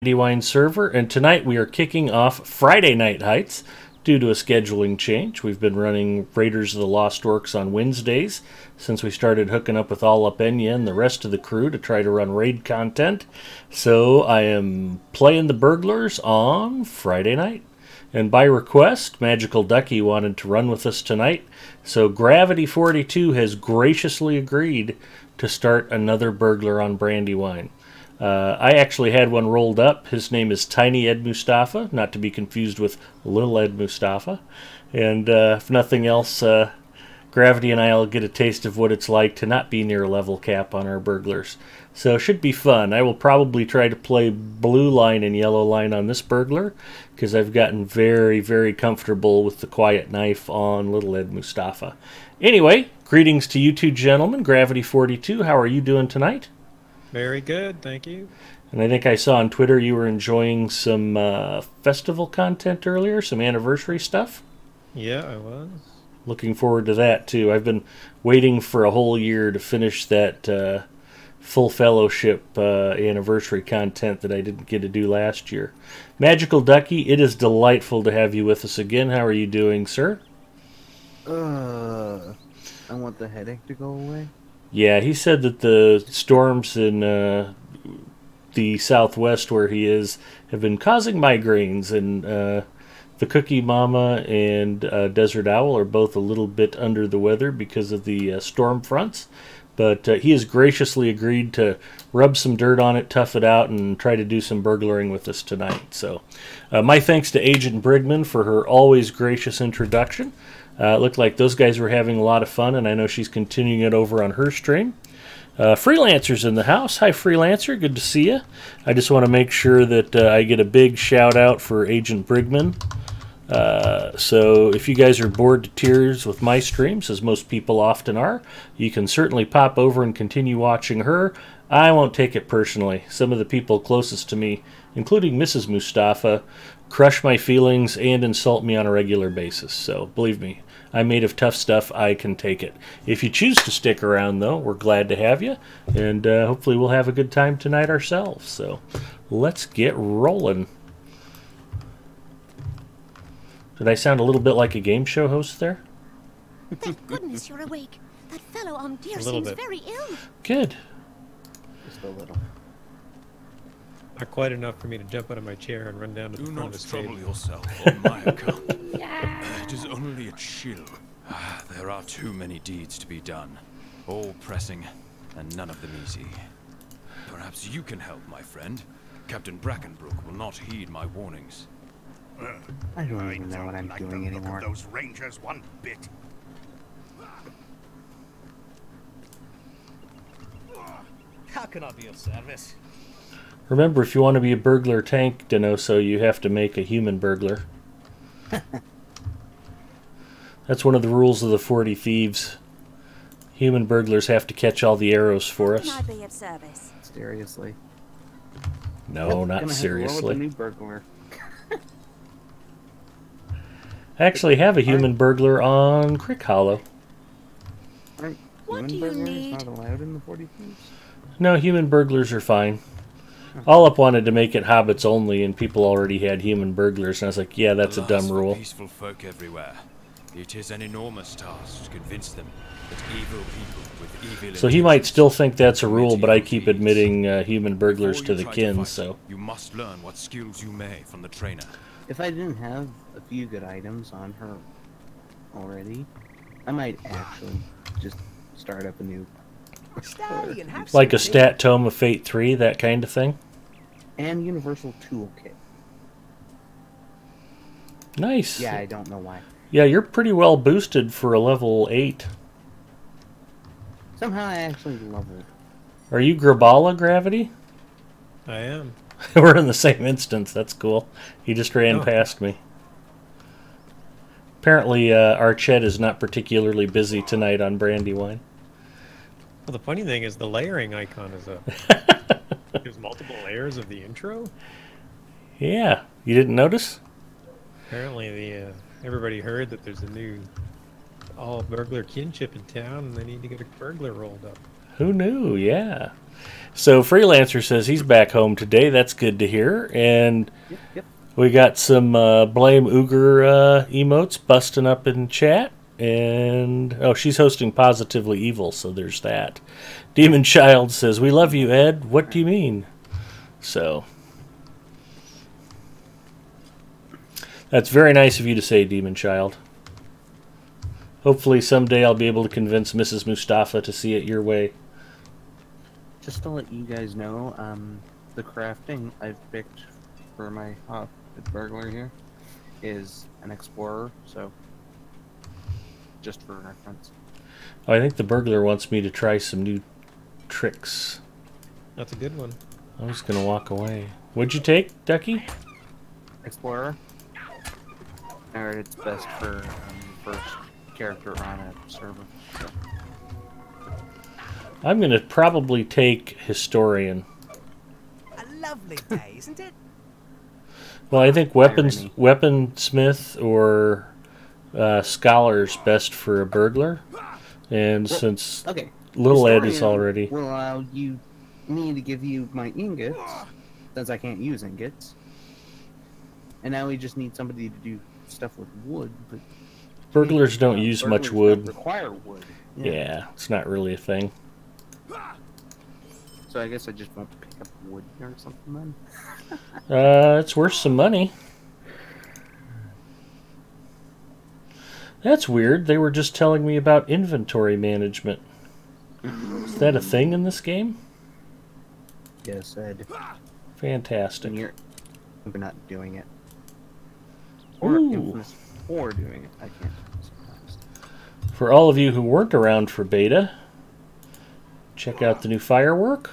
Wine server, and tonight we are kicking off Friday Night Heights due to a scheduling change. We've been running Raiders of the Lost Orcs on Wednesdays since we started hooking up with All Up Enya and the rest of the crew to try to run raid content. So I am playing the burglars on Friday night. And by request, Magical Ducky wanted to run with us tonight, so Gravity 42 has graciously agreed to start another burglar on Brandywine. I actually had one rolled up. His name is Tiny Ed Mustafa, not to be confused with Little Ed Mustafa. And if nothing else, Gravity and I will get a taste of what it's like to not be near level cap on our burglars. So it should be fun. I will probably try to play blue line and yellow line on this burglar, because I've gotten very, very comfortable with the quiet knife on Little Ed Mustafa. Anyway, greetings to you two gentlemen. Gravity 42, how are you doing tonight? Very good, thank you. And I think I saw on Twitter you were enjoying some festival content earlier, some anniversary stuff. Yeah, I was. Looking forward to that, too. I've been waiting for a whole year to finish that full fellowship anniversary content that I didn't get to do last year. Magical Ducky, it is delightful to have you with us again. How are you doing, sir? I want the headache to go away. Yeah, he said that the storms in the southwest where he is have been causing migraines, and the Cookie Mama and Desert Owl are both a little bit under the weather because of the storm fronts. But he has graciously agreed to rub some dirt on it, tough it out, and try to do some burglaring with us tonight. So my thanks to Agent Brigman for her always gracious introduction. It looked like those guys were having a lot of fun, and I know she's continuing it over on her stream. Freelancer's in the house. Hi, Freelancer. Good to see you. I just want to make sure that I get a big shout-out for Agent Brigman. So if you guys are bored to tears with my streams, as most people often are, you can certainly pop over and continue watching her. I won't take it personally. Some of the people closest to me, including Mrs. Mustafa, crush my feelings and insult me on a regular basis. So believe me, I'm made of tough stuff. I can take it. If you choose to stick around, though, we're glad to have you, and hopefully we'll have a good time tonight ourselves. So let's get rolling. Did I sound a little bit like a game show host there? Thank goodness you're awake. That fellow on deer A little seems bit. very ill. Good. Just a little. Not quite enough for me to jump out of my chair and run down to the Do front not of the stage. trouble yourself on my account. It is only a chill. There are too many deeds to be done, all pressing, and none of them easy. Perhaps you can help, my friend. Captain Brackenbrook will not heed my warnings. I don't even know what I'm like doing the look anymore. of those rangers one bit. How can I be of service? Remember, if you want to be a burglar tank, Denoso, you have to make a human burglar. That's one of the rules of the 40 Thieves. Human burglars have to catch all the arrows for us. Can I be of service? Seriously. No, not Gonna have to roll with seriously. a new burglar. I actually have a human burglar on Crick Hollow. Aren't What human do you burglars need? not allowed in the 40 Thieves? No, human burglars are fine. All Up wanted to make it hobbits only, and people already had human burglars, and I was like, yeah, that's a Alas dumb for rule. peaceful folk everywhere. It is an enormous task to convince them that evil people with evil So he might intentions still think that's a rule, commit but I evil keep deeds. admitting human burglars Before to you the try kin, fight so... them, you must learn what skills you may from the trainer. If I didn't have a few good items on her already, I might actually just start up a new Stay and have Like a some stat tome of Fate 3, that kind of thing? and universal toolkit. Nice. Yeah, I don't know why. Yeah, you're pretty well boosted for a level 8. Somehow I actually leveled. Are you Grabala, Gravity? I am. We're in the same instance. That's cool. He just ran Oh. past me. Apparently, our Chet is not particularly busy tonight on Brandywine. Well, the funny thing is the layering icon is up. There's multiple layers of the intro. Yeah, you didn't notice? Apparently, the everybody heard that there's a new all burglar kinship in town, and they need to get a burglar rolled up. Who knew? Yeah. So Freelancer says he's back home today. That's good to hear. And Yep. we got some Blame Uger emotes busting up in chat. And, oh, she's hosting Positively Evil, so there's that. Demon Child says, we love you, Ed. What do you mean? So, that's very nice of you to say, Demon Child. Hopefully someday I'll be able to convince Mrs. Mustafa to see it your way. Just to let you guys know, the crafting I've picked for my burglar here is an explorer, so just for reference. Oh, I think the burglar wants me to try some new tricks. That's a good one. I was going to walk away. What'd you take, Ducky? Explorer. I heard it's best for first character on a server. So. I'm going to probably take Historian. A lovely day, isn't it? Well, I think Weaponsmith or Scholar's best for a burglar. And Well, since okay, Little Ed is Historian already... will allow me to give you my ingots, since I can't use ingots. And now we just need somebody to do stuff with wood. But Burglars don't use much burglars wood. don't require wood. Yeah, it's not really a thing. So I guess I just won't pick up wood or something then. It's worth some money. That's weird. They were just telling me about inventory management. Is that a thing in this game? Yes, Ed. Fantastic. And you're not doing it. Or Ooh. infamous for doing it. I can't. Sometimes. For all of you who weren't around for beta, check out the new firework.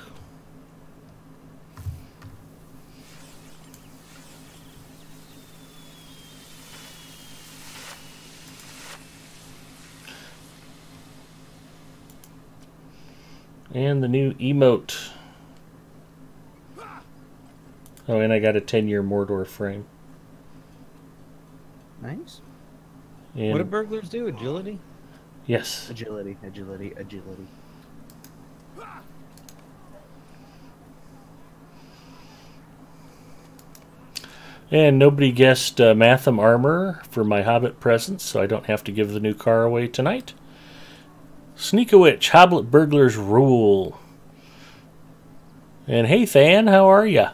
And the new emote. Oh, and I got a 10-year Mordor frame. Nice. And What do burglars do? Agility? yes. Agility. And nobody guessed Matham armor for my Hobbit presents, so I don't have to give the new car away tonight. Sneak-a-witch, Hoblet burglars rule. And hey, Than, how are ya?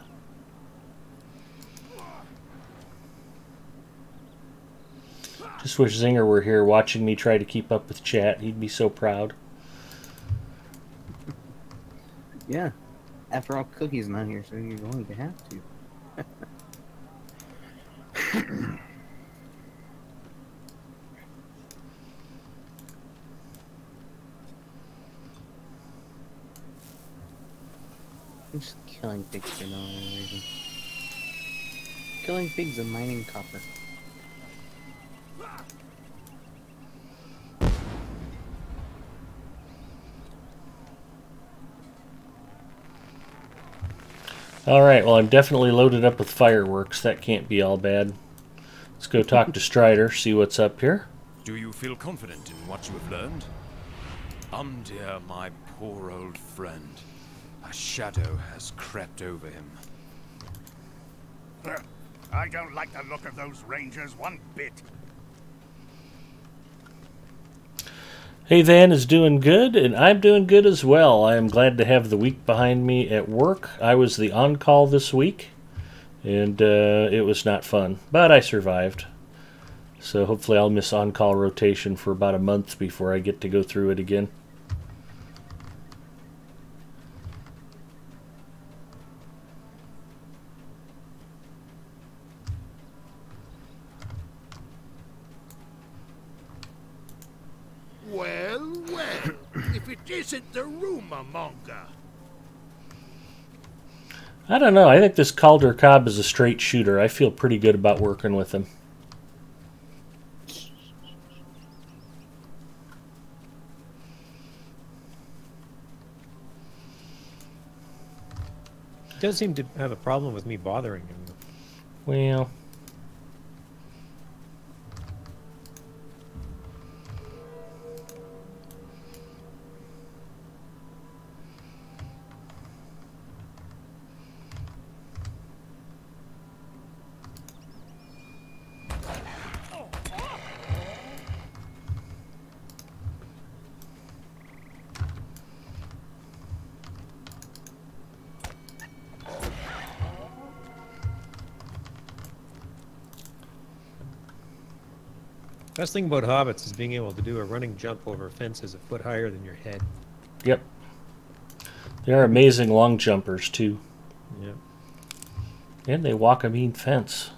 Just wish Zinger were here watching me try to keep up with chat. He'd be so proud. Yeah. After all, Cookie's not here, so you're going to have to. I'm just killing pigs for no reason. Killing pigs and mining copper. Alright, well I'm definitely loaded up with fireworks. That can't be all bad. Let's go talk to Strider, see what's up here. Do you feel confident in what you have learned? Dear, my poor old friend. A shadow has crept over him. I don't like the look of those rangers one bit. Hey, Van is doing good, and I'm doing good as well. I am glad to have the week behind me at work. I was the on-call this week, and it was not fun, but I survived. So hopefully I'll miss on-call rotation for about a month before I get to go through it again. Well, if it isn't the rumor monger. I don't know. I think this Calder Cobb is a straight shooter. I feel pretty good about working with him. He does seem to have a problem with me bothering him. Well, Best thing about hobbits is being able to do a running jump over fences a foot higher than your head. Yep. They are amazing long jumpers, too. Yep. And they walk a mean fence.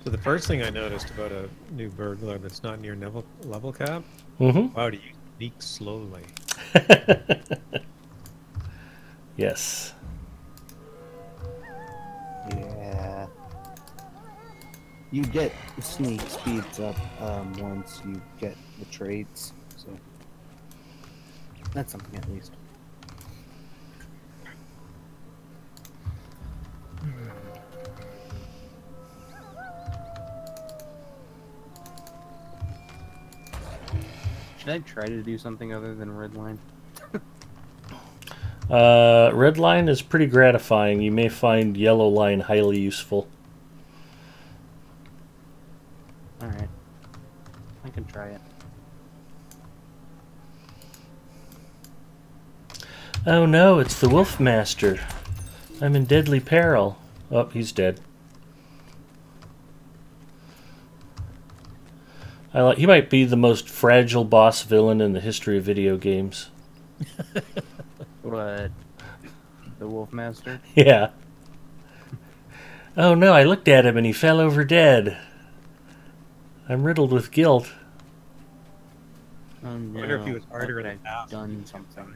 So the first thing I noticed about a new burglar that's not near level cap, Mm-hmm. wow, do you sneak slowly? Yes. Yeah. You get sneak speeds up once you get the traits, so that's something at least. Should I try to do something other than redline? Red line is pretty gratifying. You may find yellow line highly useful. Alright. I can try it. Oh no, it's the Wolf Master. I'm in deadly peril. Oh, he's dead. He might be the most fragile boss villain in the history of video games. What? The Wolf Master? Yeah. Oh no, I looked at him and he fell over dead. I'm riddled with guilt. Oh no. I wonder if he was harder in I've the past. done something.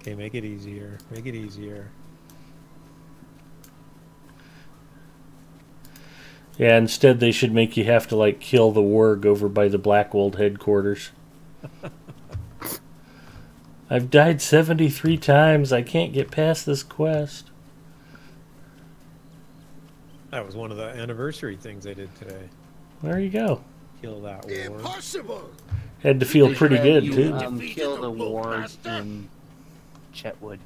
Okay, make it easier. Make it easier. Yeah, instead they should make you have to, like, kill the warg over by the Blackwold headquarters. I've died 73 times. I can't get past this quest. That was one of the anniversary things I did today. There you go. Kill that war. Impossible! Had to feel They pretty should good, have too. you, kill the Wolf ward Master. in Chetwood.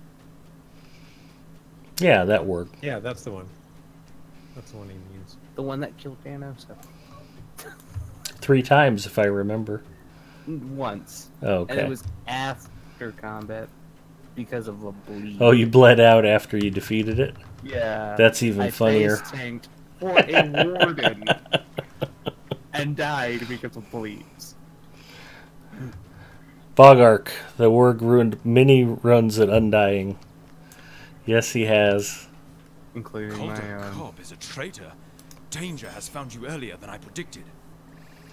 Yeah, that worked. Yeah, that's the one. That's the one he means. The one that killed Thanos? 3 times, if I remember. Once. Oh, And it okay. was after combat because of a bleed. Oh, you bled out after you defeated it? Yeah. That's even I funnier. face tanked for a warden and died because of bleeds. Bogark, the warg ruined many runs at Undying. Yes, he has. Including Calder my Cobb is a traitor. Danger has found you earlier than I predicted.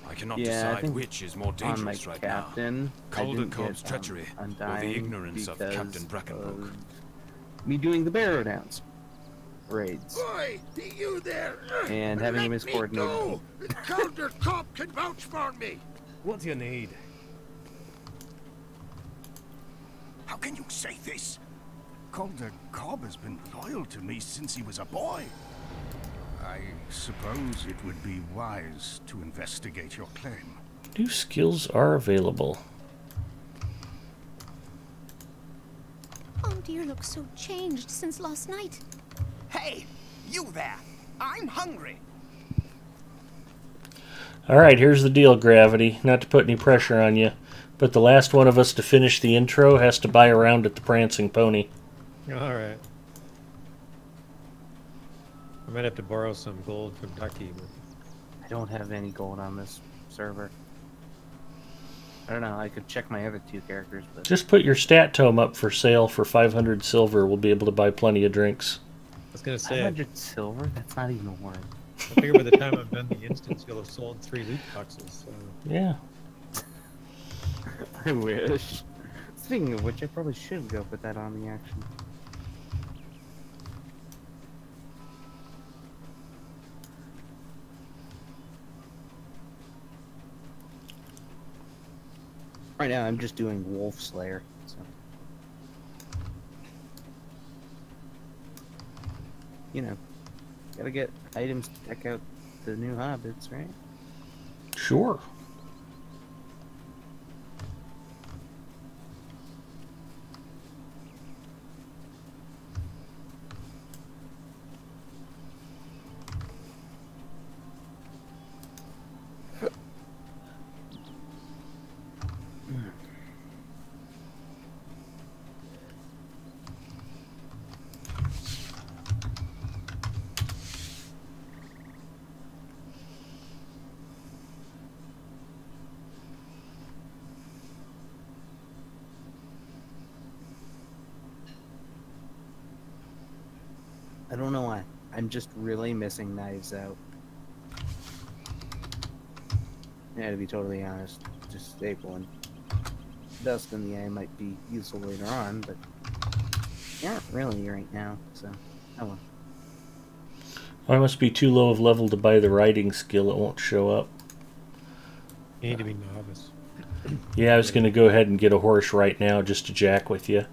I cannot Yeah, I decide think which is more on my dangerous right now. captain. I Calder didn't Cobb's get, treachery or the Undying ignorance of because Captain Brackenbrook. of me doing the Barrow Downs raids. Boy, do you there? And having a Let me miscoordinated go. Calder Cobb can vouch for me. What do you need? How can you say this? Calder Cobb has been loyal to me since he was a boy. I suppose it would be wise to investigate your claim. New skills are available. Oh, dear looks so changed since last night. Hey, you there. I'm hungry. Alright, here's the deal, Gravity. Not to put any pressure on you, but the last one of us to finish the intro has to buy a round at the Prancing Pony. Alright. I might have to borrow some gold from Ducky. But... I don't have any gold on this server. I don't know, I could check my other 2 characters, but... Just put your stat tome up for sale for 500 silver. We'll be able to buy plenty of drinks. I was gonna say, I 500 silver? That's not even a word. figure by the time I've done the instance, you'll have sold 3 loot boxes. So. Yeah. I wish. Speaking of which, I probably should go put that on the action. Right now, I'm just doing Wolf Slayer. So. You know, gotta get items to deck out the new hobbits, right? Sure. don't know why. I'm just really missing Knives Out. Yeah, to be totally honest, just staple one. Dust in the Eye might be useful later on, but not really right now, so oh well. I must be too low of level to buy the riding skill. It won't show up. You need to be novice. Yeah, I was going to go ahead and get a horse right now just to jack with you.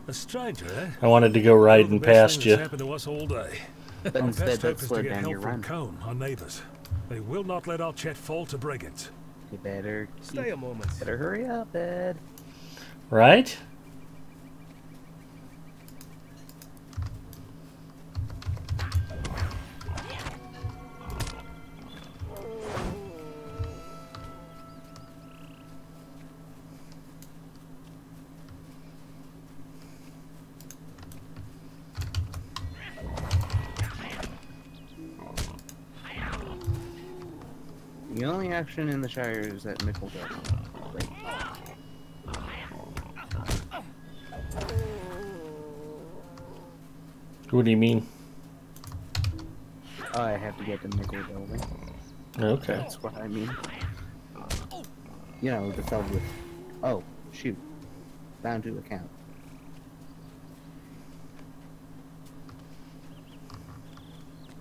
A stranger, eh? I wanted to go riding past you. Happened to us all day. But Our instead, best hope let's is slow to get down help your from run. Cone, our neighbours. They will not let our Chet fall to brigands. You better Stay a moment. better hurry up, Ed. Right? The only action in the Shire is that Mickle does. Great. What do you mean? Oh, I have to get the Mickle building. Okay. That's what I mean. You know, the felled with... Oh, shoot. Bound to account.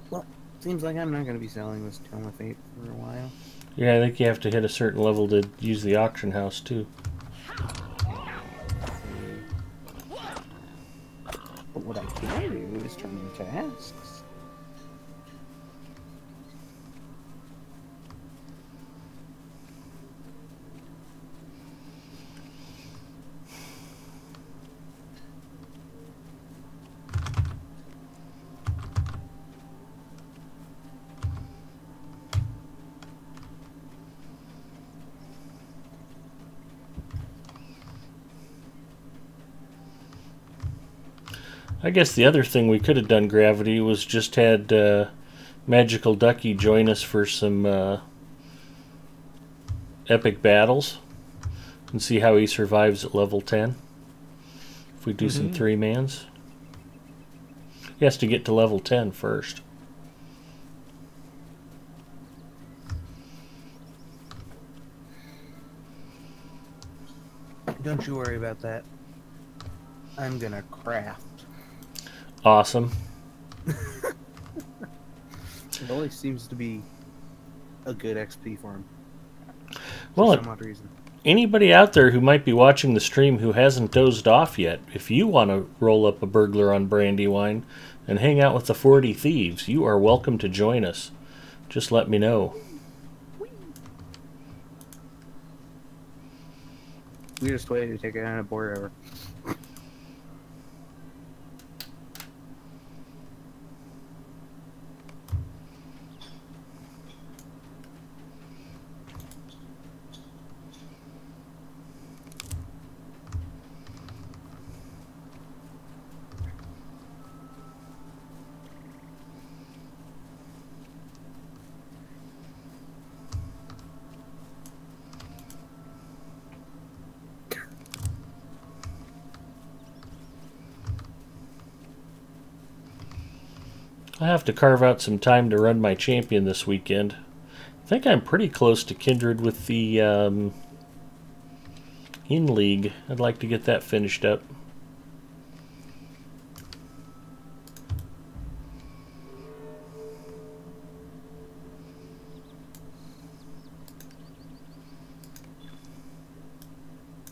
Well, seems like I'm not going to be selling this Tome of Fate for a while. Yeah, I think you have to hit a certain level to use the auction house, too. But what I can do is turn into tasks. I guess the other thing we could have done, Gravity, was just had Magical Ducky join us for some epic battles and see how he survives at level 10. If we do some 3-mans. He has to get to level 10 first. Don't you worry about that. I'm gonna craft. Awesome. It always seems to be a good XP for him. Well, For some odd reason. anybody out there who might be watching the stream who hasn't dozed off yet, if you want to roll up a burglar on Brandywine and hang out with the 40 Thieves, you are welcome to join us. Just let me know. Weirdest way to take it on a board ever. I have to carve out some time to run my champion this weekend. I think I'm pretty close to kindred with the in-league. I'd like to get that finished up.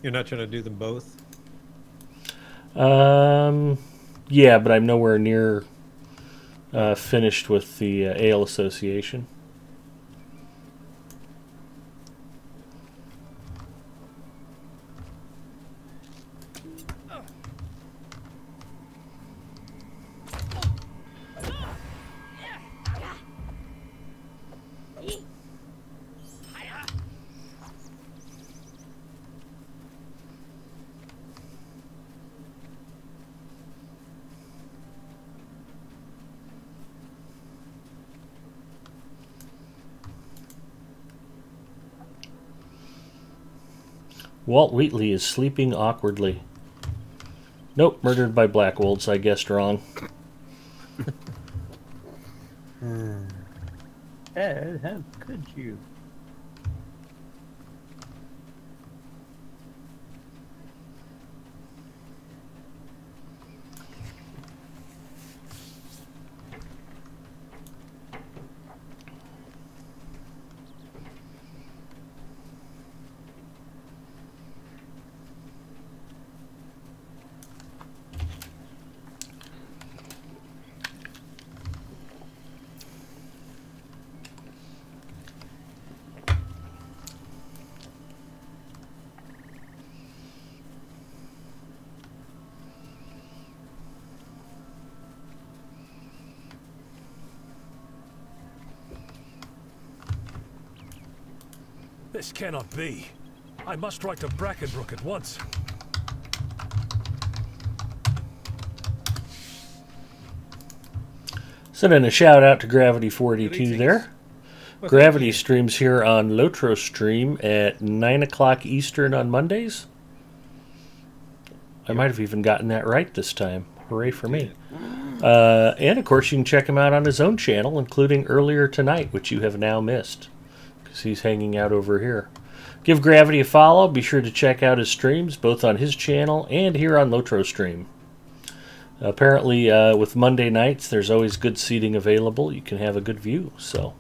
You're not trying to do them both? Yeah, but I'm nowhere near finished with the Ale Association. Walt Wheatley is sleeping awkwardly. Nope, murdered by Black Wolves. I guessed wrong. Ed, how could you? This cannot be. I must write to Brackenbrook at once. Sending a shout out to Gravity 42 there. Well, Gravity streams here on Lotro Stream at 9 o'clock Eastern on Mondays. I might have even gotten that right this time. Hooray for me. And of course, you can check him out on his own channel, including earlier tonight, which you have now missed, because he's hanging out over here. Give Gravity a follow. Be sure to check out his streams, both on his channel and here on Lotro Stream. Apparently, with Monday nights, there's always good seating available. You can have a good view, so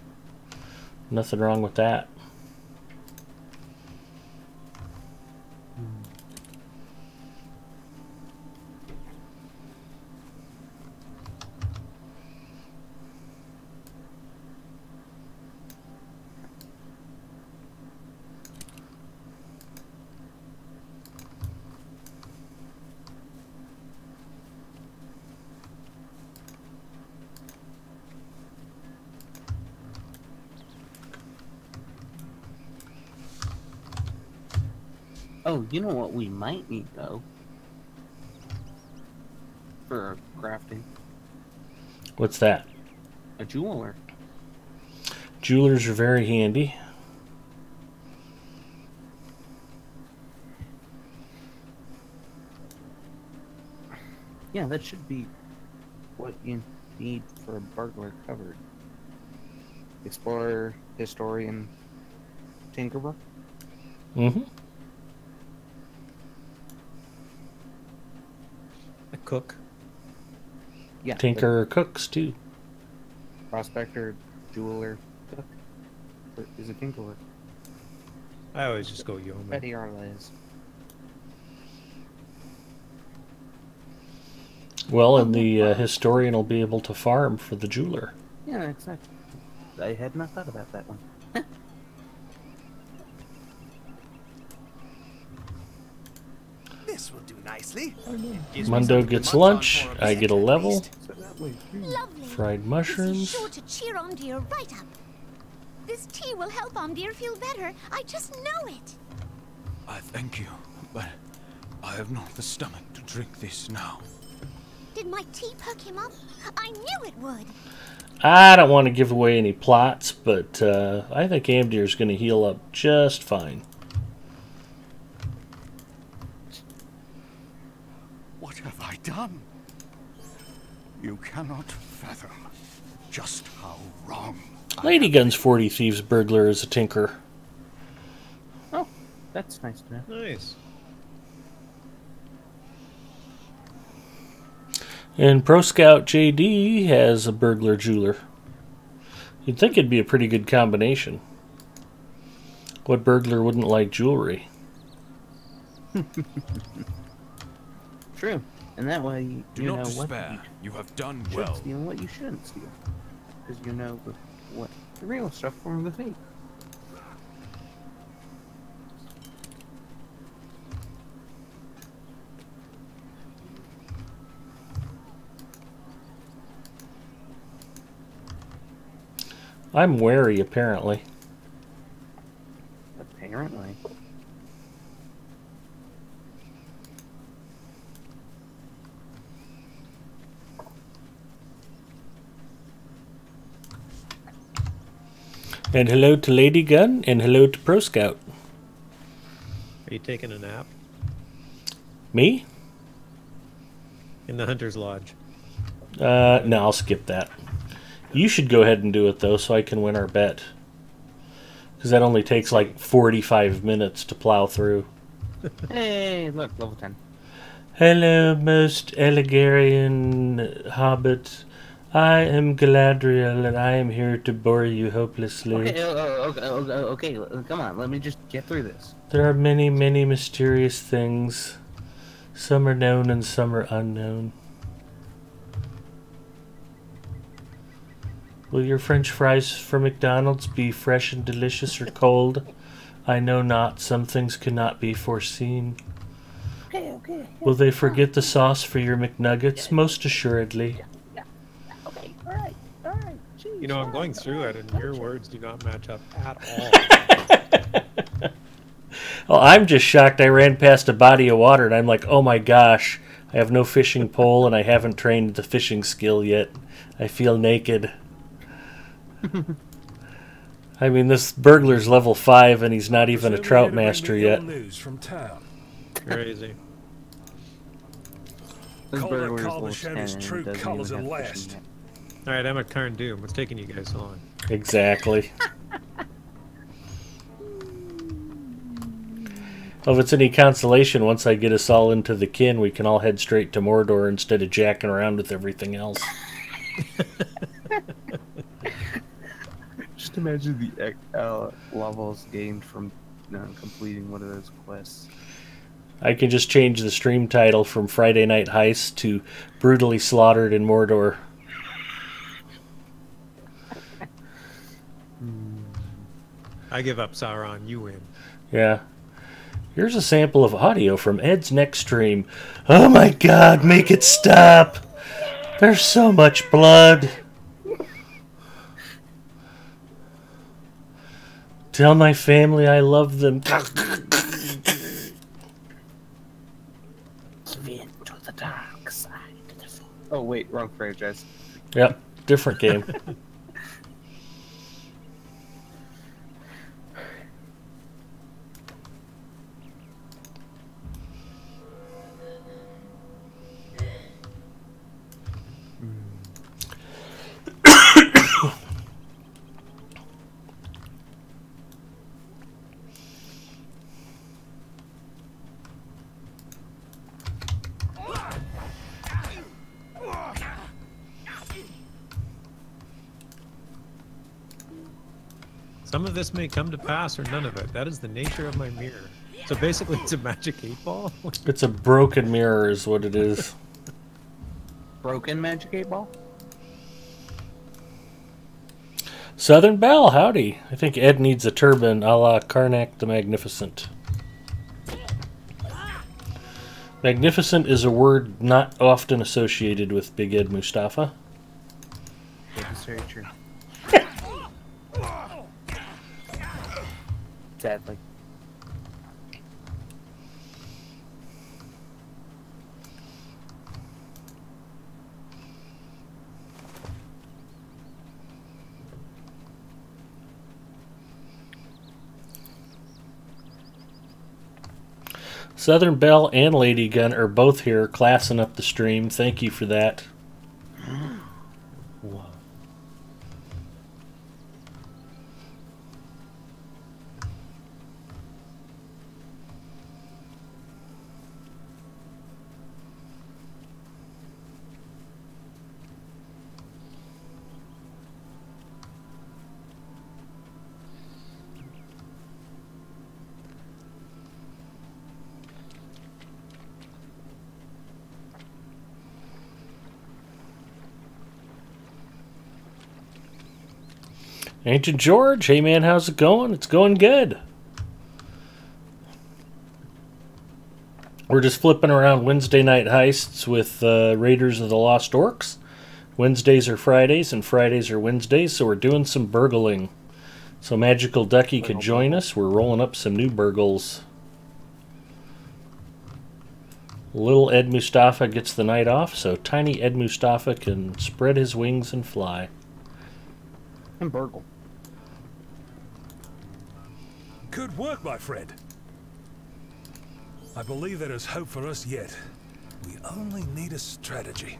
nothing wrong with that. Oh, you know what we might need, though? For crafting? What's that? A jeweler. Jewelers are very handy. Yeah, that should be what you need for a burglar covered. Explorer, historian, tinkerer. Mm-hmm. A cook. Yeah. Tinker cooks, too. Prospector, jeweler, cook. Or is it tinkerer? I always just go yeoman. Betty Arles. Well, and the historian will be able to farm for the jeweler. Yeah, exactly. I had not thought about that one. This will do nicely. Mundo gets lunch. I get a level. Lovely. Fried This is mushrooms. sure to cheer Omdir right up. This tea will help Omdir feel better. I just know it. I thank you, but I have not the stomach to drink this now. Did my tea perk him up? I knew it would. I don't want to give away any plots, but I think Amdir's going to heal up just fine. What have I done? You cannot fathom just how wrong. Lady Gun's 40 Thieves burglar is a tinker. Oh, that's nice to know. Nice. And Pro Scout JD has a burglar jeweler. You'd think it'd be a pretty good combination. What burglar wouldn't like jewelry? True. And that way, Do you not know despair. what You have done you well. should steal and what you shouldn't steal. Because you know what the real stuff from the fake. I'm wary, apparently. Apparently. And hello to Lady Gun, and hello to Pro Scout. Are you taking a nap? Me? In the Hunter's Lodge. No, I'll skip that. You should go ahead and do it, though, so I can win our bet. Because that only takes like 45 minutes to plow through. Hey, look, level 10. Hello, most Eligarian hobbit. I am Galadriel, and I am here to bore you hopelessly. Okay, come on, let me just get through this. There are many, many mysterious things. Some are known and some are unknown. Will your French fries from McDonald's be fresh and delicious or cold? I know not. Some things cannot be foreseen. Okay. Will they forget the sauce for your McNuggets? Most assuredly. Okay, alright. Jeez, You know, I'm going through it, and your words do not match up at all. Well, I'm just shocked. I ran past a body of water, and I'm like, oh my gosh, I have no fishing pole, and I haven't trained the fishing skill yet. I feel naked. I mean, this burglar's level 5, and he's not even a trout master yet. News from town. Crazy. This Call that burglar's Carl level showed 10 his and true doesn't colours even at have fishing last. yet. All right, I'm at Karn Doom. What's taking you guys so long? Exactly. Well, if it's any consolation, once I get us all into the kin, we can all head straight to Mordor instead of jacking around with everything else. Just imagine the levels gained from completing one of those quests. I can just change the stream title from Friday Night Heists to Brutally Slaughtered in Mordor. I give up, Sauron. You win. Yeah. Here's a sample of audio from Ed's next stream. Oh my god, make it stop! There's so much blood! Tell my family I love them. Into the dark side of the force. Oh wait, wrong franchise. Yep, different game. Some of this may come to pass or none of it. That is the nature of my mirror. So basically, it's a magic 8-ball? It's a broken mirror is what it is. Broken magic 8-ball? Southern Belle, howdy. I think Ed needs a turban a la Karnak the Magnificent. Magnificent is a word not often associated with Big Ed Mustafa. Yeah, that's very true. Sadly. Southern Belle and Lady Gun are both here classing up the stream. Thank you for that. Wow. Ancient George, hey man, how's it going? It's going good. We're just flipping around Wednesday night heists with Raiders of the Lost Orcs. Wednesdays are Fridays and Fridays are Wednesdays, so we're doing some burgling. So Magical Ducky could join us. We're rolling up some new burgles. Little Ed Mustafa gets the night off, so tiny Ed Mustafa can spread his wings and fly. And burgle. Good work, my friend. I believe there is hope for us yet. We only need a strategy.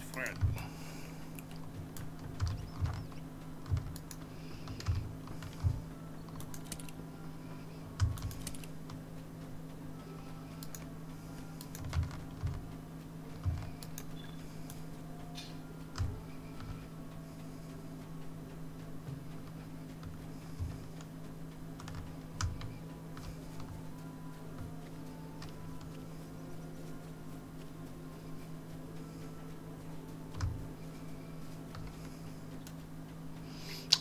friend.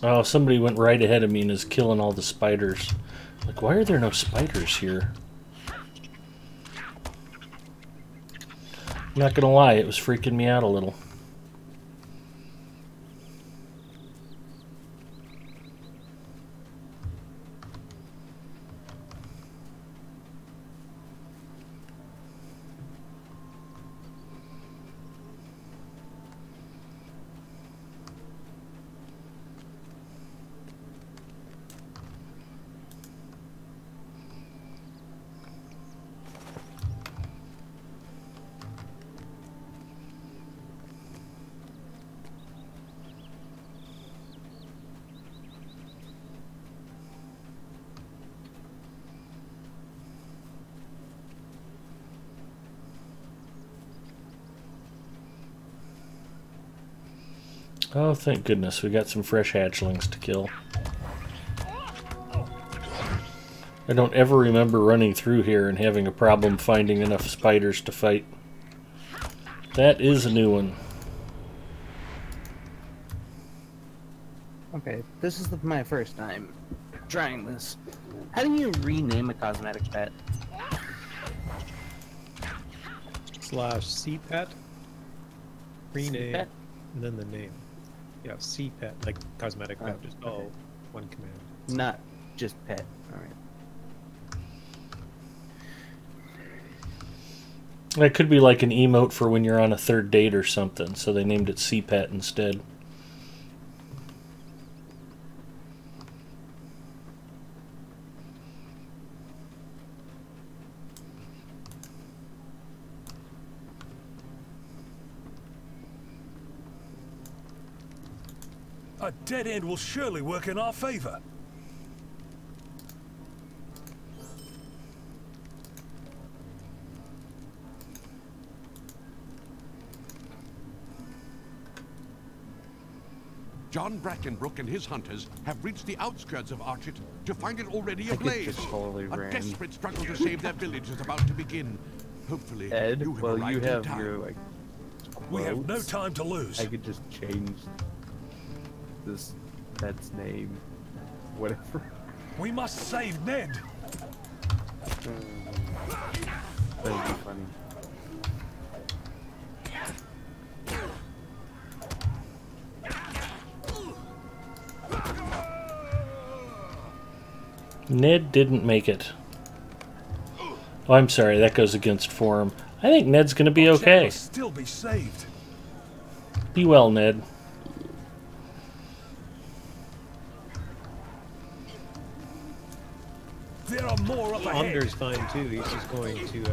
Oh, somebody went right ahead of me and is killing all the spiders. Like, why are there no spiders here? I'm not gonna lie, it was freaking me out a little. Oh, thank goodness, we got some fresh hatchlings to kill. I don't ever remember running through here and having a problem finding enough spiders to fight. That is a new one. Okay, this is my first time trying this. How do you rename a cosmetic pet? Slash CPET. Rename. CPET? And then the name. Yeah, CPET, like cosmetic pet, Oh, just okay. all one command. Not just pet. Alright. That could be like an emote for when you're on a third date or something, so they named it CPET instead. A dead end will surely work in our favor. John Brackenbrook and his hunters have reached the outskirts of Archet to find it already I could ablaze. just totally A ran. desperate struggle to save their village is about to begin. Hopefully, Ed, you have well, you arrived in have time. your, like, We have no quotes. time to lose. I could just change this pet's name. Whatever. We must save Ned. That would be funny. Ned didn't make it. Oh, I'm sorry, that goes against form. I think Ned's gonna be Our chat okay. must still be saved. Be well, Ned. There are more up ahead. Onder's fine too. He's just going to do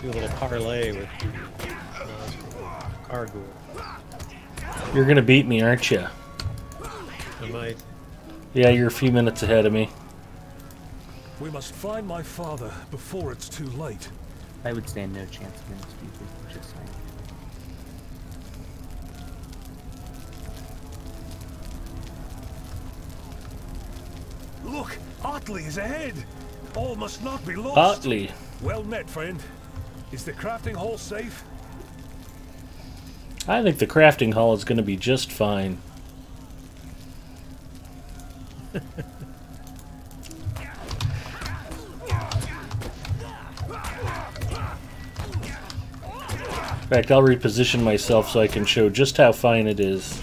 a little parlay with Cargo. You're gonna beat me, aren't you? I might. Yeah, you're a few minutes ahead of me. We must find my father before it's too late. I would stand no chance against people. Just saying. Look, Otley is ahead. All must not be lost. Otley. Well met, friend. Is the crafting hall safe? I think the crafting hall is gonna be just fine. In fact, I'll reposition myself so I can show just how fine it is.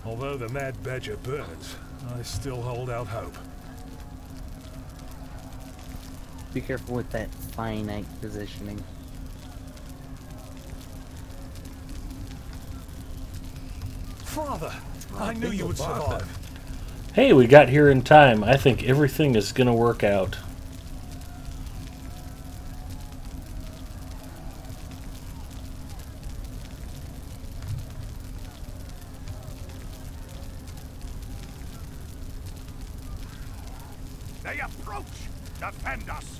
Although the Mad Badger burns, I still hold out hope. Be careful with that finite positioning. Father, I knew you would survive. Hey, we got here in time. I think everything is gonna work out. They approach! Defend us!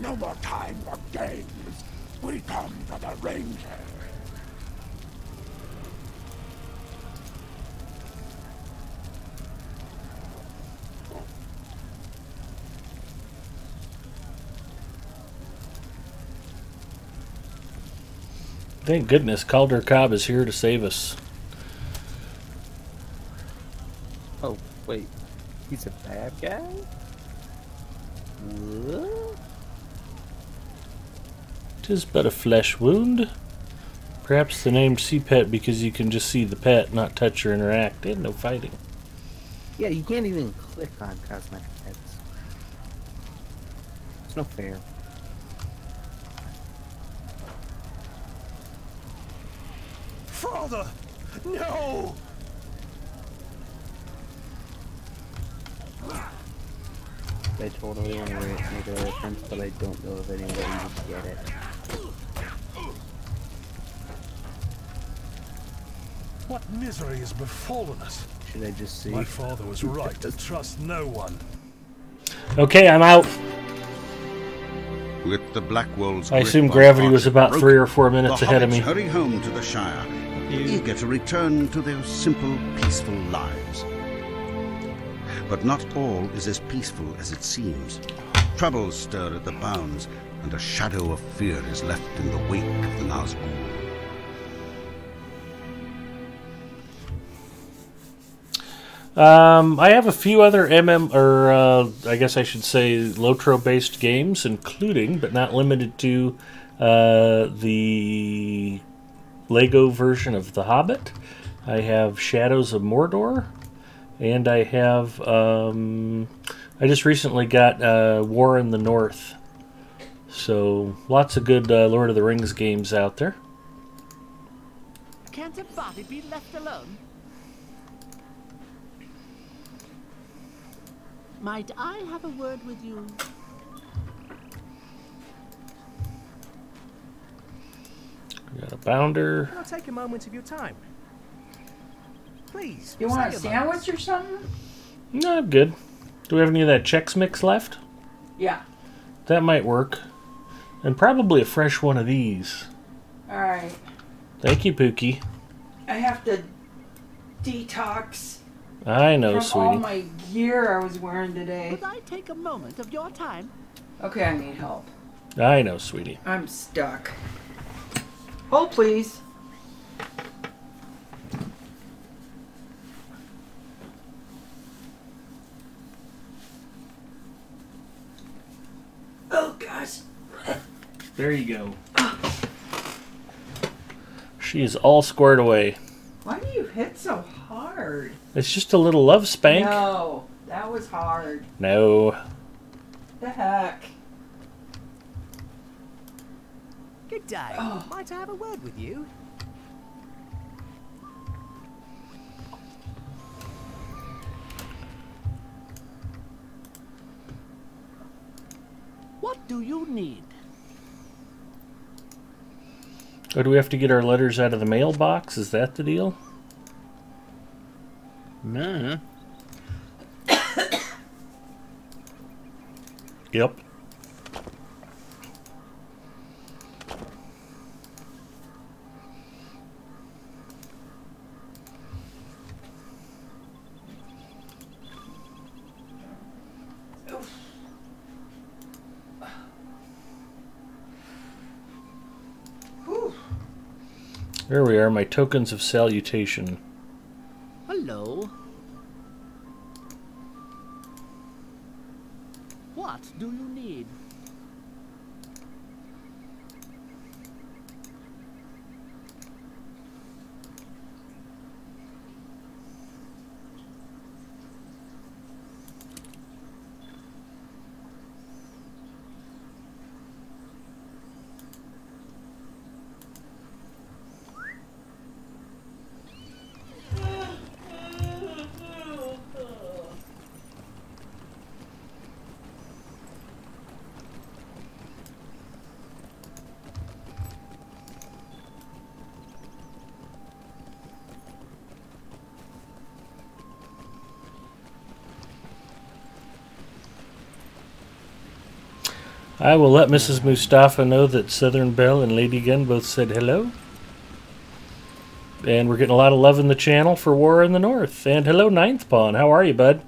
No more time for games. We come for the Ranger. Thank goodness Calder Cobb is here to save us. Oh, wait. He's a bad guy? What? 'Tis but a flesh wound. Perhaps the name Sea Pet because you can just see the pet, not touch or interact. And no fighting. Yeah, you can't even click on cosmetic pets. It's no fair. Father! No! I totally want to make a reference, but I don't know if anybody would get it. What misery has befallen us? Should I just see? My father was right to trust no one. Okay, I'm out. With the Black Wolves, I assume gravity was about 3 or 4 minutes ahead of me. Hurry home to the Shire, eager to return to their simple, peaceful lives. But not all is as peaceful as it seems. Troubles stir at the bounds, and a shadow of fear is left in the wake of the Nazgul. I have a few other I guess I should say Lotro-based games, including, but not limited to, the Lego version of The Hobbit. I have Shadows of Mordor, and I have, I just recently got War in the North. So, lots of good Lord of the Rings games out there. Can't a body be left alone? Might I have a word with you? We got a bounder. Can I take a moment of your time? Please. You want a sandwich or something? No, I'm good. Do we have any of that Chex Mix left? Yeah. That might work. And probably a fresh one of these. Alright. Thank you, Pookie. I have to detox I know, from sweetie. all my gear I was wearing today. Could I take a moment of your time? Okay, I need help. I know, sweetie. I'm stuck. Hold, please. Oh, gosh. There you go. She is all squared away. Why do you hit so hard? It's just a little love spank. No, that was hard. No. The heck? Good day. Oh. Might I have a word with you? What do you need? Oh, do we have to get our letters out of the mailbox? Is that the deal? No. Yep. There we are, my tokens of salutation. Hello. What do you need? I will let Mrs. Mustafa know that Southern Belle and Lady Gun both said hello. And we're getting a lot of love in the channel for War in the North. And hello, Ninth Pawn. How are you, bud?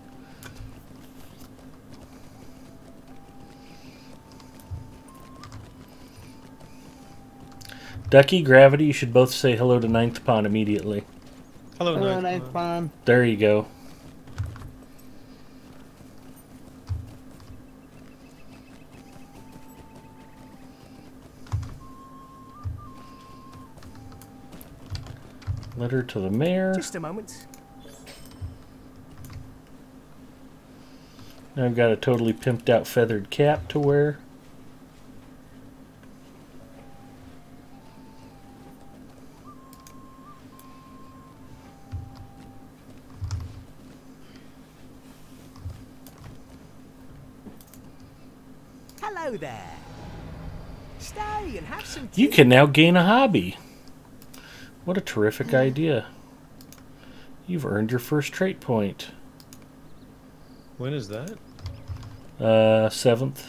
Ducky, Gravity, you should both say hello to Ninth Pawn immediately. Hello, Ninth Pawn. There you go. Letter to the mayor. Just a moment. I've got a totally pimped out feathered cap to wear. Hello there. Stay and have some tea. You can now gain a hobby. What a terrific idea. You've earned your first trait point. When is that? 7th.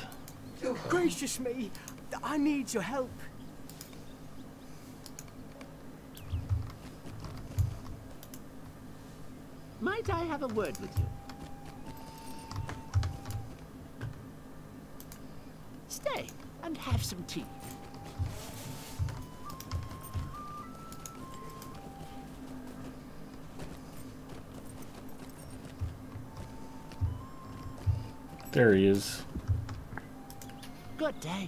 Oh, gracious me. I need your help. Might I have a word with you? Stay and have some tea. There he is. Good day.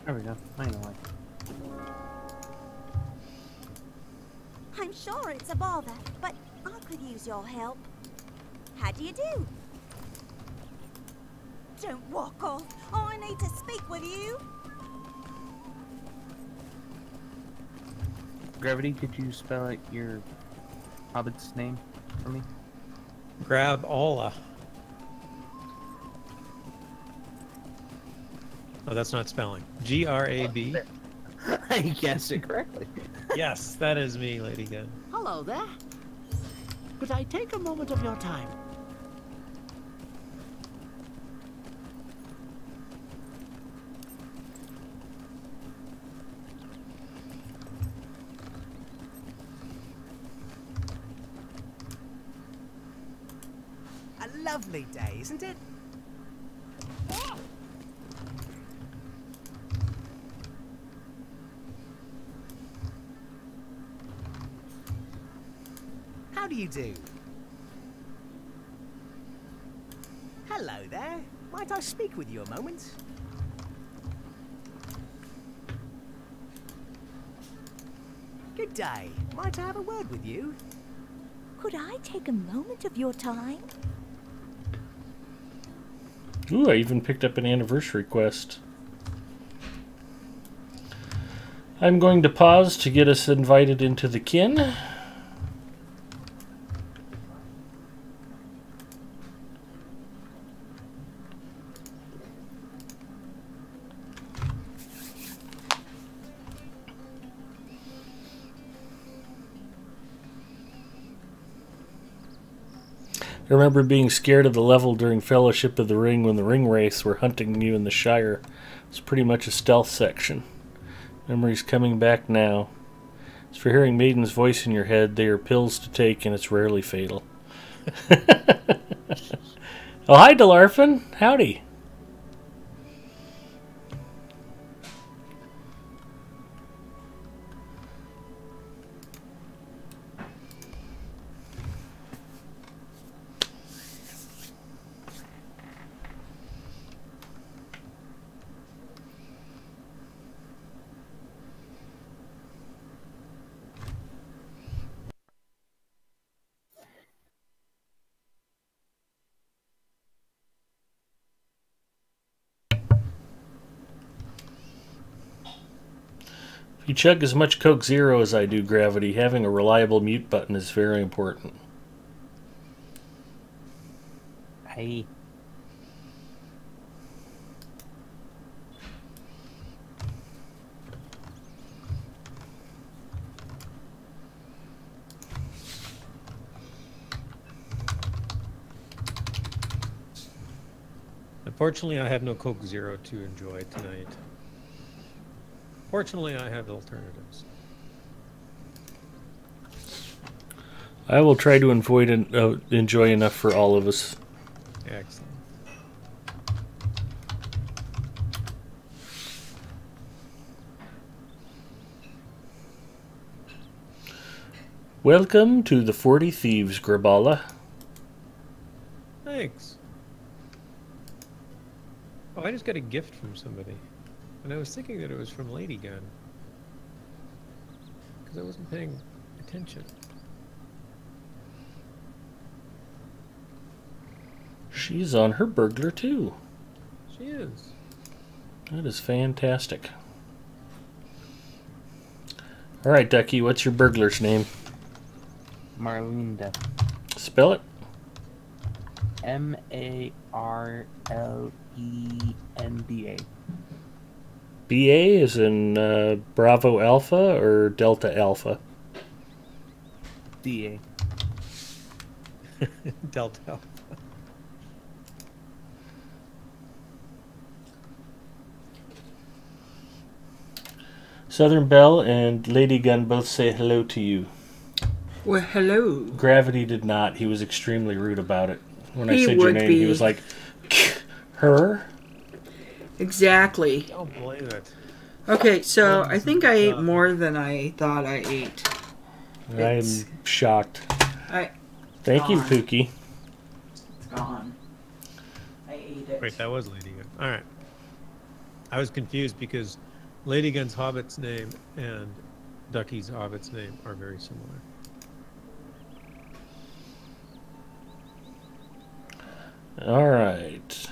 There we go. Finally. I'm sure it's a bother, but I could use your help. How do you do? Don't walk off. I need to speak with you. Gravity, could you spell out your hobbit's name for me? Grab Alla. Oh, that's not spelling. G-R-A-B. I guessed it correctly. Yes, that is me, Lady Gun. Hello there. Could I take a moment of your time? A lovely day, isn't it? How do you do? Hello there. Might I speak with you a moment? Good day. Might I have a word with you? Could I take a moment of your time? Ooh, I even picked up an anniversary quest. I'm going to pause to get us invited into the kin. I remember being scared of the level during Fellowship of the Ring when the ring wraiths were hunting you in the Shire. It was pretty much a stealth section. Memories coming back now. As for hearing Maiden's voice in your head, they are pills to take and it's rarely fatal. Oh, hi, Delarfin. Howdy. If you chug as much Coke Zero as I do, Gravity, having a reliable mute button is very important. Hey. Unfortunately, I have no Coke Zero to enjoy tonight. Fortunately, I have alternatives. I will try to enjoy enough for all of us. Excellent. Welcome to the 40 Thieves, Grabala. Thanks. Oh, I just got a gift from somebody. And I was thinking that it was from Lady Gun. Because I wasn't paying attention. She's on her burglar too. She is. That is fantastic. Alright, Ducky, what's your burglar's name? Marlinda. Spell it. Marlenda. BA is in Bravo Alpha or Delta Alpha? DA. Delta Alpha. Southern Belle and Lady Gun both say hello to you. Well, hello. Gravity did not. He was extremely rude about it. When I He said your would name, be. he was like, her? Exactly. Don't believe it. Okay, so I think I ate more than I thought I ate. I'm shocked. Thank you, gone. Pookie. It's gone. I ate it. Wait, that was Lady Gun. Alright. I was confused because Lady Gun's Hobbit's name and Ducky's Hobbit's name are very similar. All right.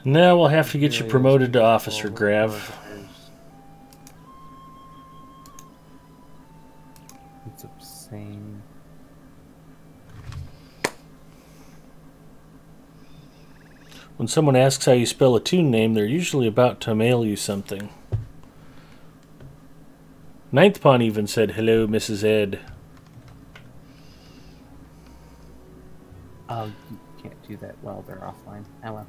Now we'll have to get you promoted to officer, Grav. It's obscene. When someone asks how you spell a toon name, they're usually about to mail you something. Ninth Pawn even said, hello, Mrs. Ed. Oh, you can't do that while they're offline. Oh well.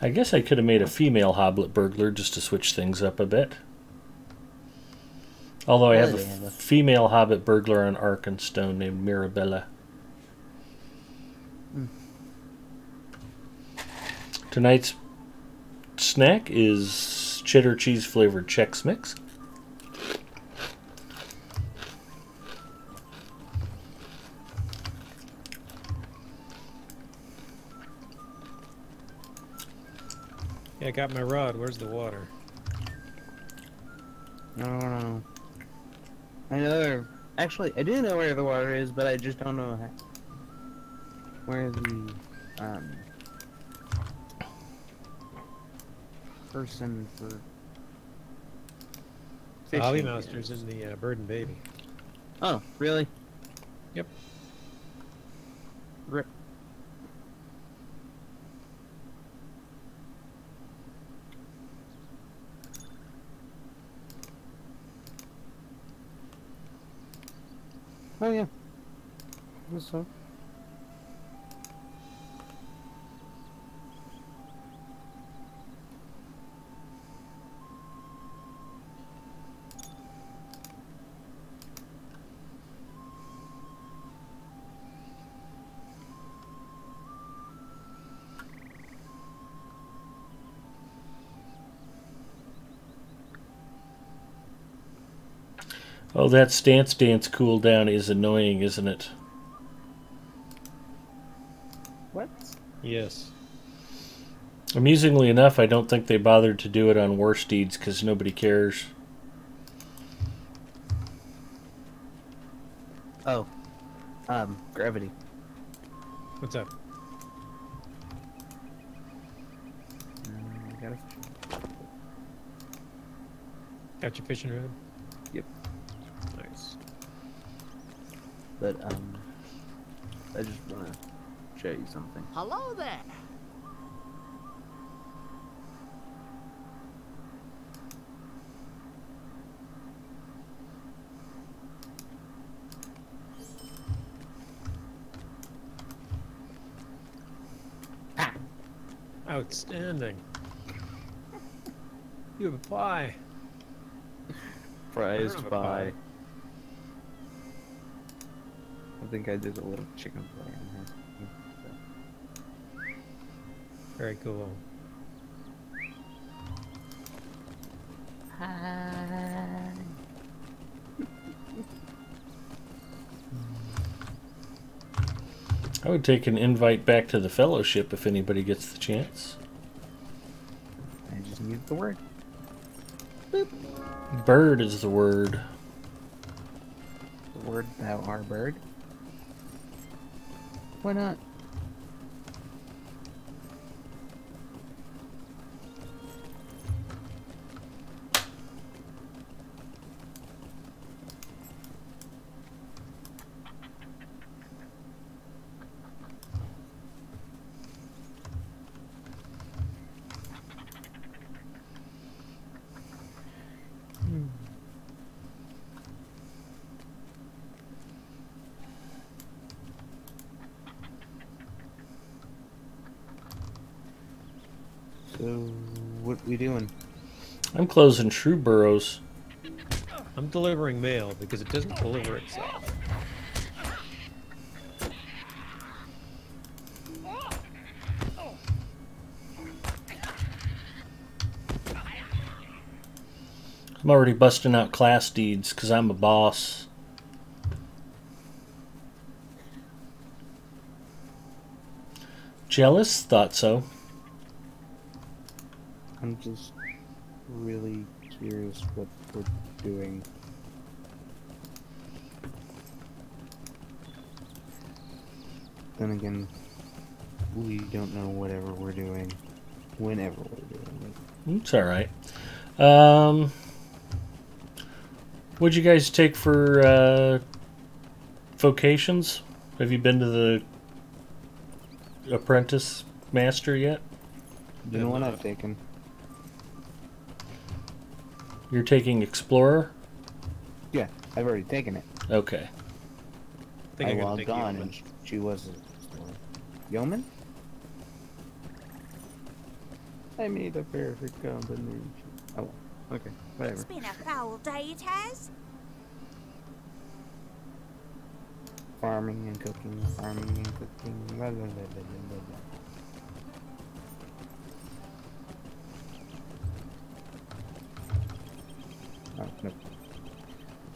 I guess I could have made a female Hoblet burglar just to switch things up a bit. Although I have a female Hobbit burglar on Arkenstone named Mirabella. Tonight's snack is cheddar cheese flavored Chex Mix. Yeah, I got my rod. Where's the water? No. I know. Actually, I do know where the water is, but I just don't know where the person for fishing Hobby Master's in the Bird and Baby. Oh, really? Yep. Rip. Oh yeah. What's up? Oh, that Stance Dance cooldown is annoying, isn't it? What? Yes. Amusingly enough, I don't think they bothered to do it on War Steeds because nobody cares. Oh. Gravity. What's up? I got a fish. Got your fishing rod? Yep. Nice. But I just want to show you something. Hello there. Outstanding. You have a pie. Prized pie. I think I did a little chicken fry on her. Very cool. Hi. I would take an invite back to the Fellowship if anybody gets the chance. I just need the word. Bird is the word. The word thou art bird. Why not? So, what we doing? I'm closing True Burrows. I'm delivering mail because it doesn't deliver itself. I'm already busting out class deeds because I'm a boss. Jealous? Thought so. I'm just really curious what we're doing. Then again, we don't know whatever we're doing, whenever we're doing it. It's alright. What'd you guys take for vocations? Have you been to the Apprentice Master yet? You know what I've taken? You're taking Explorer? Yeah, I've already taken it. Okay. I logged on and she wasn't. Yeoman? I made a perfect combination. Oh, okay, whatever. It's been a foul day, it has. Farming and cooking, farming and cooking. Blah, blah, blah, blah, blah, blah. Oh, no.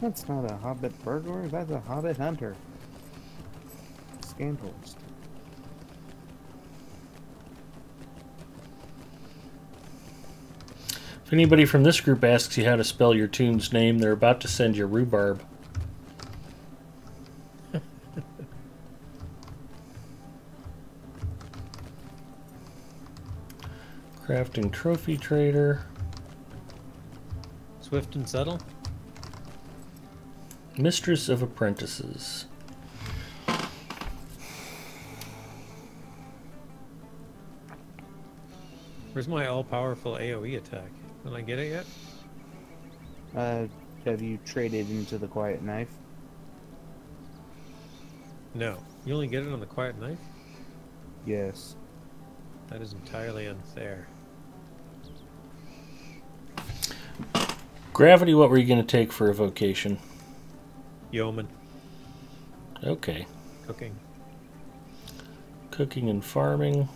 That's not a hobbit burglar, that's a hobbit hunter. Scandalous. If anybody from this group asks you how to spell your tune's name, they're about to send you rhubarb. Crafting trophy trader. Swift and subtle. Mistress of Apprentices. Where's my all-powerful AoE attack? Did I get it yet? Have you traded into the quiet knife? No. You only get it on the quiet knife? Yes. That is entirely unfair. Gravity, what were you going to take for a vocation? Yeoman. Okay. Cooking. Cooking and farming.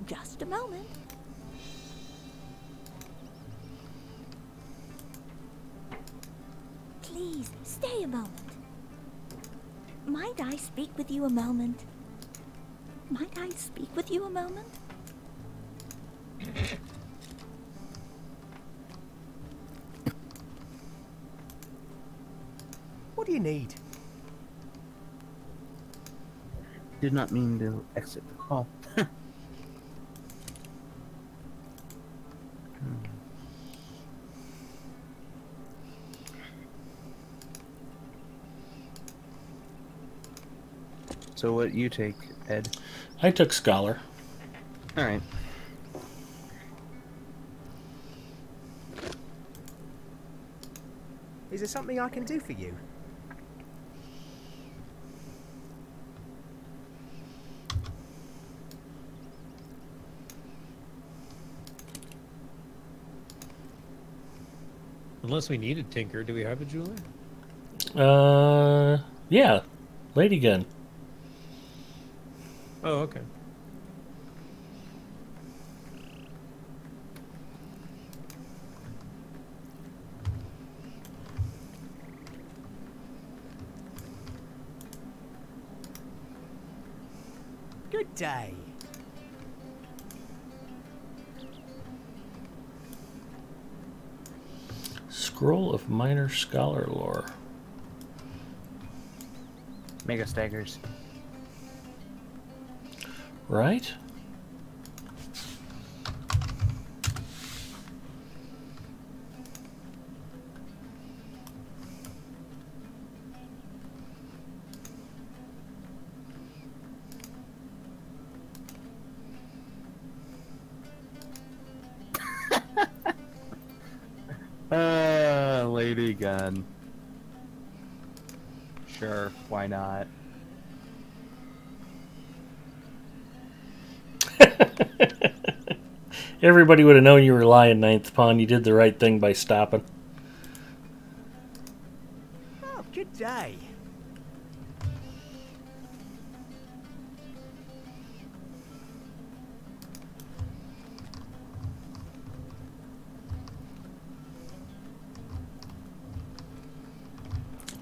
Just a moment. Please, stay a moment. Might I speak with you a moment? Might I speak with you a moment? What do you need? Did not mean to exit the call. So what you take, Ed? I took Scholar. All right. Is there something I can do for you? Unless we needed Tinker, do we have a jeweler? Yeah, Lady Gun. Oh, okay. Good day. Scroll of Minor Scholar Lore. Mega Staggers. Right? Lady Gun. Sure, why not? Everybody would have known you were lying, Ninth Pawn. You did the right thing by stopping. Oh, good day.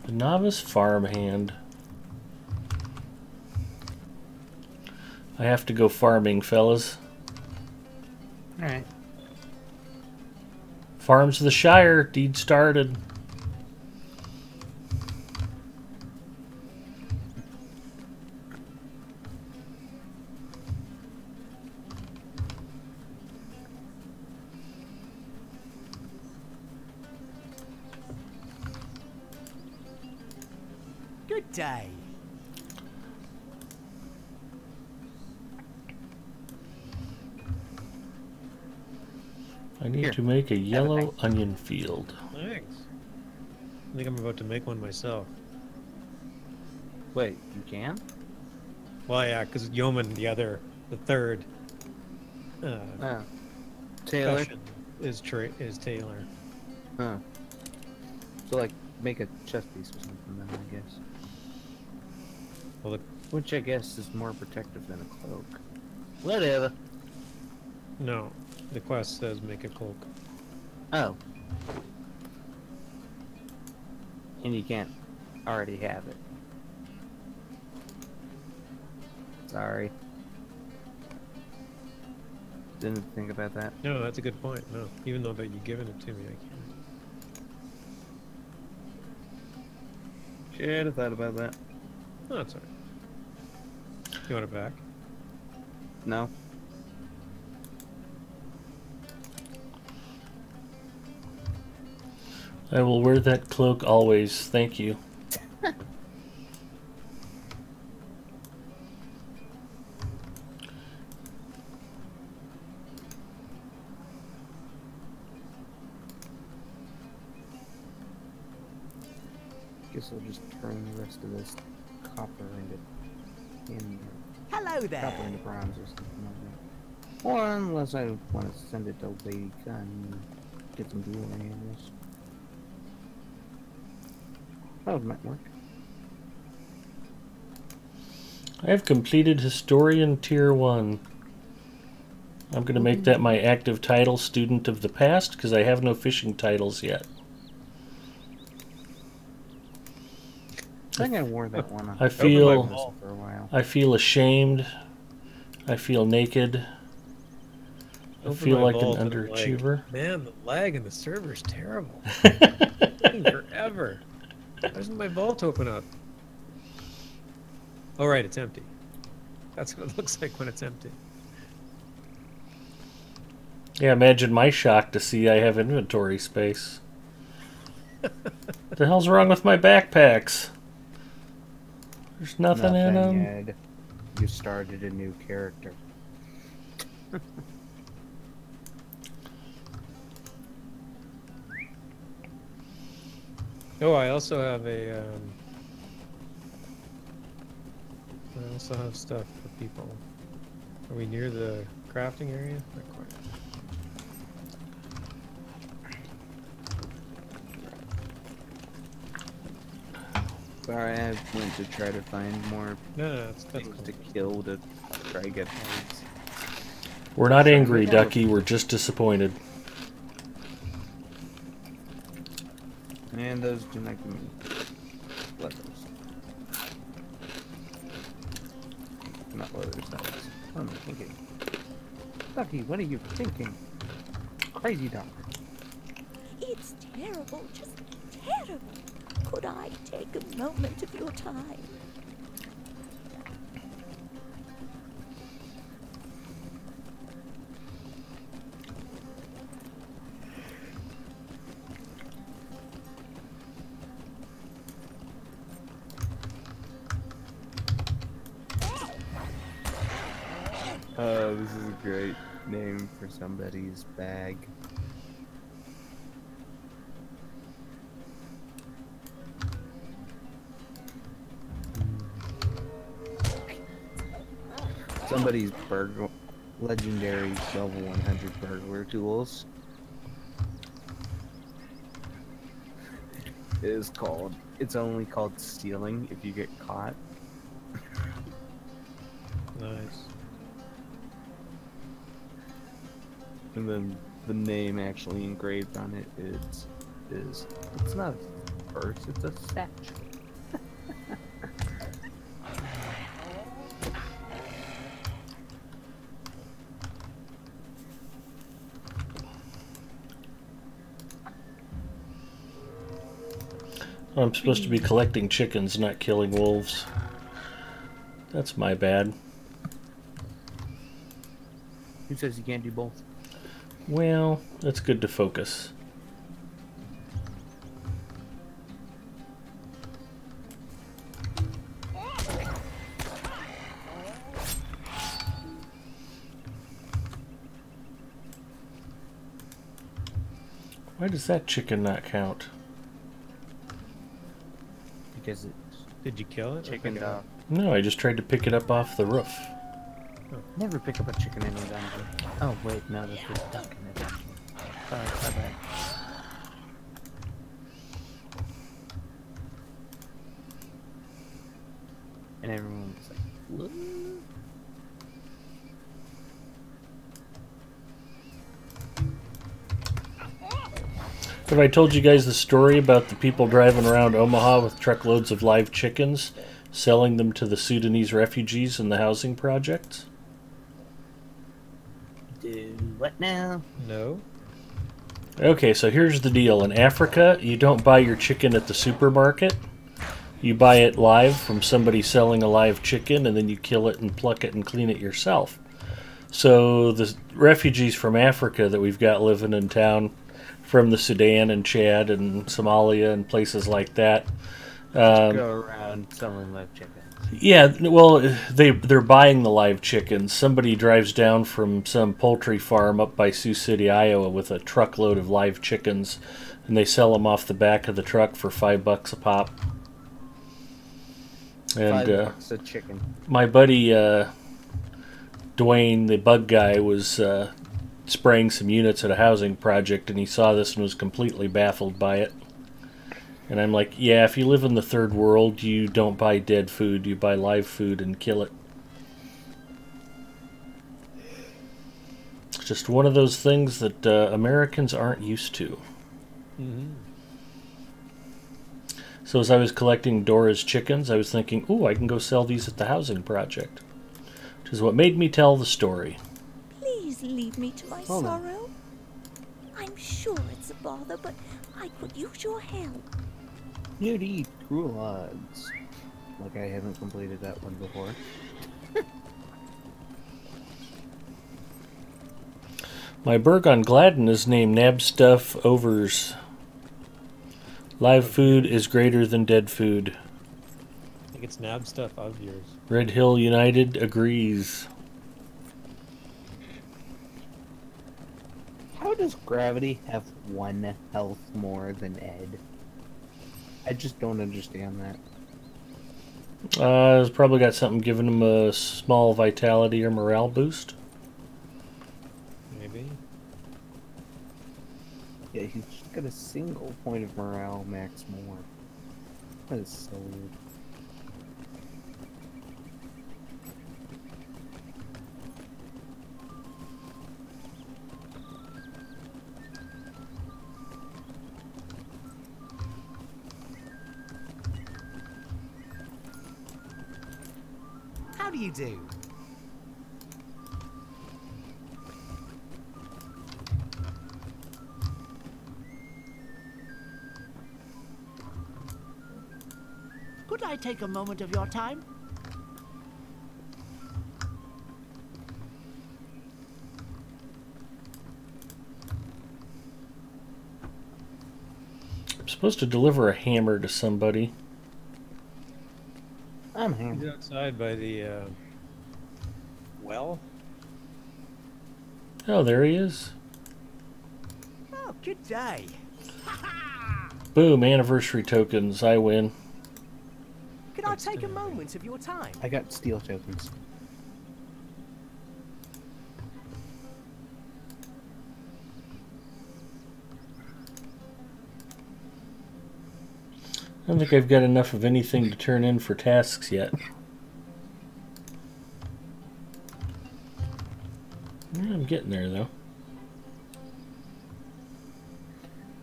The Novice Farmhand. I have to go farming, fellas. Alright. Farms of the Shire. Deed started. Good day. I need Here, to make a have a yellow thing. onion field. Thanks. I think I'm about to make one myself. Wait, you can? Well, yeah, because Yeoman, the third, Oh. Taylor? profession is Taylor. Huh. So, like, make a chest piece or something then, I guess. Well, Which I guess is more protective than a cloak. Whatever. no, the quest says make a cloak. Oh. And you can't already have it. Sorry. Didn't think about that. No, that's a good point. No, even though that you've given it to me, I can't. Should have thought about that. No, that's alright. You want it back? No. I will wear that cloak always. Thank you. Guess I'll just turn the rest of this copper into Hello there. copper into bronze or something like that. Or unless I want to send it to Lady Gun and get some jewelry in this. That might work. I have completed Historian Tier 1. I'm going to make that my active title, Student of the Past, because I have no fishing titles yet. I think I wore that one. I feel for a while. I feel ashamed. I feel naked. I feel like an underachiever. Man, the lag in the server is terrible. Taking forever. Why doesn't my vault open up? Oh, right, it's empty. That's what it looks like when it's empty. Yeah, imagine my shock to see I have inventory space. What the hell's wrong with my backpacks? There's nothing in them. Ed. You started a new character. Oh, I also have I also have stuff for people. Are we near the crafting area? Not quite. Sorry, I went to try to find more No, that's things cool. to kill to try to get hides. We're not angry, Ducky. We're just disappointed. And those do not give me leathers. Not leathers, hides. What am I thinking? Ducky, what are you thinking? Crazy dog. It's terrible, just terrible. Could I take a moment of your time? Oh, this is a great name for somebody's bag. Somebody's legendary level 100 burglar tools is called. It's only called stealing if you get caught. Nice. And then the name actually engraved on it is it's not a purse, it's a statue. I'm supposed to be collecting chickens, not killing wolves. That's my bad. Who says you can't do both? Well, it's good to focus. Why does that chicken not count? Because it. Did you kill it? Chicken dog. No, I just tried to pick it up off the roof. Never pick up a chicken in a dungeon. Oh wait, no, that's a duck in a dungeon. Sorry, my bad. And everyone was like, what? Have I told you guys the story about the people driving around Omaha with truckloads of live chickens, selling them to the Sudanese refugees in the housing projects? Do what now? No. Okay, so here's the deal. In Africa, you don't buy your chicken at the supermarket. You buy it live from somebody selling a live chicken, and then you kill it and pluck it and clean it yourself. So the refugees from Africa that we've got living in town, from the Sudan and Chad and Somalia and places like that. Go around selling live chickens. Yeah, well, they're buying the live chickens. Somebody drives down from some poultry farm up by Sioux City, Iowa, with a truckload of live chickens, and they sell them off the back of the truck for $5 a pop. And $5 a chicken. My buddy Dwayne, the bug guy, was spraying some units at a housing project, and he saw this and was completely baffled by it. And I'm like, yeah, if you live in the third world, you don't buy dead food, you buy live food and kill it. It's just one of those things that Americans aren't used to. Mm-hmm. So as I was collecting Dora's chickens, I was thinking, ooh, I can go sell these at the housing project. Which is what made me tell the story. Please leave me to my sorrow. I'm sure it's a bother, but I could use your help. You'd eat cruel odds. Like I haven't completed that one before. My burg on Gladden is named Nabstuff Overs. Live food is greater than dead food. I think it's nab stuff of yours. Red Hill United agrees. How does Gravity have 1 health more than Ed? I just don't understand that. It's probably got something giving him a small vitality or morale boost. Maybe. Yeah, he's just got a single point of morale max more. That is so weird. How do you do? Could I take a moment of your time? I'm supposed to deliver a hammer to somebody. I'm here. He's outside by the well. Oh, there he is. Oh, good day. Boom, anniversary tokens. I win. Could I take a moment of your time? I got steel tokens. I don't think I've got enough of anything to turn in for tasks yet. Yeah, I'm getting there, though.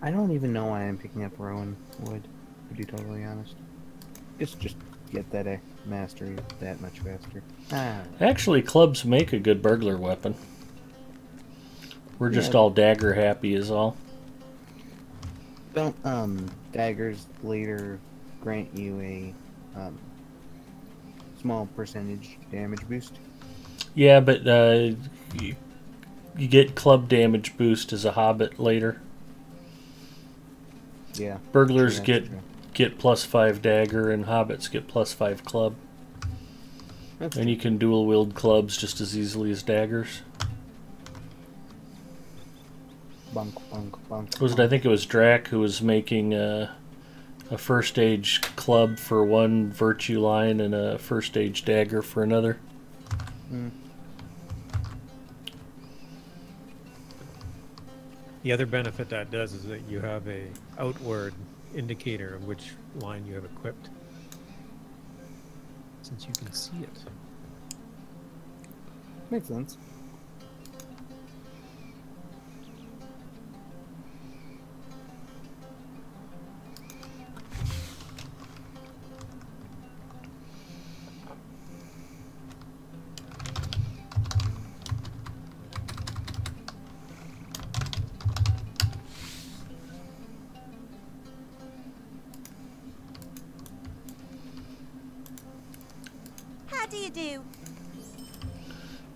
I don't even know why I'm picking up Rowan wood, to be totally honest. Just get that mastery that much faster. Actually, clubs make a good burglar weapon. We're just all dagger happy is all. Don't daggers later grant you a small percentage damage boost? Yeah, but you get club damage boost as a hobbit later. Yeah. Burglars true. get +5 dagger and hobbits get +5 club. And you can dual wield clubs just as easily as daggers. Bunk, bunk, bunk. Was it? I think it was Drac who was making a first age club for one virtue line and a first age dagger for another. Mm. The other benefit that does is that you have a outward indicator of which line you have equipped, since you can see it. Makes sense. How do you do?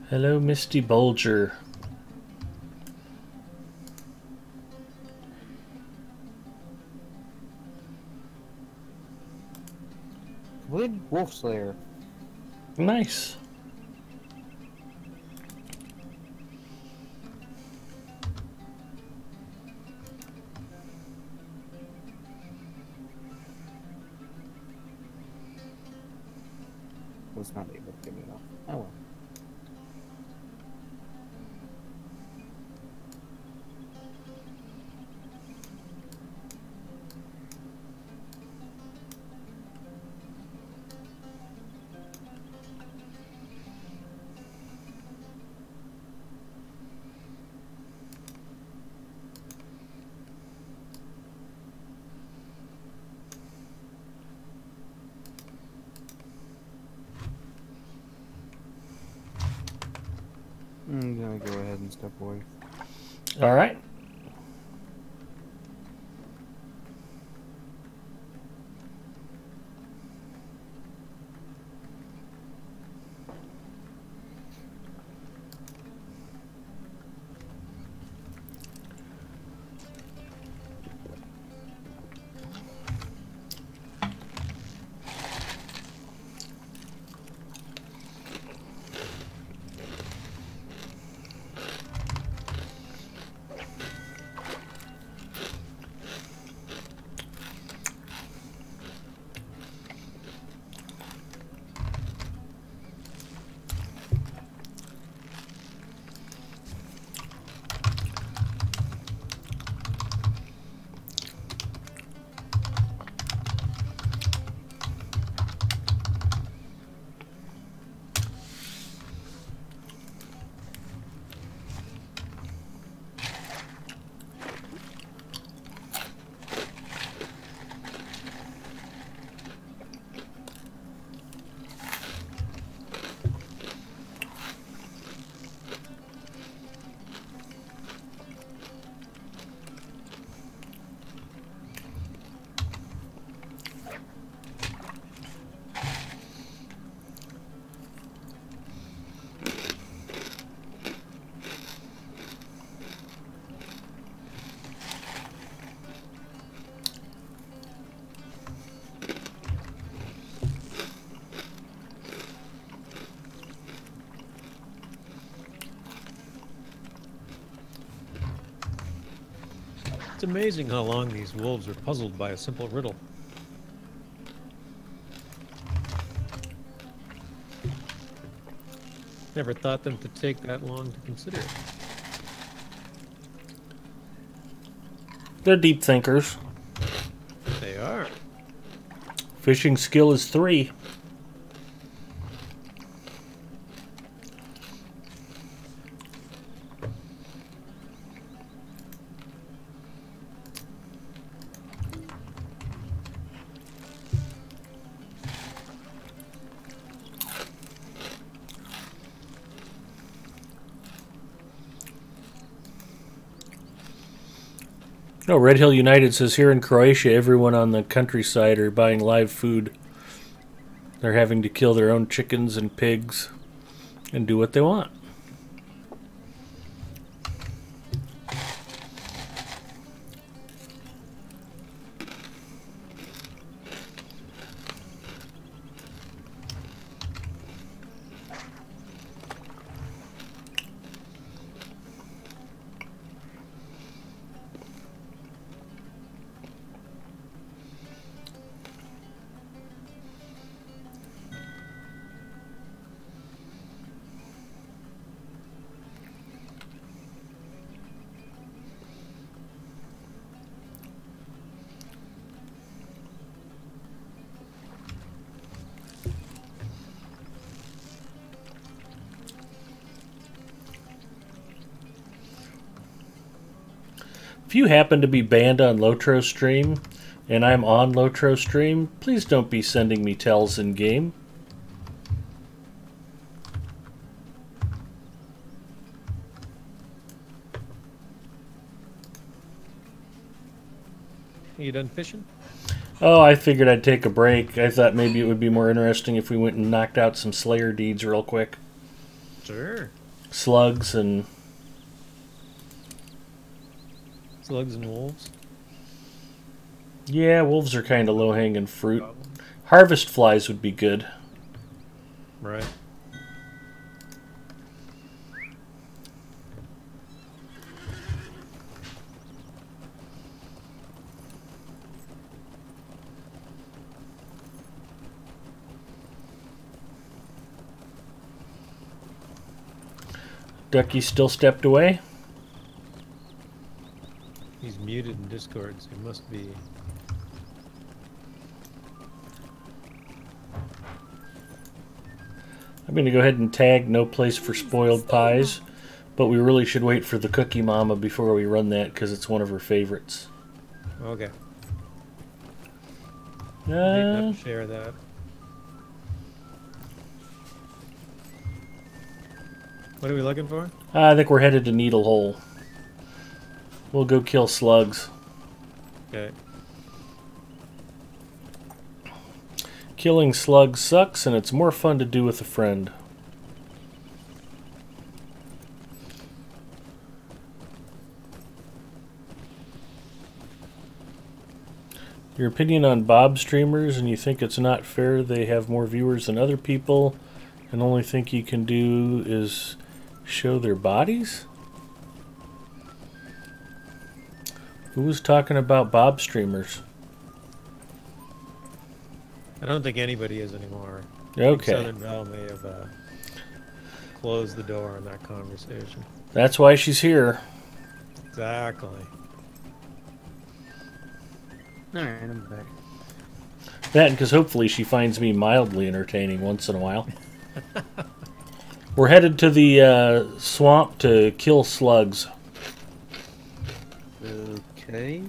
Hello, Misty Bulger. Wood Wolf Slayer. Nice. Was not able to get it off. Oh well. I'm gonna go ahead and step away. All right. It's amazing how long these wolves are puzzled by a simple riddle. Never thought them to take that long to consider it. They're deep thinkers. They are. Fishing skill is 3. No, Red Hill United says here in Croatia, everyone on the countryside are buying live food. They're having to kill their own chickens and pigs and do what they want. If you happen to be banned on Lotro stream, and I'm on Lotro stream, please don't be sending me tells in game. You done fishing? Oh, I figured I'd take a break. I thought maybe it would be more interesting if we went and knocked out some Slayer deeds real quick. Sure. Slugs and... Slugs and wolves? Yeah, wolves are kind of low-hanging fruit. Harvest flies would be good. Right. Ducky still stepped away? He's muted in Discord, so he must be... I'm going to go ahead and tag no place for spoiled pies, but we really should wait for the Cookie Mama before we run that because it's one of her favorites. Okay. Might not share that. What are we looking for? I think we're headed to Needle Hole. We'll go kill slugs. Okay. Killing slugs sucks, and it's more fun to do with a friend. Your opinion on Bob streamers, and you think it's not fair they have more viewers than other people, and only thing you can do is show their bodies? Who was talking about Bob streamers? I don't think anybody is anymore. Okay. Southern Belle may have closed the door on that conversation. That's why she's here. Exactly. Alright, I'm back. That and because hopefully she finds me mildly entertaining once in a while. We're headed to the swamp to kill slugs. Okay.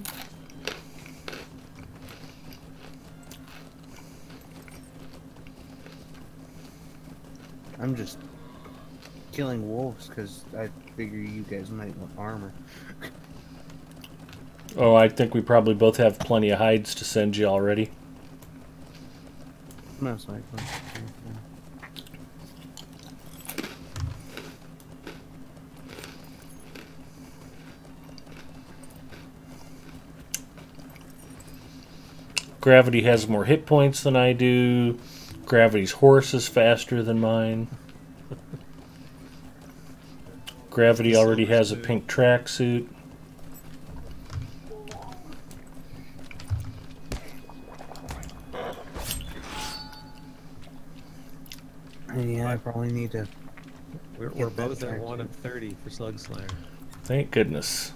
I'm just killing wolves because I figure you guys might want armor. Oh, I think we probably both have plenty of hides to send you already. Most likely. Gravity has more hit points than I do. Gravity's horse is faster than mine. Gravity already has a pink tracksuit. Yeah, I probably need to. We're both at 1 of 30 for Slug Slayer. Thank goodness.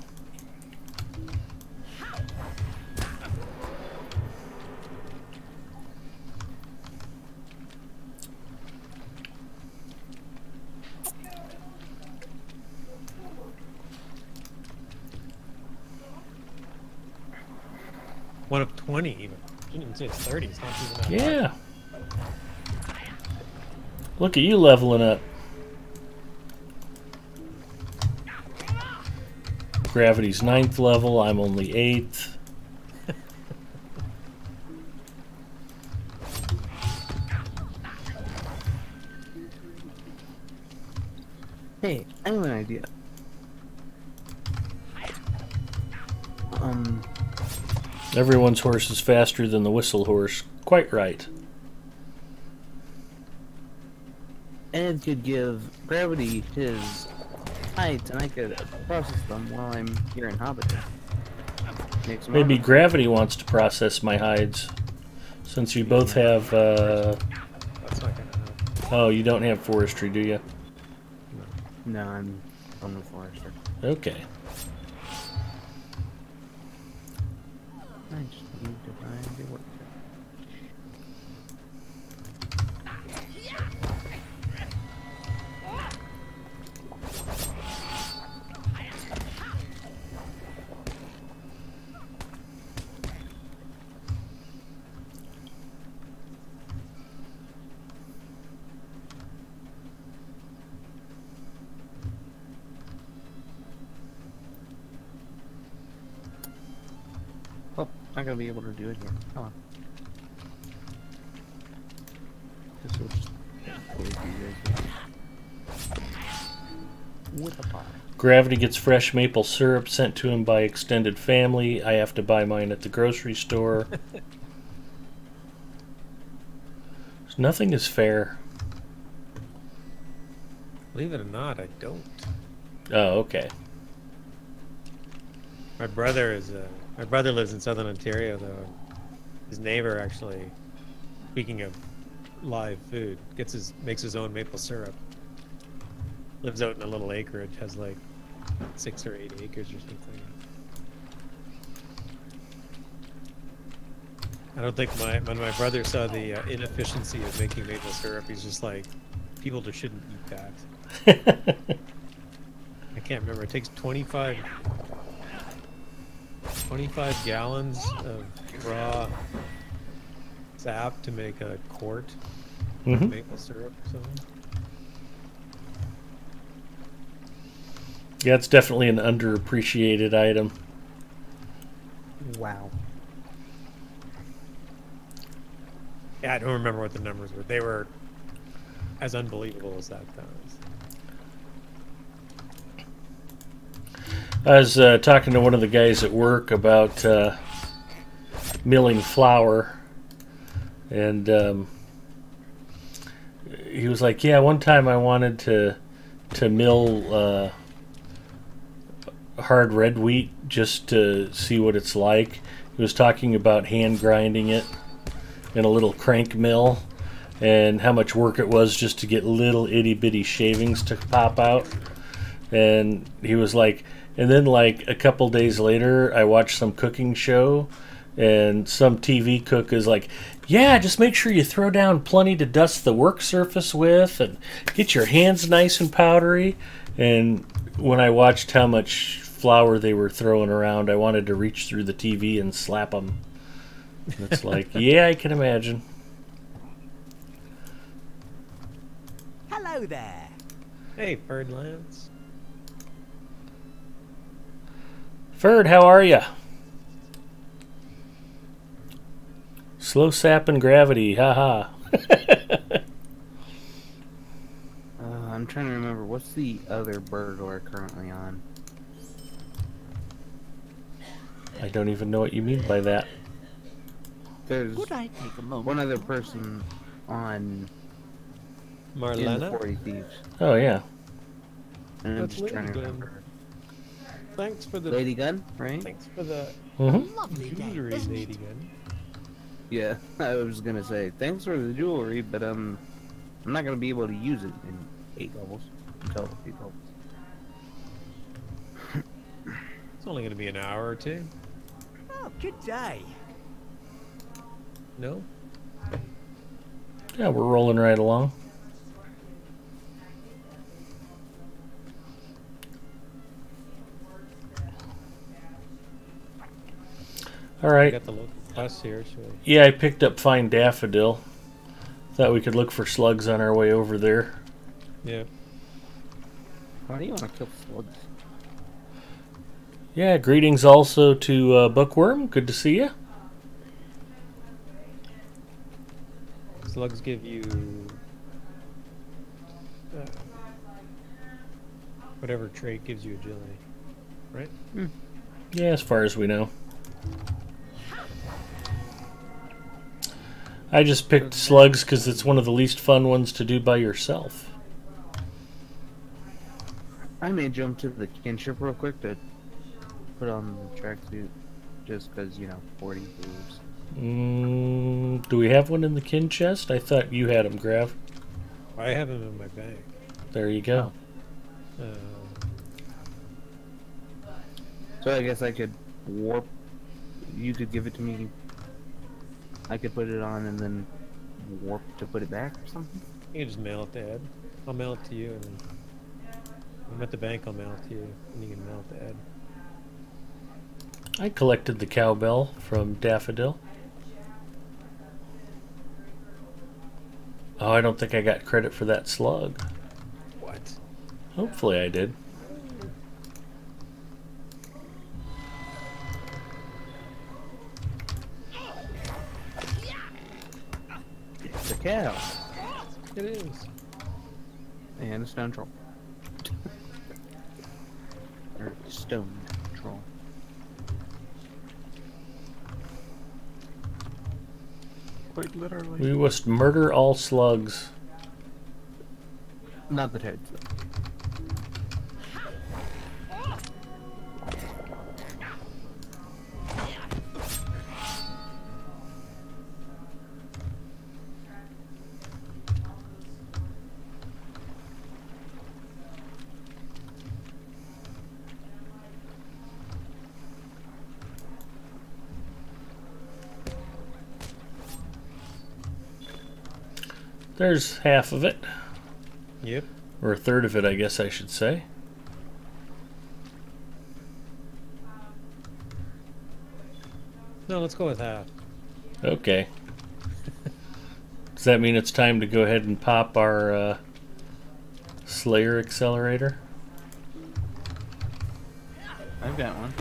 One of 20 even. I didn't even say it's 30. It's not even that Yeah. Look at you leveling up. Gravity's 9th level. I'm only 8th. Hey, I have an idea. Everyone's horse is faster than the whistle horse. Quite right. Ed could give Gravity his hides, and I could process them while I'm here in Hobbiton. Maybe Gravity wants to process my hides. Since you both have, That's not gonna help. Oh, you don't have forestry, do you? No, I'm from the forester. Okay. I just need to find the work. Oh, not gonna be able to do it here. Come on. This will just close you guys with a pie. Gravity gets fresh maple syrup sent to him by extended family. I have to buy mine at the grocery store. Nothing is fair. Believe it or not, I don't. Oh, okay. My brother lives in Southern Ontario, though. His neighbor actually, speaking of live food, makes his own maple syrup. Lives out in a little acreage, has like 6 or 8 acres or something. I don't think when my brother saw the inefficiency of making maple syrup, he's just like, people just shouldn't eat that. I can't remember. It takes 25 gallons of raw sap to make a quart of maple syrup or something. Yeah, it's definitely an underappreciated item. Wow. Yeah, I don't remember what the numbers were. They were as unbelievable as that sounds. I was talking to one of the guys at work about milling flour, and he was like, yeah, one time I wanted to mill hard red wheat just to see what it's like. He was talking about hand grinding it in a little crank mill and how much work it was just to get little itty bitty shavings to pop out. And he was like, and then like a couple days later I watched some cooking show and some TV cook is like, yeah, just make sure you throw down plenty to dust the work surface with and get your hands nice and powdery. And when I watched how much flour they were throwing around, I wanted to reach through the TV and slap them. It's like, yeah, I can imagine. Hello there. Hey, Birdlands. Ferd, how are ya? Slow sap and gravity, haha. I'm trying to remember, what's the other burglar currently on? I don't even know what you mean by that. There's Could I take a moment? one other person on in the Marlena? 40 Thieves. Oh, yeah. And I'm That's just trying to Lady Gun. remember. Thanks for the Lady Gun, right? Thanks for the Lovely day, jewelry, isn't Lady it? Gun. Yeah, I was gonna say, thanks for the jewelry, but I'm not gonna be able to use it in 8 levels until 8 levels. It's only going to be an hour or two. Oh, good day. No? Yeah, we're rolling right along. All right. Got the local bus here. Yeah, I picked up Find Daffodil. Thought we could look for slugs on our way over there. Yeah. Why do you want to kill slugs? Yeah, greetings also to Bookworm. Good to see you. Slugs give you whatever trait gives you agility, right? Yeah, as far as we know. I just picked slugs because it's one of the least fun ones to do by yourself. I may jump to the kinship real quick to put on the tracksuit, just because, you know, 40 boobs. Do we have one in the kin chest? I thought you had them, Grav. I have them in my bag. There you go. So I guess I could warp. You could give it to me. I could put it on and then warp to put it back or something? You can just mail it to Ed. I'll mail it to you, and then when I'm at the bank, I'll mail it to you, and you can mail it to Ed. I collected the cowbell from Daffodil. Oh, I don't think I got credit for that slug. What? Hopefully I did. It's a cow. It is. And a stone troll. Or stone troll. Quite literally. We must murder all slugs. Not the toads, though. There's half of it. Yep. Or a third of it, I guess I should say. No, let's go with half. Okay. Does that mean it's time to go ahead and pop our Slayer accelerator? I've got one.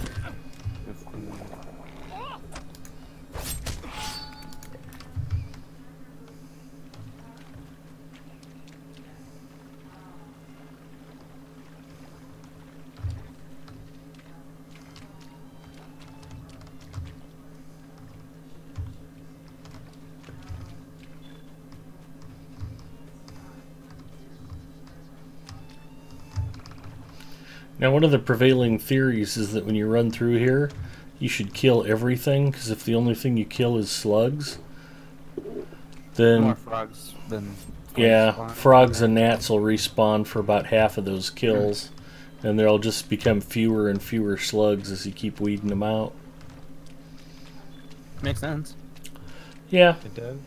Now, one of the prevailing theories is that when you run through here, you should kill everything, because if the only thing you kill is slugs, then... More frogs than... Yeah, frogs and gnats will respawn for about half of those kills, and there'll just become fewer and fewer slugs as you keep weeding them out. Makes sense. Yeah. It does.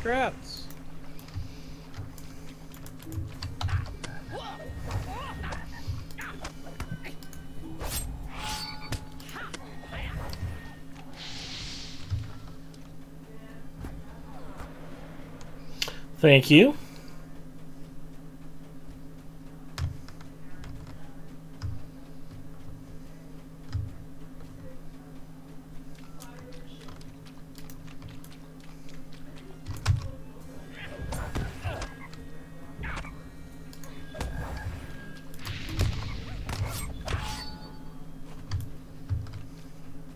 Rats. Thank you.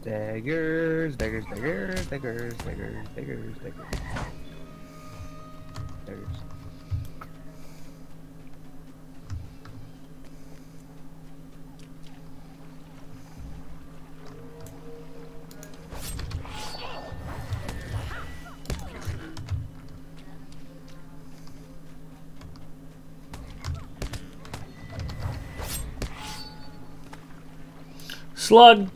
Daggers, daggers, daggers, daggers, daggers, daggers, daggers. Daggers. Slug.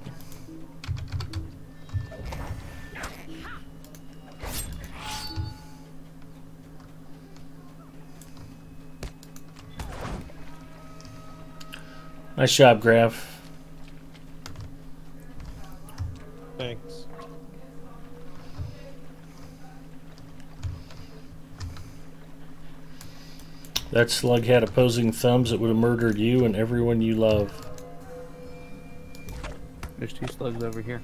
Nice job, Graf. Thanks. That slug had opposing thumbs that would have murdered you and everyone you love. There's 2 slugs over here.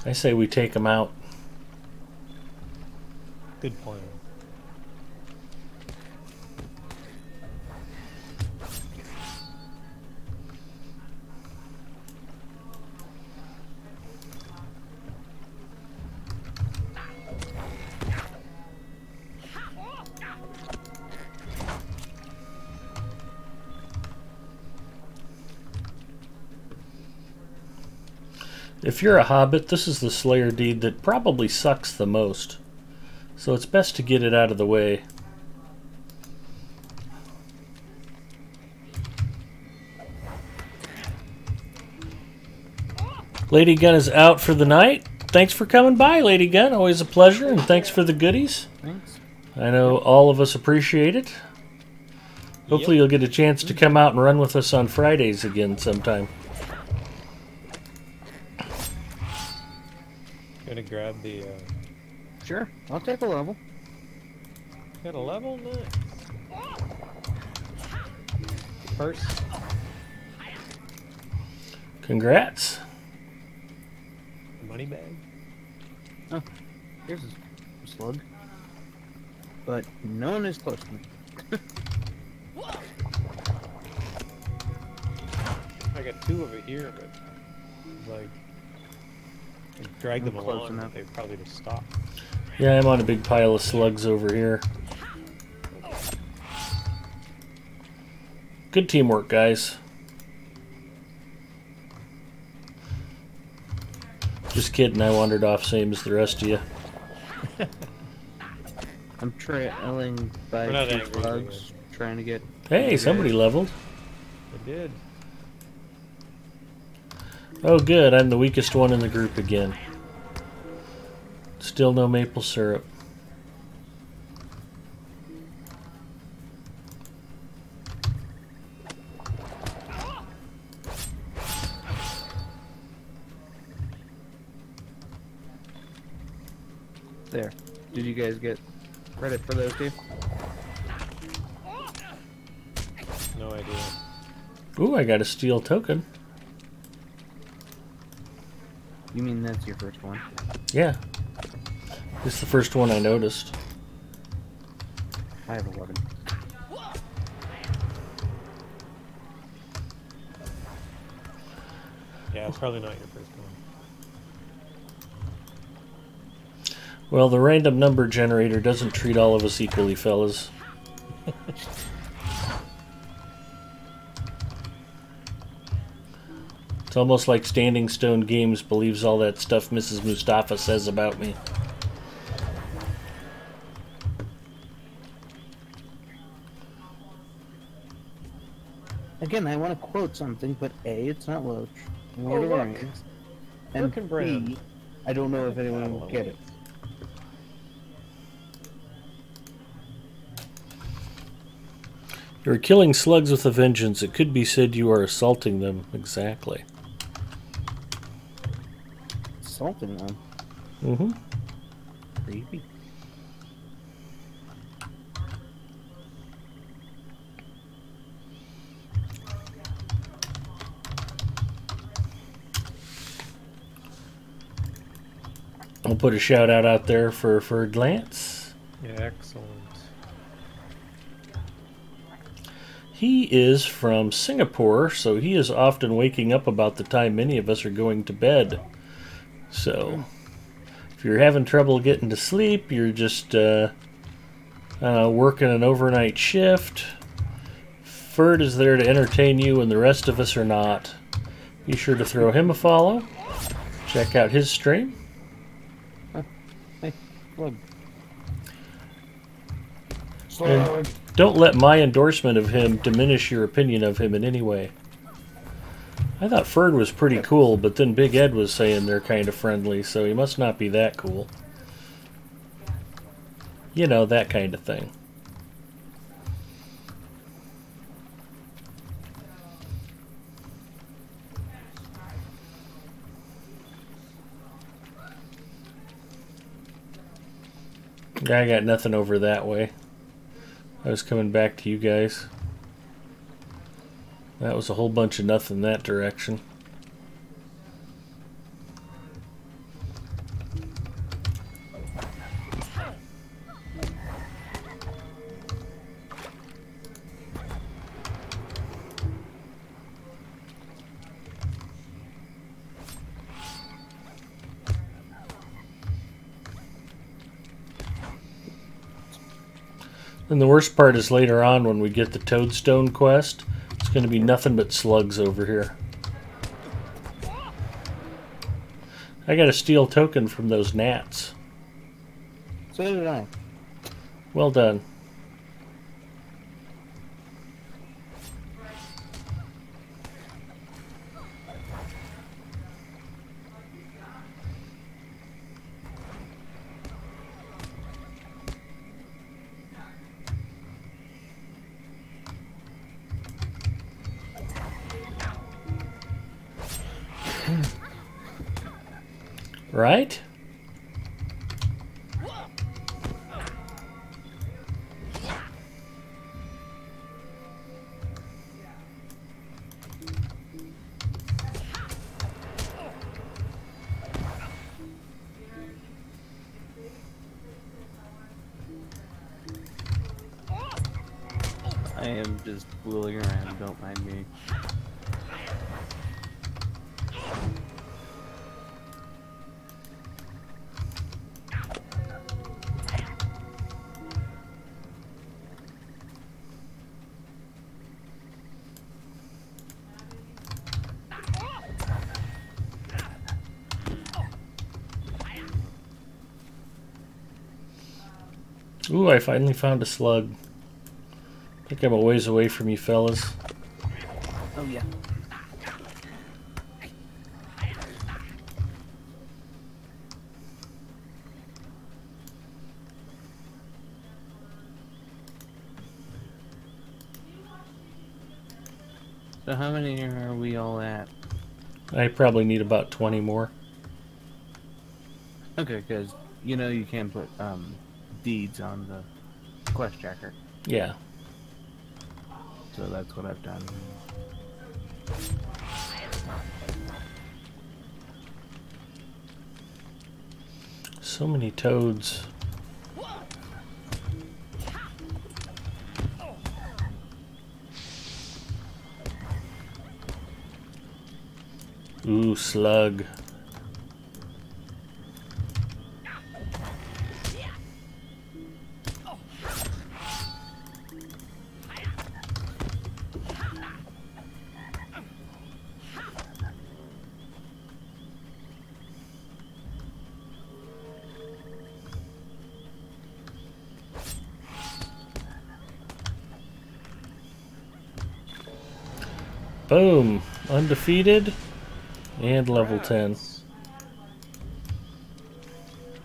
I say we take them out. Good plan. If you're a hobbit, this is the Slayer deed that probably sucks the most. So it's best to get it out of the way. Lady Gun is out for the night. Thanks for coming by, Lady Gun. Always a pleasure, and thanks for the goodies. Thanks. I know all of us appreciate it. Hopefully you'll get a chance to come out and run with us on Fridays again sometime. Gonna grab the, Sure, I'll take a level. Got a level? Nice. Purse. Congrats. Money bag. Oh, here's a slug. But no one is close to me. I got 2 over here, but like I drag them Close along, enough. they probably just stop. Yeah, I'm on a big pile of slugs over here. Good teamwork, guys. Just kidding, I wandered off same as the rest of you. I'm trailing by We're not 2 angry, slugs, trying to get... Hey, somebody leveled. I did. Oh good, I'm the weakest one in the group again. Still no maple syrup. There. Did you guys get credit for those 2? No idea. Ooh, I got a steel token. You mean that's your first one? Yeah. This is the first one I noticed. I have 11. Yeah, it's probably not your first one. Well, the random number generator doesn't treat all of us equally, fellas. It's almost like Standing Stone Games believes all that stuff Mrs. Mustafa says about me. Again, I want to quote something, but A, it's not Loach. Lord of look. the Rings. And Frickin' brand. B, I don't know if anyone will get it. You're killing slugs with a vengeance. It could be said you are assaulting them. Exactly. Assaulting them? Mm-hmm. Creepy. I'll put a shout out there for Lance. Yeah, excellent. He is from Singapore, so he is often waking up about the time many of us are going to bed. So, if you're having trouble getting to sleep, you're just working an overnight shift, Ferd is there to entertain you, and the rest of us are not. Be sure to throw him a follow. Check out his stream. Hey, look. And don't let my endorsement of him diminish your opinion of him in any way. I thought Ferd was pretty cool, but then Big Ed was saying they're kind of friendly, so he must not be that cool. You know, that kind of thing. I got nothing over that way. I was coming back to you guys. That was a whole bunch of nothing that direction. And the worst part is later on when we get the Toadstone quest, it's going to be nothing but slugs over here. I got a steel token from those gnats. So did I. Well done. Right? I am just fooling around, don't mind me. Ooh, I finally found a slug. I think I'm a ways away from you fellas. Oh yeah. So how many are we all at? I probably need about 20 more. Okay, because you know you can put deeds on the quest tracker. Yeah. So that's what I've done. So many toads. Ooh, slug. Boom! Undefeated and level 10.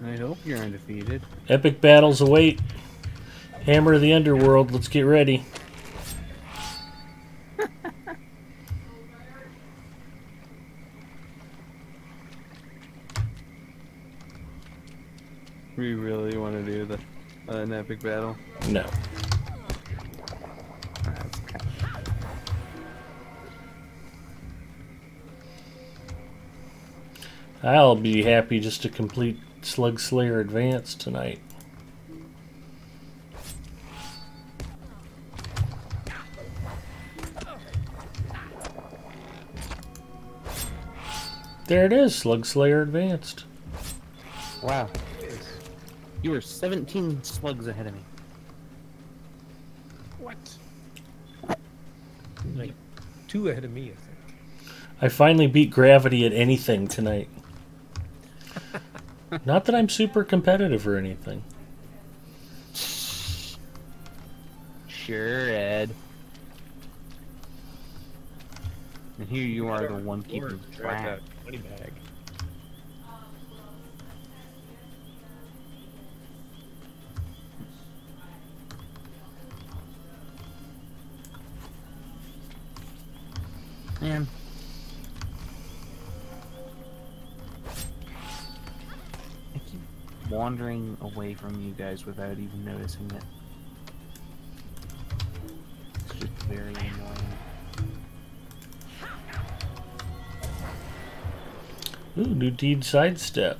I hope you're undefeated. Epic battles await. Hammer of the Underworld, let's get ready. We really want to do an epic battle? No. I'll be happy just to complete Slug Slayer Advanced tonight. There it is, Slug Slayer Advanced. Wow. You were 17 slugs ahead of me. What? Like 2 ahead of me, I think. I finally beat Gravity at anything tonight. Not that I'm super competitive or anything. Sure, Ed. And here you are, the one keeping track. Money bag. Man. I keep wandering away from you guys without even noticing it. It's just very annoying. Ooh, new deed sidestep.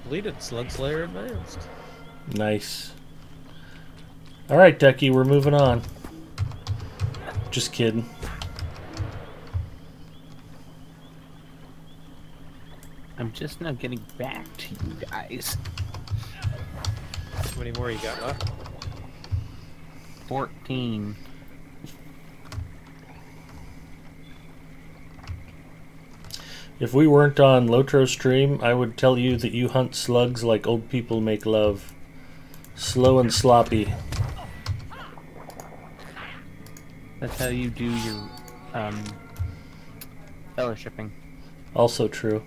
Completed Slug Slayer Advanced. Nice. Alright, Ducky, we're moving on. Just kidding. I'm just now getting back to you guys. How many more you got left? 14. If we weren't on Lotro stream, I would tell you that you hunt slugs like old people make love. Slow and sloppy. That's how you do your fellowshipping. Also true.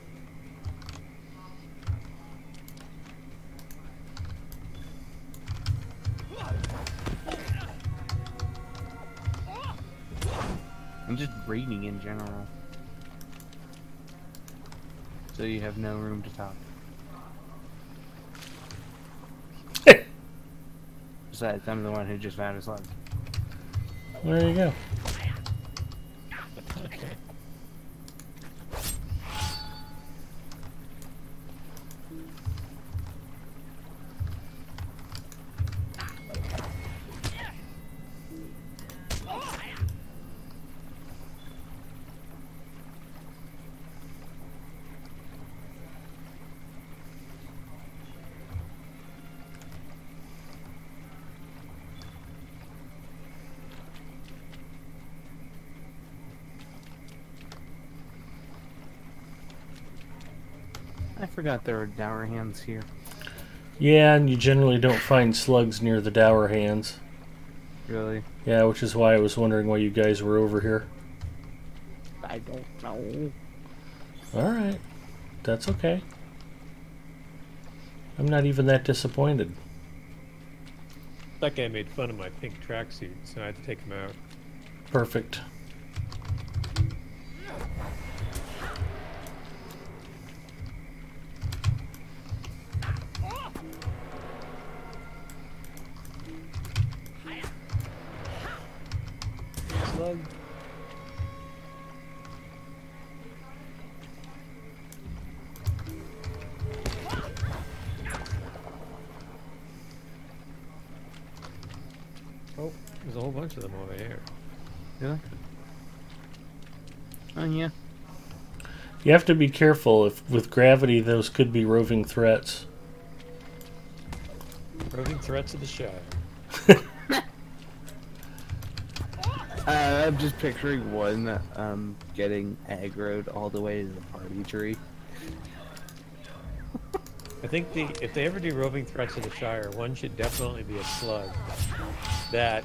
I'm just reading in general. So you have no room to talk. Besides, I'm the one who just found a slug. There you go. I forgot there were dower hands here. Yeah, and you generally don't find slugs near the dower hands. Really? Yeah, which is why I was wondering why you guys were over here. I don't know. Alright. That's okay. I'm not even that disappointed. That guy made fun of my pink tracksuit, so I had to take him out. Perfect. Slug. Oh, there's a whole bunch of them over here. Really? Oh yeah. You have to be careful. If with gravity, those could be roving threats. Roving threats of the Shire. I'm just picturing one getting aggroed all the way to the party tree. I think if they ever do roving threats of the Shire, one should definitely be a slug that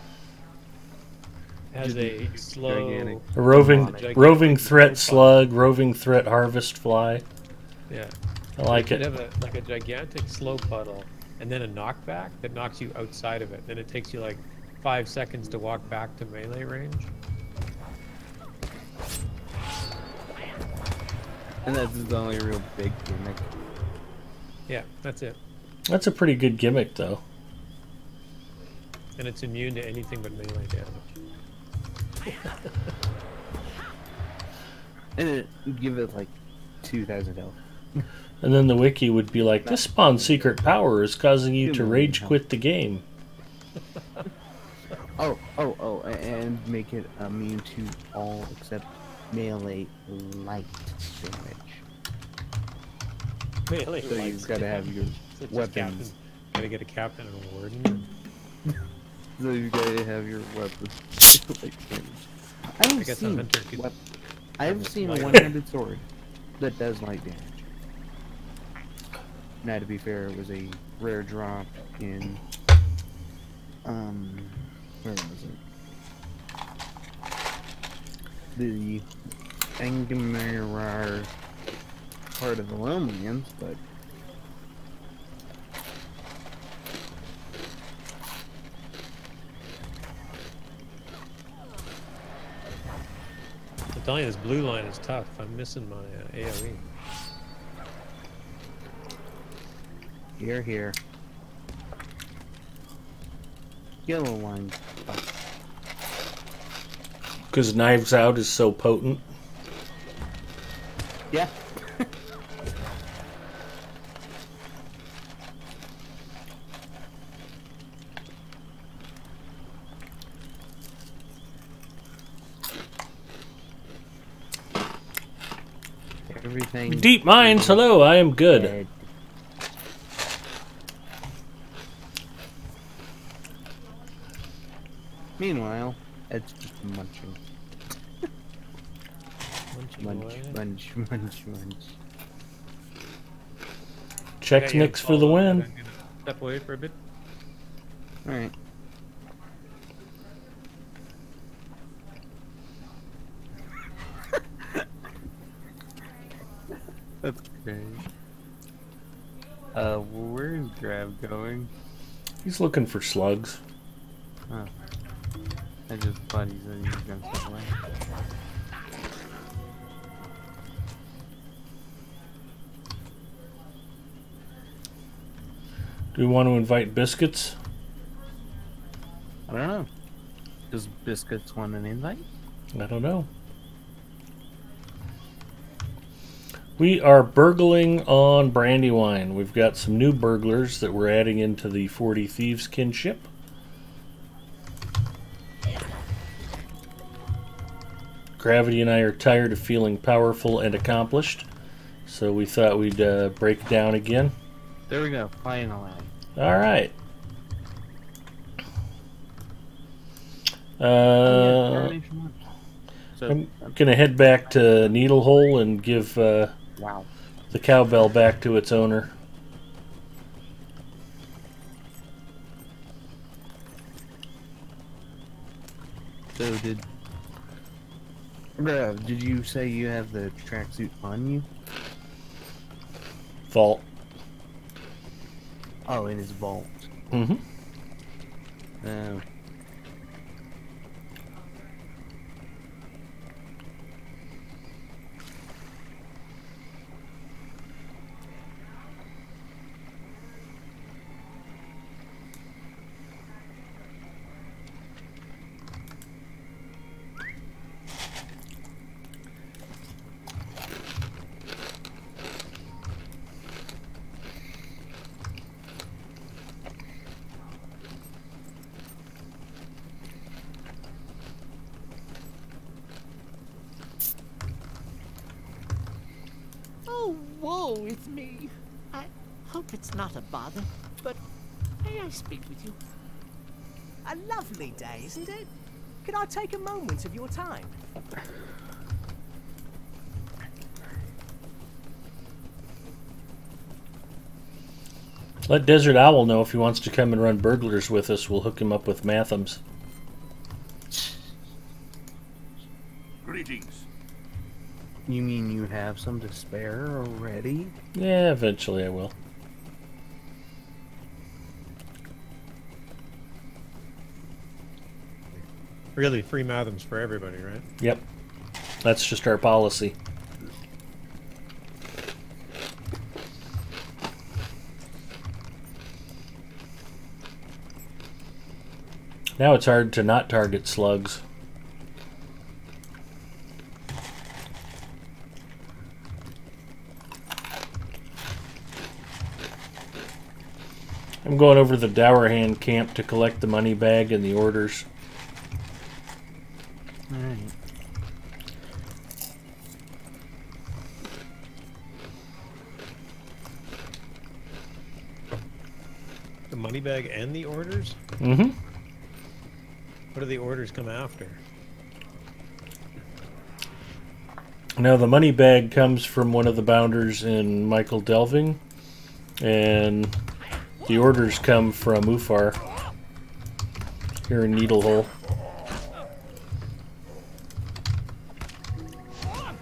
has a slow, a roving threat slug, roving threat harvest fly. Yeah, I like it. Have a gigantic slow puddle, and then a knockback that knocks you outside of it. Then it takes you like 5 seconds to walk back to melee range. And that's the only real big gimmick. Yeah, that's it. That's a pretty good gimmick, though. And it's immune to anything but melee damage. And give it like 2,000 health. And then the wiki would be like, this spawn's secret power is causing you to rage quit the game. And make it immune to all except melee light damage. Melee So light you've got to have your So just weapons. Gotta get a captain and a warden. So you've got to have your weapons. Like damage. I have seen a one-handed sword that does light damage. Now, to be fair, it was a rare drop in where was it? The Angamarar part of the Lowlands, but I'm telling you, this blue line is tough. I'm missing my AoE. here. Yellow line. Because Knives Out is so potent. Yeah. Everything. Deep Mines, hello, I am good. Dead. Meanwhile, it's just munching. Munch. Check Nicks for the win. I'm gonna step away for a bit. Alright. That's great. Where's Grab going? He's looking for slugs. Oh. I just thought he said he was gonna step away. Do we want to invite Biscuits? I don't know. Does Biscuits want an invite? I don't know. We are burgling on Brandywine. We've got some new burglars that we're adding into the 40 Thieves kinship. Gravity and I are tired of feeling powerful and accomplished, so we thought we'd break down again. There we go, finally. Alright. I'm gonna head back to Needlehole and give wow. the cowbell back to its owner. So did you say you have the tracksuit on you? Vault. Oh, in his vault. Mm-hmm. Oh. Oh, whoa, it's me. I hope it's not a bother, but may I speak with you? A lovely day, isn't it? Can I take a moment of your time? Let Desert Owl know if he wants to come and run burglars with us. We'll hook him up with Mathams. Greetings. You mean you have some to spare already? Yeah, eventually I will. Really, free Mathams for everybody, right? Yep. That's just our policy. Now it's hard to not target slugs. I'm going over to the Dowerhand camp to collect the money bag and the orders. Alright. The money bag and the orders? Mm-hmm. What do the orders come after? Now, the money bag comes from one of the bounders in Michael Delving, and the orders come from Ufar here in Needlehole. I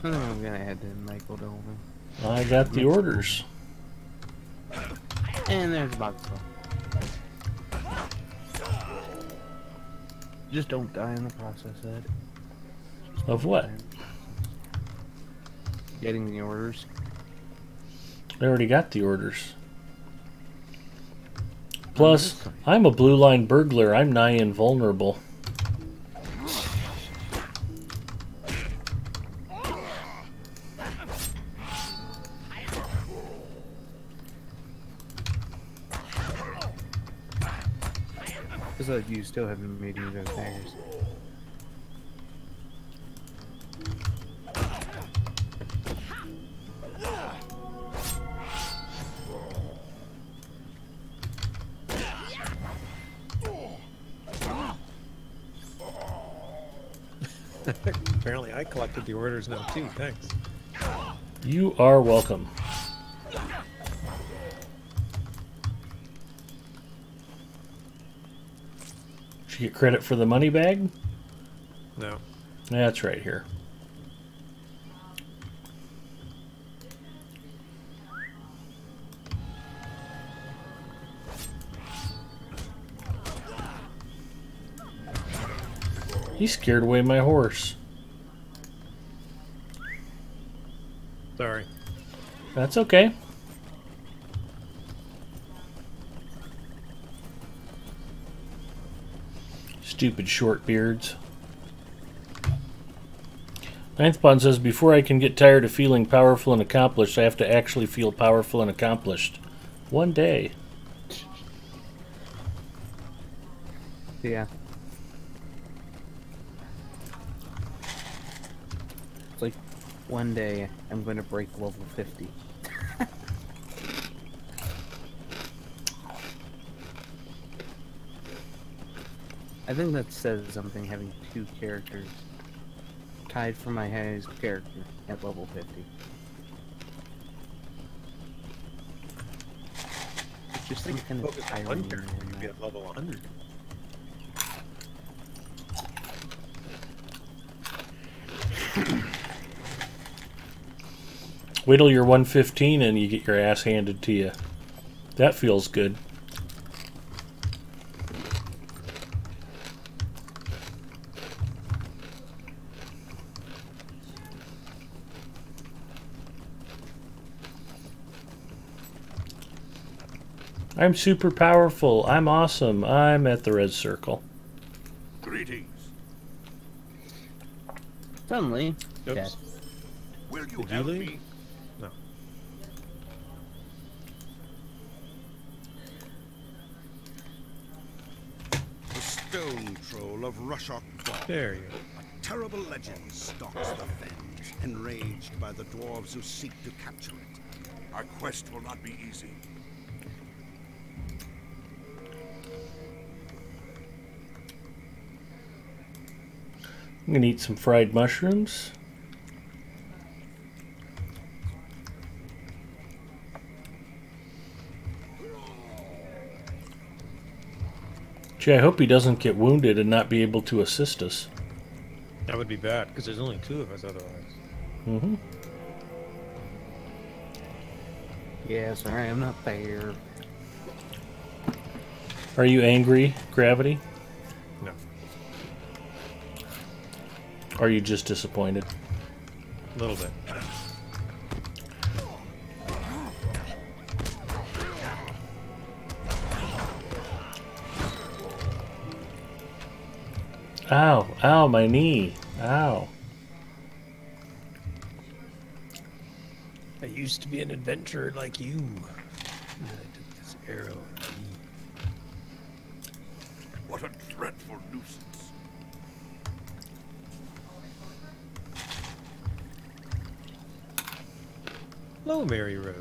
think I'm gonna head to Michael Delving. I got the orders. And there's a box. Just don't die in the process, Ed. Of what? Getting the orders. I already got the orders. Plus, I'm a blue line burglar. I'm nigh invulnerable. It's like you still haven't made any of those daggers. Apparently I collected the orders now too, thanks. You are welcome. Did you get credit for the money bag? No. That's right here. He scared away my horse. Sorry. That's okay. Stupid short beards. Ninth Pond says, before I can get tired of feeling powerful and accomplished, I have to actually feel powerful and accomplished. One day. Yeah. It's like, one day I'm going to break level 50. I think that says something, having two characters tied for my highest character at level 50. It's just like kind of Focus on one character, you could be at level 100. Wait till you're 115 and you get your ass handed to you. That feels good. I'm super powerful. I'm awesome. I'm at the red circle. Greetings. Suddenly, Oops. dead. Will you Did you help leave? me? No. The stone troll of Rushok Bog. There you go. A terrible legend stalks the Fens, enraged by the dwarves who seek to capture it. Our quest will not be easy. I'm gonna eat some fried mushrooms. Gee, I hope he doesn't get wounded and not be able to assist us. That would be bad, because there's only two of us otherwise. Mm-hmm. Yeah, sorry, I'm not there. Are you angry, Gravity? No. Or are you just disappointed? A little bit. Ow, ow, my knee. Ow. I used to be an adventurer like you. And then I took this arrow. What a dreadful nuisance. Hello, Mary Rose.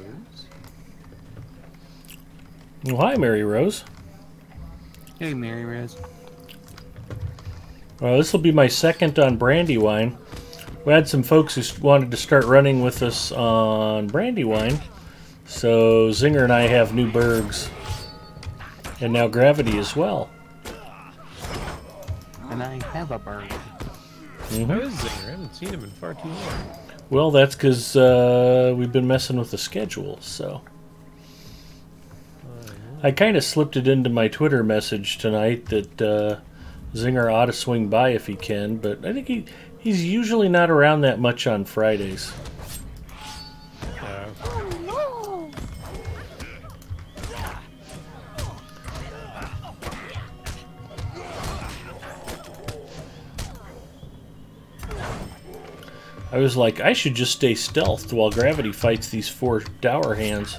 Well, hi, Mary Rose. Hey, Mary Rose. Well, this will be my second on Brandywine. We had some folks who wanted to start running with us on Brandywine. So Zinger and I have new Bergs. And now Gravity as well. And I have a bird. Mm-hmm. How is Zinger? I haven't seen him in far too long. Well, that's because we've been messing with the schedule, so... I kind of slipped it into my Twitter message tonight that Zinger ought to swing by if he can, but I think he's usually not around that much on Fridays. I was like, I should just stay stealthed while Gravity fights these 4 dour hands.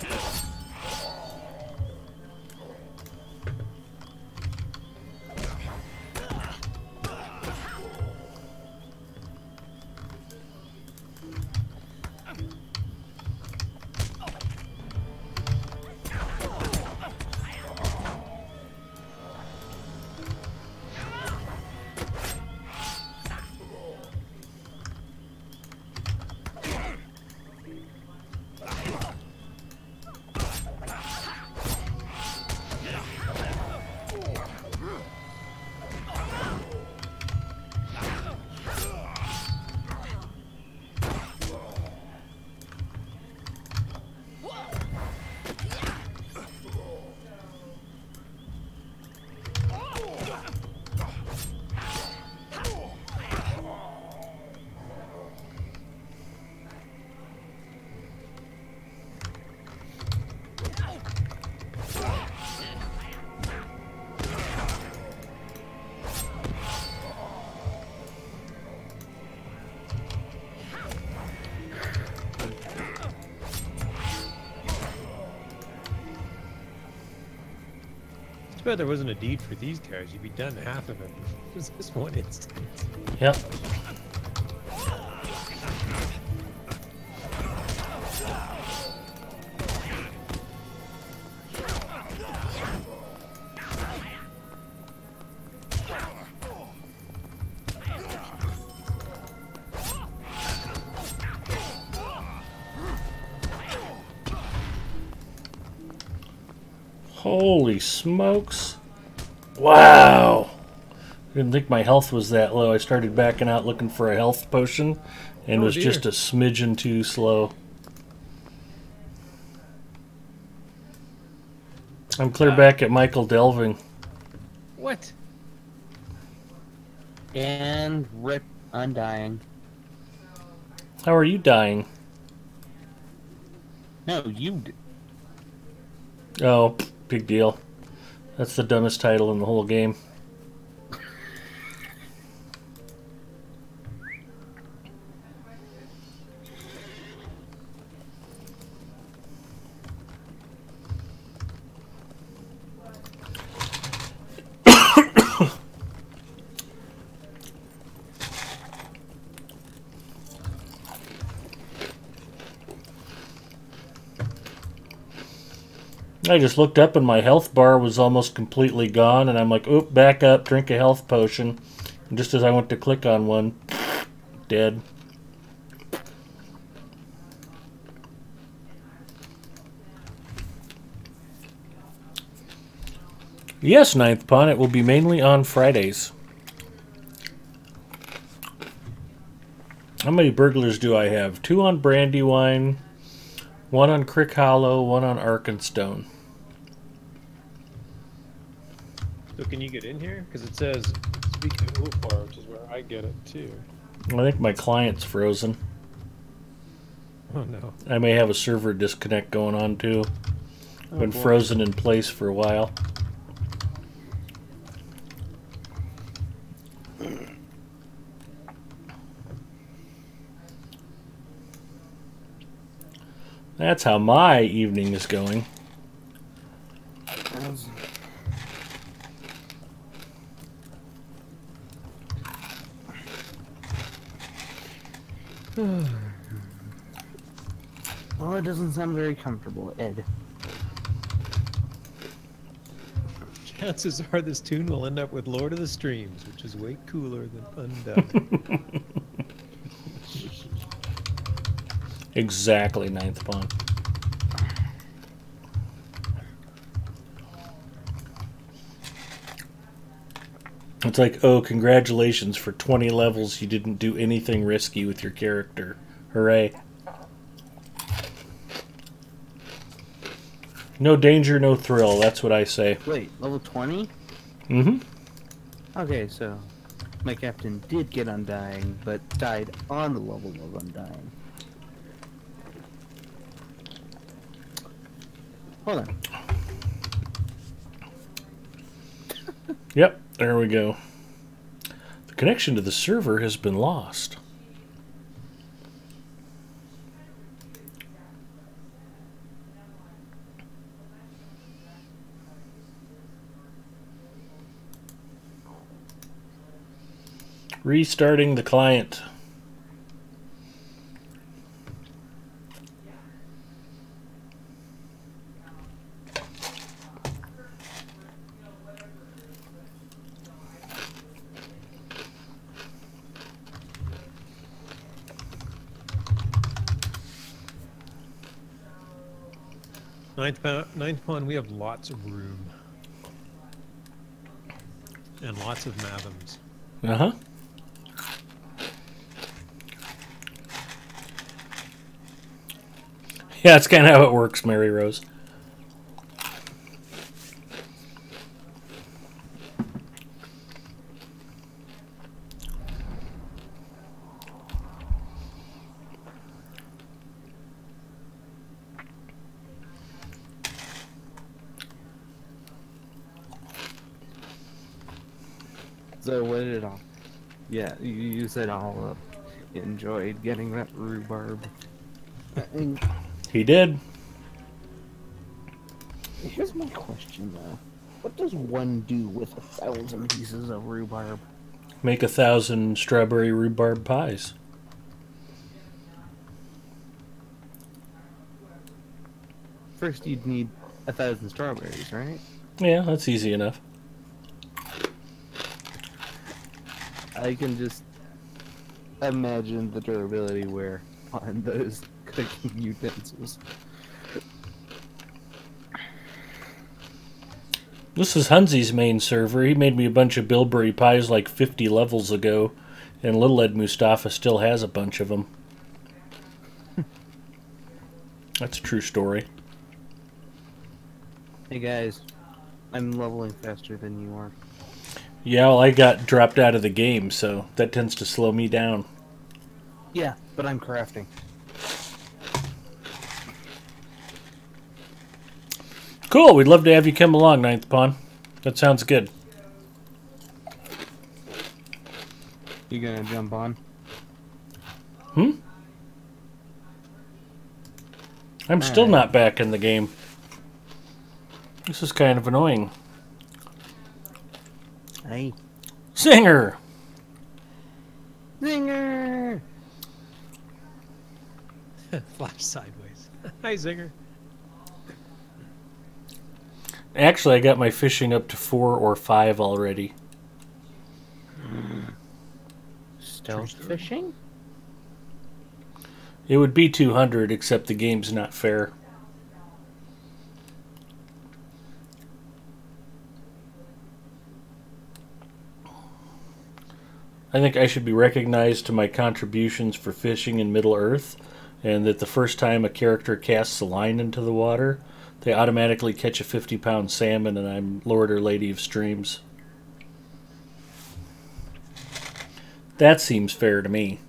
Too bad there wasn't a deed for these guys. You'd be done half of it. Just this one instance. Yep. Holy smokes. Wow. I didn't think my health was that low. I started backing out looking for a health potion and was just a smidgen too slow. I'm clear back at Michael Delving. What? And rip, undying. How are you dying? No, you. Oh, big deal. That's the dumbest title in the whole game. I just looked up and my health bar was almost completely gone, and I'm like, oop, back up, drink a health potion. And just as I went to click on one, dead. Yes, Ninth Pawn, it will be mainly on Fridays. How many burglars do I have? 2 on Brandywine, 1 on Crick Hollow, 1 on Arkenstone. So can you get in here? Because it says, speaking of Ulfar, which is where I get it too. I think my client's frozen. Oh no. I may have a server disconnect going on too. Oh, Been boy. frozen in place for a while. That's how my evening is going. Well, it doesn't sound very comfortable, Ed. Chances are this tune will end up with Lord of the Streams, which is way cooler than undubbed. Exactly, Ninth Pawn. It's like, oh, congratulations, for 20 levels you didn't do anything risky with your character. Hooray. No danger, no thrill, that's what I say. Wait, level 20? Mm-hmm. Okay, so my captain did get Undying, but died on the level of Undying. Hold on. Yep, there we go. The connection to the server has been lost. Restarting the client. Ninth Pawn, we have lots of room. And lots of Mavums. Uh-huh. Yeah, that's kind of how it works, Mary Rose. So what did it all? Yeah, you said all enjoyed getting that rhubarb. He did. Here's my question though. What does one do with 1,000 pieces of rhubarb? Make 1,000 strawberry rhubarb pies. First you'd need 1,000 strawberries, right? Yeah, that's easy enough. I can just imagine the durability wear on those cooking utensils. This is Hunzy's main server. He made me a bunch of bilberry pies like 50 levels ago, and little Ed Mustafa still has a bunch of them. That's a true story. Hey guys, I'm leveling faster than you are. Yeah, well, I got dropped out of the game, so that tends to slow me down. Yeah, but I'm crafting. Cool, we'd love to have you come along, Ninth Pawn. That sounds good. You gonna jump on? I'm still not back in the game. This is kind of annoying. Hey. Zinger! Zinger! Flash sideways. Hi, Zinger. Actually, I got my fishing up to 4 or 5 already. Stealth fishing? It would be 200, except the game's not fair. I think I should be recognized to my contributions for fishing in Middle-earth, and that the first time a character casts a line into the water, they automatically catch a 50-pound salmon, and I'm Lord or Lady of Streams. That seems fair to me.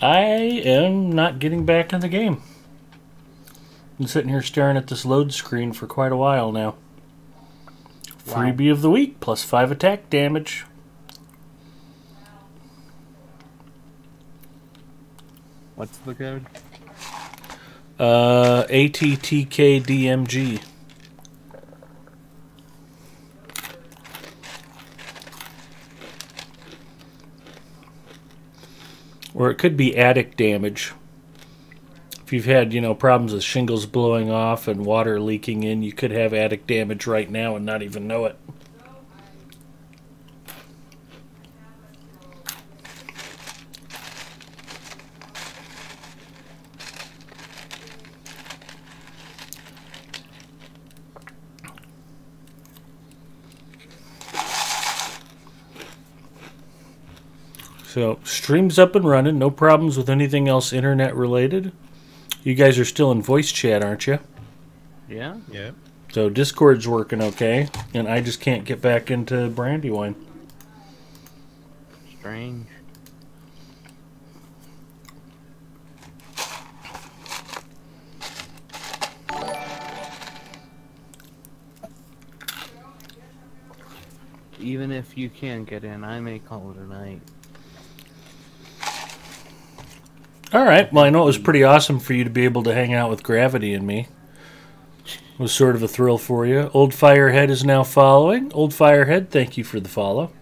I am not getting back in the game. Been sitting here staring at this load screen for quite a while now. Wow. Freebie of the week, plus 5 attack damage. What's the code? ATTKDMG. Or it could be attic damage. If you've had, problems with shingles blowing off and water leaking in, you could have attic damage right now and not even know it. So, stream's up and running. No problems with anything else internet related. You guys are still in voice chat, aren't you? Yeah. Yeah. So, Discord's working okay, and I just can't get back into Brandywine. Strange. Even if you can't get in, I may call it a night. Alright, well, I know it was pretty awesome for you to be able to hang out with Gravity and me. It was sort of a thrill for you. Old Firehead is now following. Old Firehead, thank you for the follow.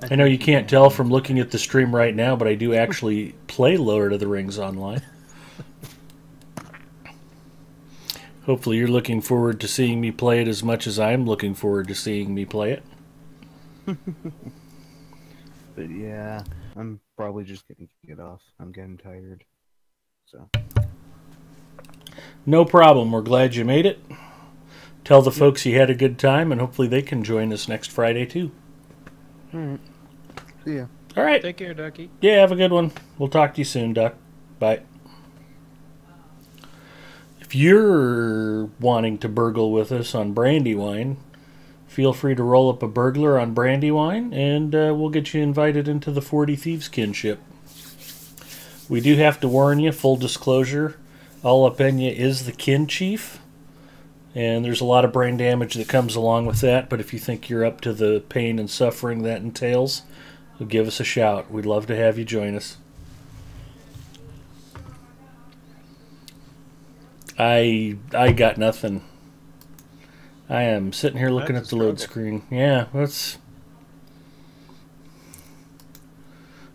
I know you can't tell from looking at the stream right now, but I do actually play Lord of the Rings online. Hopefully you're looking forward to seeing me play it as much as I'm looking forward to seeing me play it. But yeah, I'm probably just gonna get off. I'm getting tired. So. No problem. We're glad you made it. Tell the folks you had a good time, and hopefully they can join us next Friday too. Alright. See ya. Alright. Take care, Ducky. Yeah, have a good one. We'll talk to you soon, Duck. Bye. If you're wanting to burgle with us on Brandywine, feel free to roll up a burglar on Brandywine, and we'll get you invited into the 40 Thieves kinship. We do have to warn you, full disclosure, Alapenya is the kin chief, and there's a lot of brain damage that comes along with that, but if you think you're up to the pain and suffering that entails, give us a shout. We'd love to have you join us. I got nothing. I am sitting here looking at the load screen. Yeah, that's...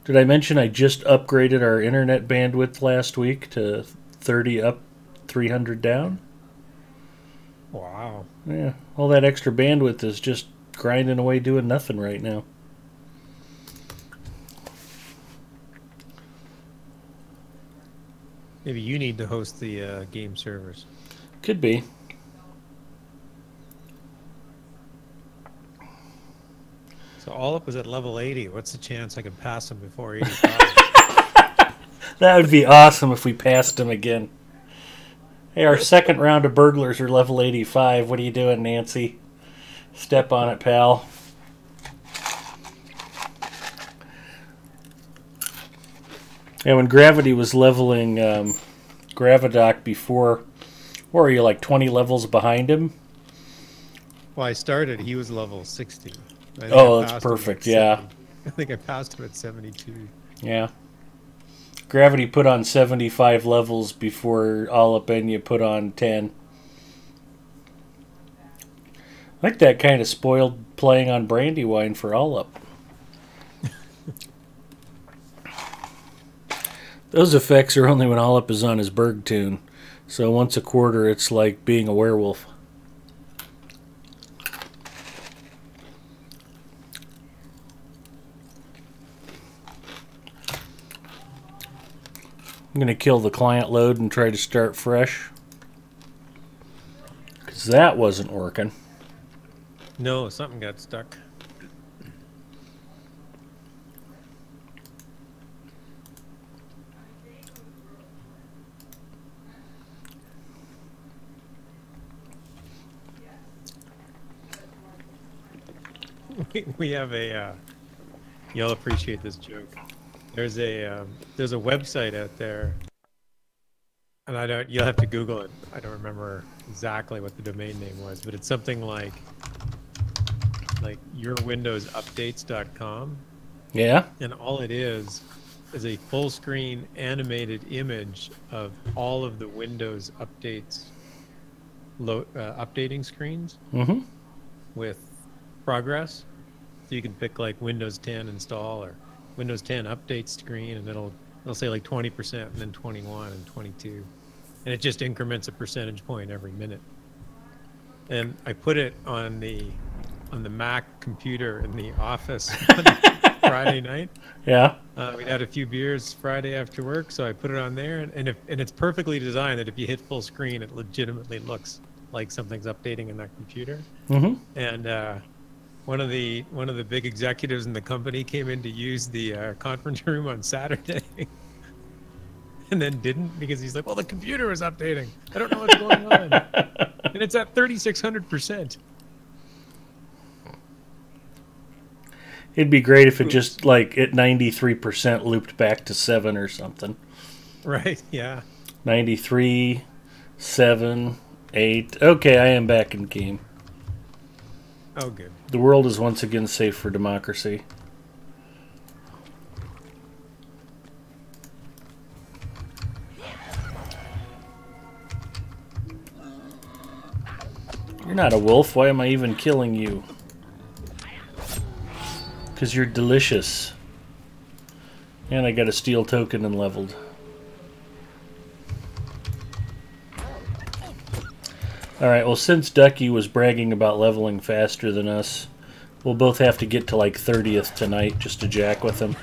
Did I mention I just upgraded our internet bandwidth last week to 30 up, 300 down? Wow. Yeah, all that extra bandwidth is just grinding away doing nothing right now. Maybe you need to host the game servers. Could be. So Olip was at level 80. What's the chance I could pass him before 85? That would be awesome if we passed him again. Hey, our second round of burglars are level 85. What are you doing, Nancy? Step on it, pal. Yeah, when Gravity was leveling Gravidoc before, what were you, like 20 levels behind him? Well, I started, he was level 60. Oh, that's perfect, yeah. I think I passed him at 72. Yeah. Gravity put on 75 levels before Alapenya put on 10. I think that kind of spoiled playing on Brandywine for Alap. Those effects are only when Alap is on his Berg tune. So once a quarter, it's like being a werewolf. I'm going to kill the client load and try to start fresh. Because that wasn't working. No, something got stuck. We have a you'll appreciate this joke. There's a website out there, and you'll have to Google it. I don't remember exactly what the domain name was, but it's something like yourwindowsupdates.com. Yeah. And all it is is a full screen animated image of all of the Windows updates, updating screens Mm-hmm. with progress. So you can pick like Windows 10 install or Windows 10 update screen, and it'll say like 20% and then 21 and 22, and it just increments a percentage point every minute. And I put it on the Mac computer in the office on Friday night. Yeah. We had a few beers Friday after work, so I put it on there, and it's perfectly designed that if you hit full screen, it legitimately looks like something's updating in that computer. Mm-hmm. And one of the big executives in the company came in to use the conference room on Saturday, and then didn't, because he's like, "Well, the computer is updating. I don't know what's going on," and it's at 3,600%. It'd be great if it just like at 93% looped back to 7 or something. Right? Yeah. 93, 7, 8. Okay, I am back in game. Oh, good. The world is once again safe for democracy. You're not a wolf. Why am I even killing you? Because you're delicious. And I got a steel token and leveled. Alright, well, since Ducky was bragging about leveling faster than us, we'll both have to get to like 30th tonight just to jack with him.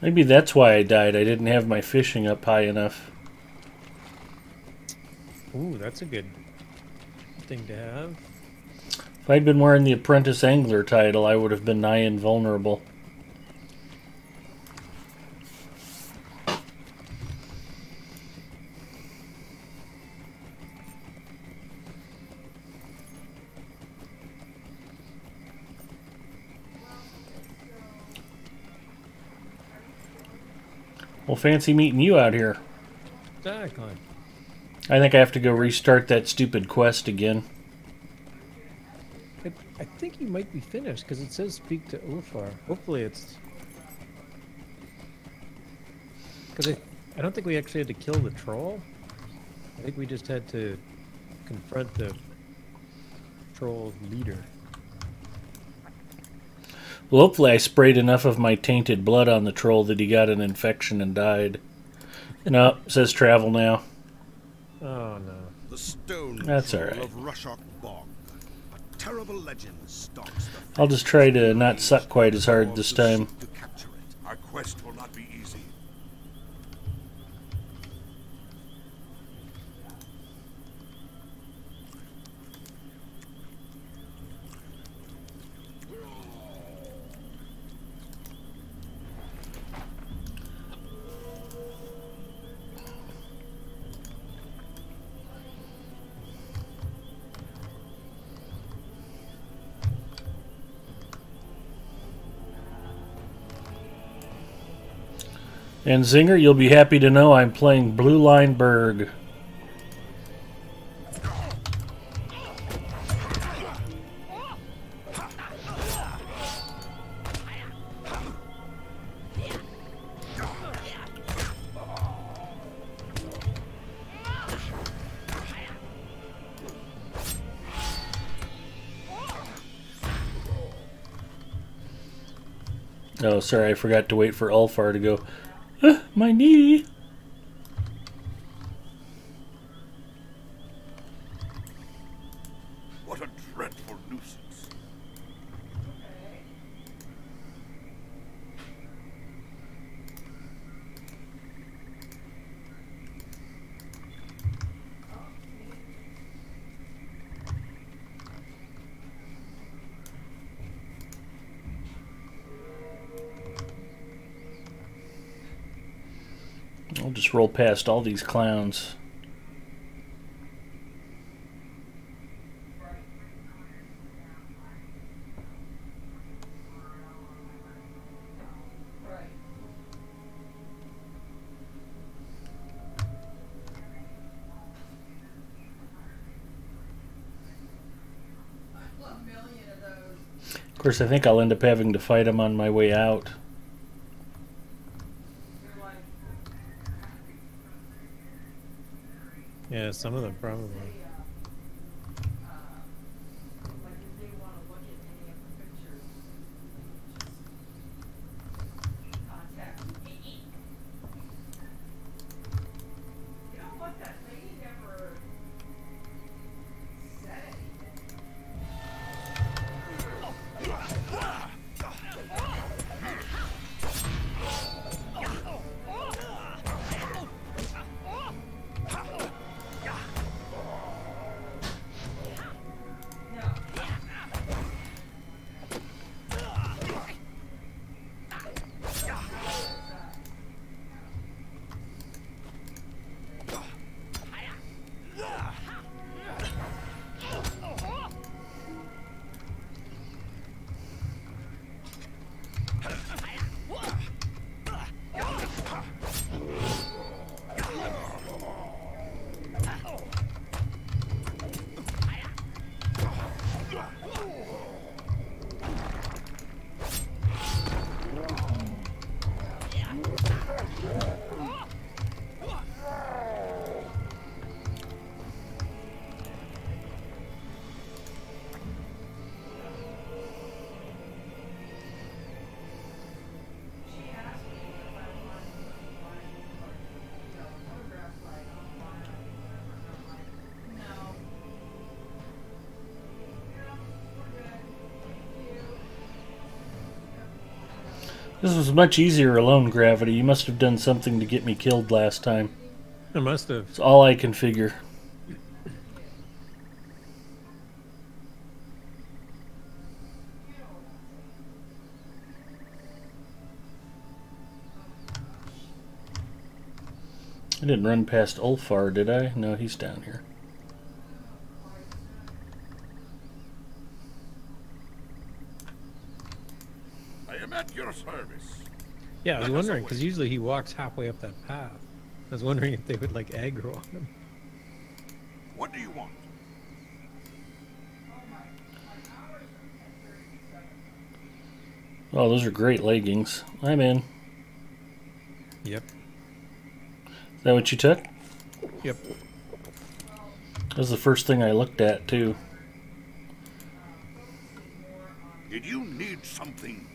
Maybe that's why I died. I didn't have my fishing up high enough. Ooh, that's a good thing to have. If I'd been wearing the Apprentice Angler title, I would have been nigh invulnerable. Well, fancy meeting you out here. Exactly. I think I have to go restart that stupid quest again. I think you might be finished, because it says speak to Ulfar. Hopefully it's... Because I don't think we actually had to kill the troll. I think we just had to confront the troll leader. Well, hopefully I sprayed enough of my tainted blood on the troll that he got an infection and died. No, it says travel now. Oh, no. The stone That's troll all right. of Rushok Bog. A terrible legend stalks the I'll just try to not suck quite as hard this time. to capture it. Our quest will not be easy. And Zinger, you'll be happy to know I'm playing Blue Line Berg. Oh, sorry, I forgot to wait for Ulfar to go, my knee. What a dreadful nuisance. I'll just roll past all these clowns. Of course, I think I'll end up having to fight him on my way out. Yeah, some of them probably. This was much easier alone, Gravity. You must have done something to get me killed last time. I must have. It's all I can figure. I didn't run past Ulfar, did I? No, he's down here. I am at your service. Yeah, I was wondering, because usually he walks halfway up that path. I was wondering if they would, like, aggro on him. What do you want? Oh, those are great leggings. I'm in. Yep. Is that what you took? Yep. That was the first thing I looked at, too. Did you need something?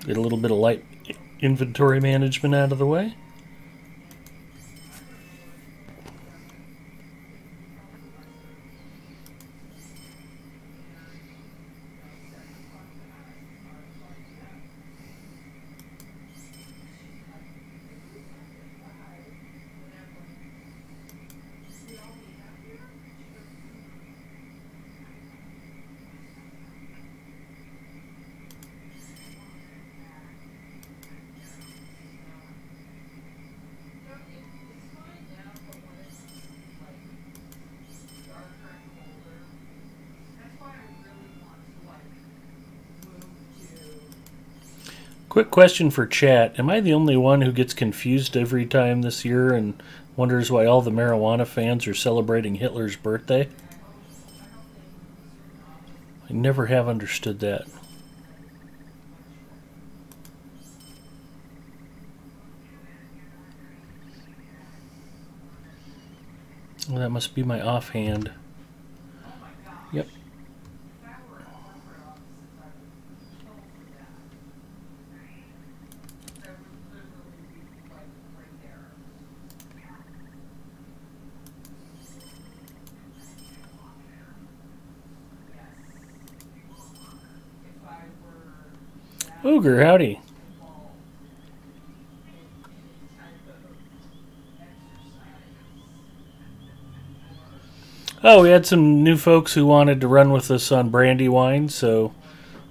Get a little bit of light inventory management out of the way. Quick question for chat. Am I the only one who gets confused every time this year and wonders why all the marijuana fans are celebrating Hitler's birthday? I never have understood that. Well, that must be my offhand. Yep. Ogre, howdy. Oh, we had some new folks who wanted to run with us on Brandywine, so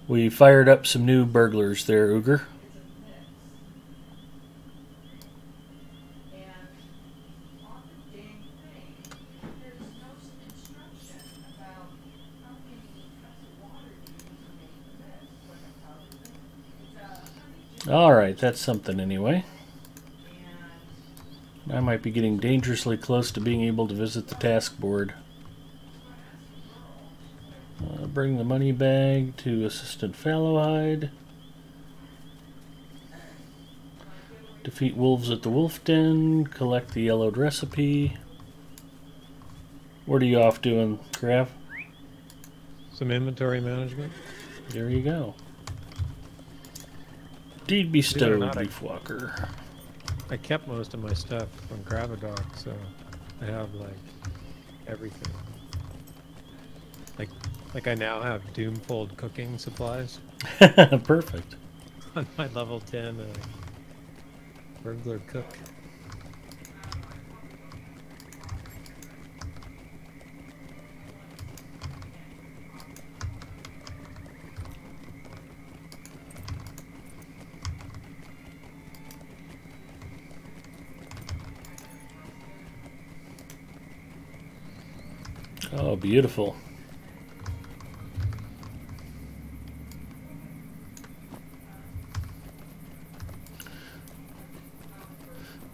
we fired up some new burglars there, Uger. Alright, that's something anyway. I might be getting dangerously close to being able to visit the task board. Bring the money bag to Assistant Fallowhide. Defeat wolves at the wolf den. Collect the yellowed recipe. What are you off doing, Krav? Some inventory management. There you go. Deed bestowed, Leafwalker. I kept most of my stuff from Gravadoc, so I have like everything. Like I now have Doomfold cooking supplies. Perfect. On my level 10 burglar cook. Oh, beautiful.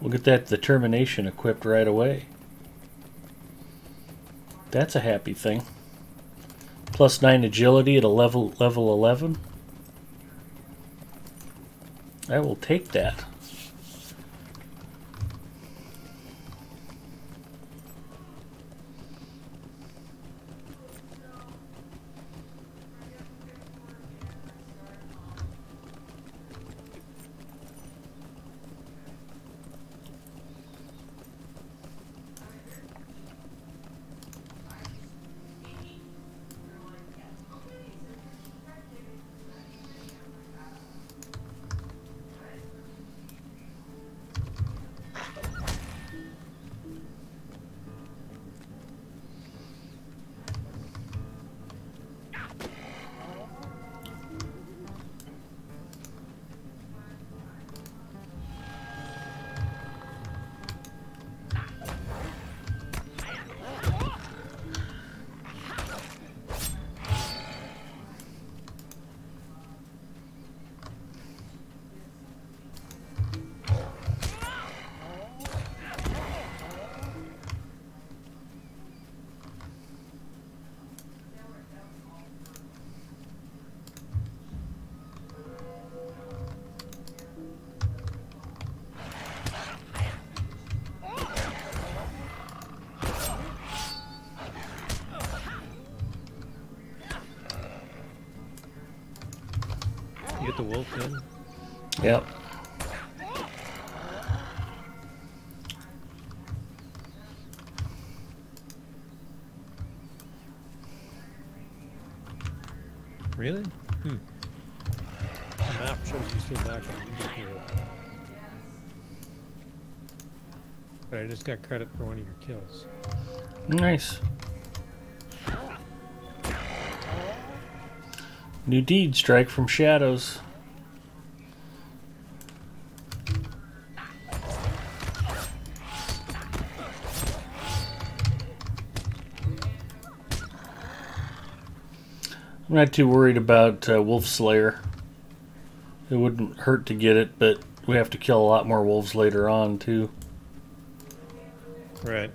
We'll get that determination equipped right away. That's a happy thing. Plus 9 agility at a level 11. I will take that. Get the wolf in? Yep. Really? The map shows you still back on here. But I just got credit for one of your kills. Nice. New deed, strike from shadows. I'm not too worried about Wolf Slayer. It wouldn't hurt to get it, but we have to kill a lot more wolves later on, too. Right.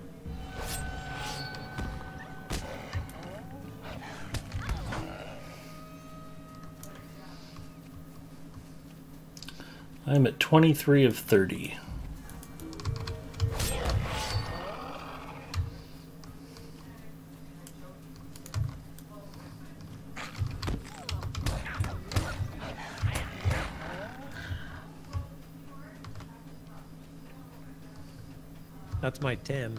I'm at 23 of 30. That's my 10.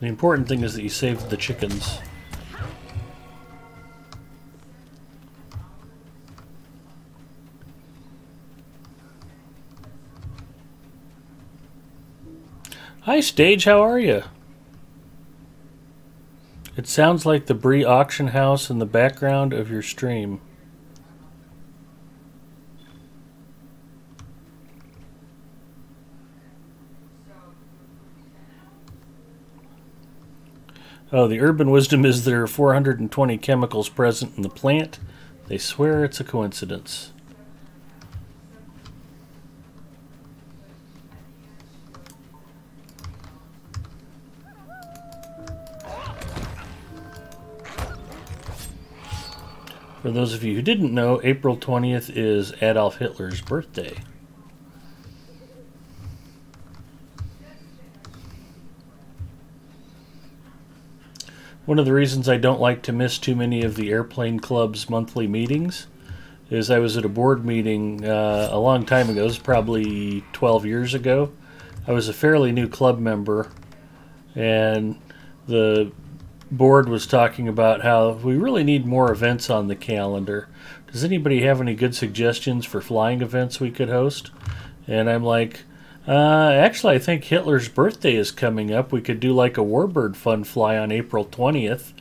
The important thing is that you saved the chickens. Hi, Stage. How are you? It sounds like the Bree auction house in the background of your stream. Oh, the urban wisdom is there are 420 chemicals present in the plant. They swear it's a coincidence. For those of you who didn't know, April 20th is Adolf Hitler's birthday. One of the reasons I don't like to miss too many of the Airplane Club's monthly meetings is I was at a board meeting a long time ago. It was probably 12 years ago. I was a fairly new club member, and the board was talking about how we really need more events on the calendar. Does anybody have any good suggestions for flying events we could host? And I'm like, actually, I think Hitler's birthday is coming up. We could do like a Warbird fun fly on April 20th.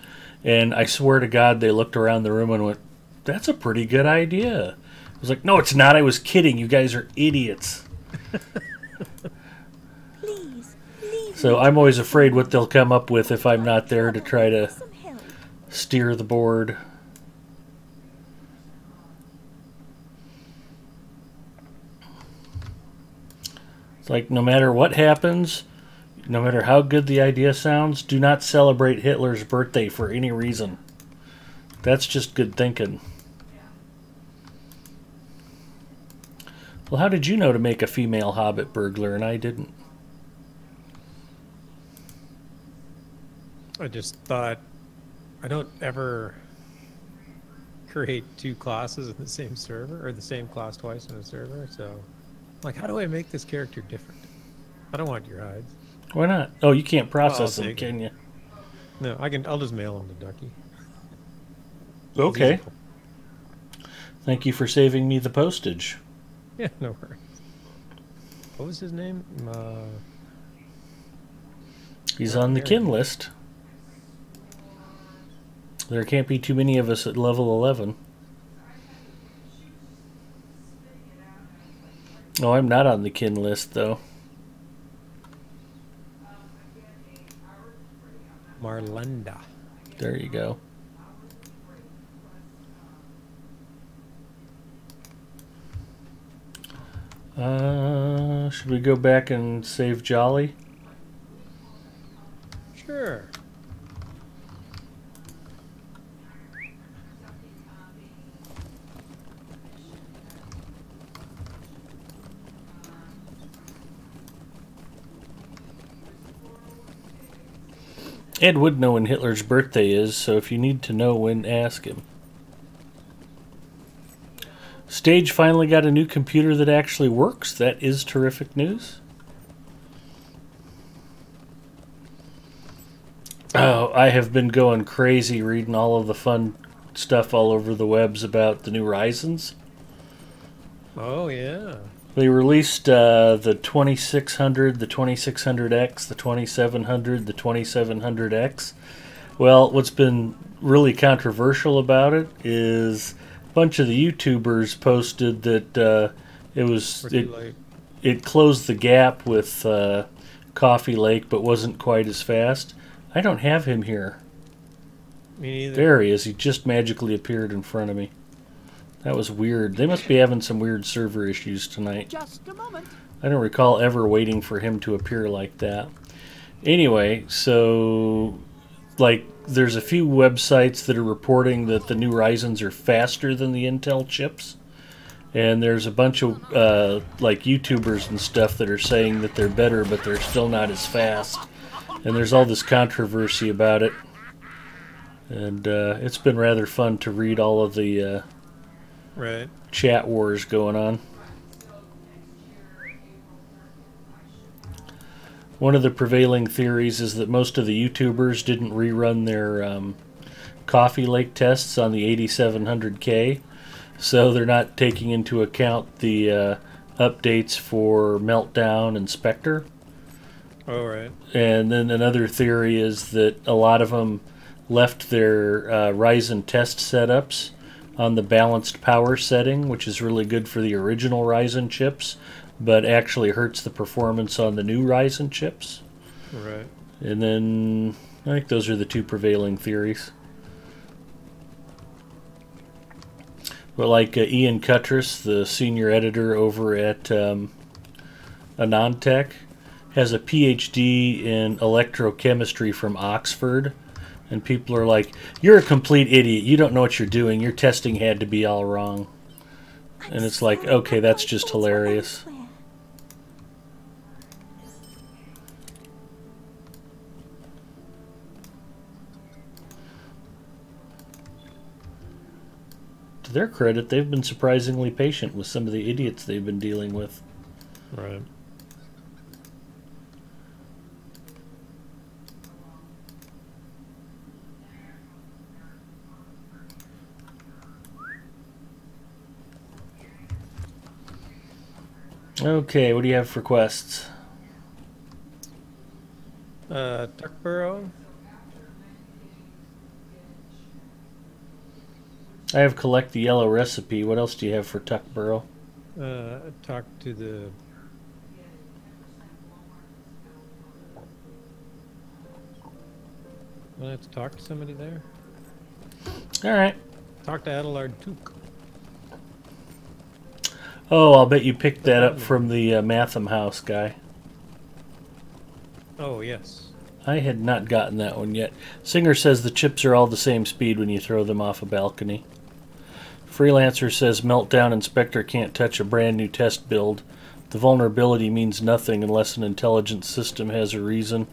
And I swear to God, they looked around the room and went, that's a pretty good idea. I was like, no, it's not. I was kidding. You guys are idiots. So I'm always afraid what they'll come up with if I'm not there to try to steer the board. It's like no matter what happens, no matter how good the idea sounds, do not celebrate Hitler's birthday for any reason. That's just good thinking. Well, how did you know to make a female hobbit burglar and I didn't? I just thought I don't ever create two classes in the same server, or the same class twice in a server, so like, how do I make this character different? I don't want your hides. Why not? Oh, you can't process them, can you? No, I can. I'll just mail them to Ducky. Okay. Thank you for saving me the postage. Yeah, no worries. What was his name? He's on the kin list. There can't be too many of us at level 11. Oh, I'm not on the kin list, though. Marlenda. There you go. Should we go back and save Jolly? Sure. Ed would know when Hitler's birthday is, so if you need to know when, ask him. Stage finally got a new computer that actually works. That is terrific news. Oh, I have been going crazy reading all of the fun stuff all over the webs about the new Ryzens. Oh, yeah. They released the 2600, the 2600X, the 2700, the 2700X. Well, what's been really controversial about it is a bunch of the YouTubers posted that it closed the gap with Coffee Lake, but wasn't quite as fast. I don't have him here. Me neither. There he is. He just magically appeared in front of me. That was weird. They must be having some weird server issues tonight. Just a moment. I don't recall ever waiting for him to appear like that. Anyway, so like there's a few websites that are reporting that the new Ryzens are faster than the Intel chips. And there's a bunch of like YouTubers and stuff that are saying that they're better, but they're still not as fast. And there's all this controversy about it. And it's been rather fun to read all of the chat wars going on. One of the prevailing theories is that most of the YouTubers didn't rerun their Coffee Lake tests on the 8700K, so they're not taking into account the updates for Meltdown and Spectre. Oh, right. And then another theory is that a lot of them left their Ryzen test setups on the balanced power setting, which is really good for the original Ryzen chips, but actually hurts the performance on the new Ryzen chips. Right. And then I think those are the two prevailing theories. But like Ian Cutress, the senior editor over at Anantech, has a PhD in electrochemistry from Oxford. And people are like, you're a complete idiot. You don't know what you're doing. Your testing had to be all wrong. And it's like, okay, that's just hilarious. To their credit, they've been surprisingly patient with some of the idiots they've been dealing with. Right. Okay, what do you have for quests? Duckburrow. I have collect the yellow recipe. What else do you have for Tuckborough? Talk to the... Well, I have to talk to somebody there. Alright. Talk to Adelard Took. Oh, I'll bet you picked that up from the Matham House guy. Oh, yes. I had not gotten that one yet. Singer says the chips are all the same speed when you throw them off a balcony. Freelancer says Meltdown Inspector can't touch a brand new test build. The vulnerability means nothing unless an intelligent system has a reason.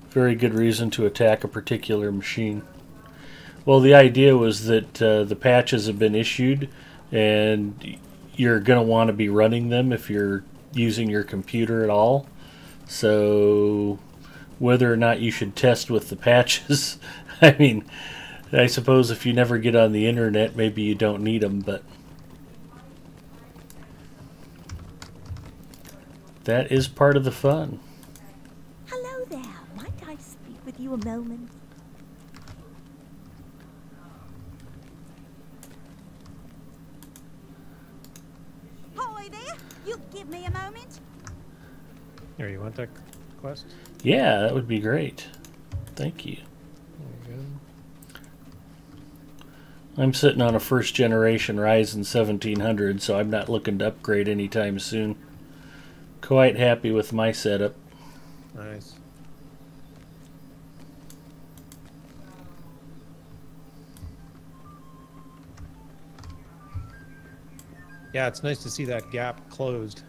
Very good reason to attack a particular machine. Well, the idea was that the patches have been issued and you're going to want to be running them if you're using your computer at all. So whether or not you should test with the patches, I mean, I suppose if you never get on the internet, maybe you don't need them, but that is part of the fun. Hello there. Might I speak with you a moment? Hi there. You give me a moment? Here, you want that quest? Yeah, that would be great. Thank you. There you I'm sitting on a first generation Ryzen 1700, so I'm not looking to upgrade anytime soon. Quite happy with my setup. go. Nice. Yeah, it's nice to see that gap closed.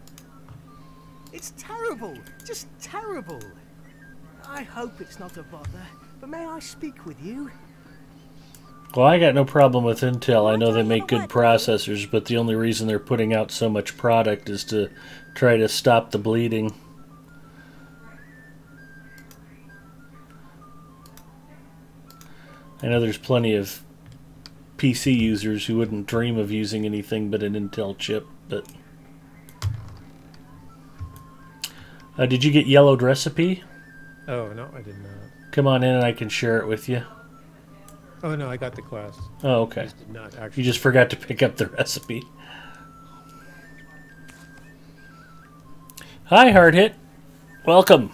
It's terrible. Just terrible. I hope it's not a bother, but may I speak with you? Well, I got no problem with Intel. I know they make good processors, but the only reason they're putting out so much product is to try to stop the bleeding. I know there's plenty of PC users who wouldn't dream of using anything but an Intel chip, but... did you get yellowed recipe? Oh, no, I did not. Come on in and I can share it with you. Oh, no, I got the quest. Oh, okay. I just did not actually. You just forgot to pick up the recipe. Hi, Hard Hit. Welcome.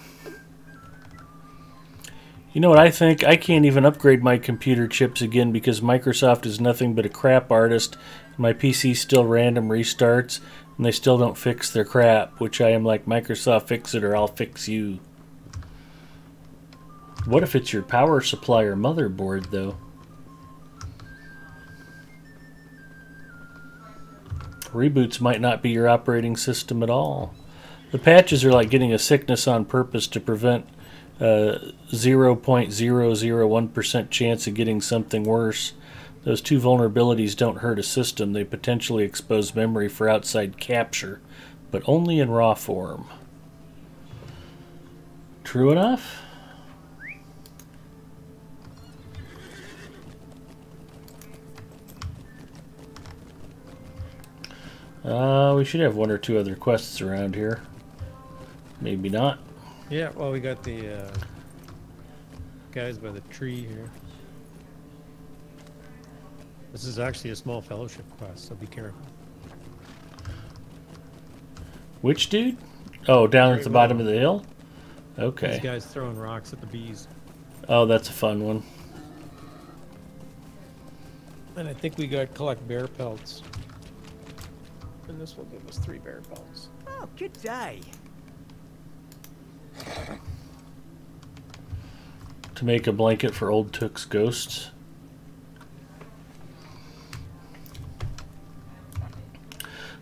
You know what I think? I can't even upgrade my computer chips again because Microsoft is nothing but a crap artist. My PC still random restarts, and they still don't fix their crap, which I am like, Microsoft, fix it or I'll fix you. What if it's your power supply or motherboard, though? Reboots might not be your operating system at all. The patches are like getting a sickness on purpose to prevent 0.001% chance of getting something worse. Those two vulnerabilities don't hurt a system. They potentially expose memory for outside capture, but only in raw form. True enough? We should have one or two other quests around here. Maybe not. Yeah, well, we got the guys by the tree here. This is actually a small fellowship quest, so be careful. Which dude? Oh, down Right at the below. bottom of the hill? These Okay. guys throwing rocks at the bees. Oh, that's a fun one. And I think we got collect bear pelts. And this will give us 3 bear pelts. Oh, good day. To make a blanket for old Took's ghosts.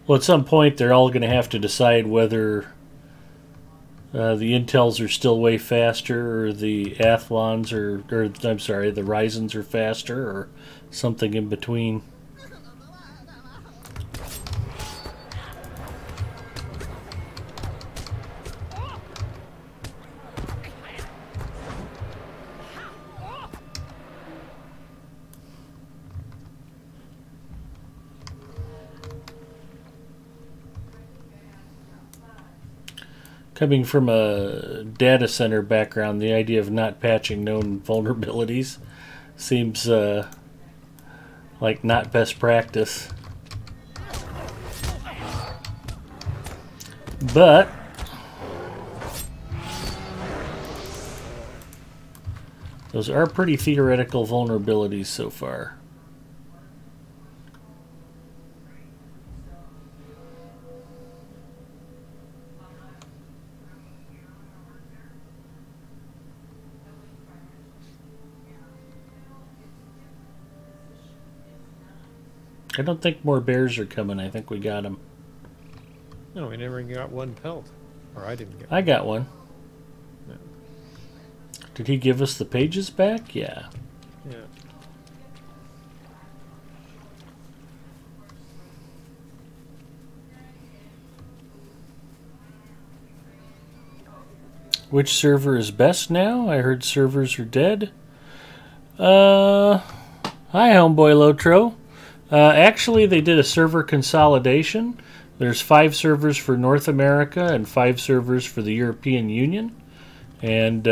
Well, at some point, they're all going to have to decide whether the Intels are still way faster, or the Athlons or I'm sorry, the Ryzens are faster, or something in between. Coming from a data center background, the idea of not patching known vulnerabilities seems like not best practice. But those are pretty theoretical vulnerabilities so far. I don't think more bears are coming. I think we got them. No, we never got 1 pelt. Or I didn't get I got one. No. Did he give us the pages back? Yeah. Yeah. Which server is best now? I heard servers are dead. Hi, homeboy Lotro. Actually, they did a server consolidation. There's 5 servers for North America and 5 servers for the European Union. And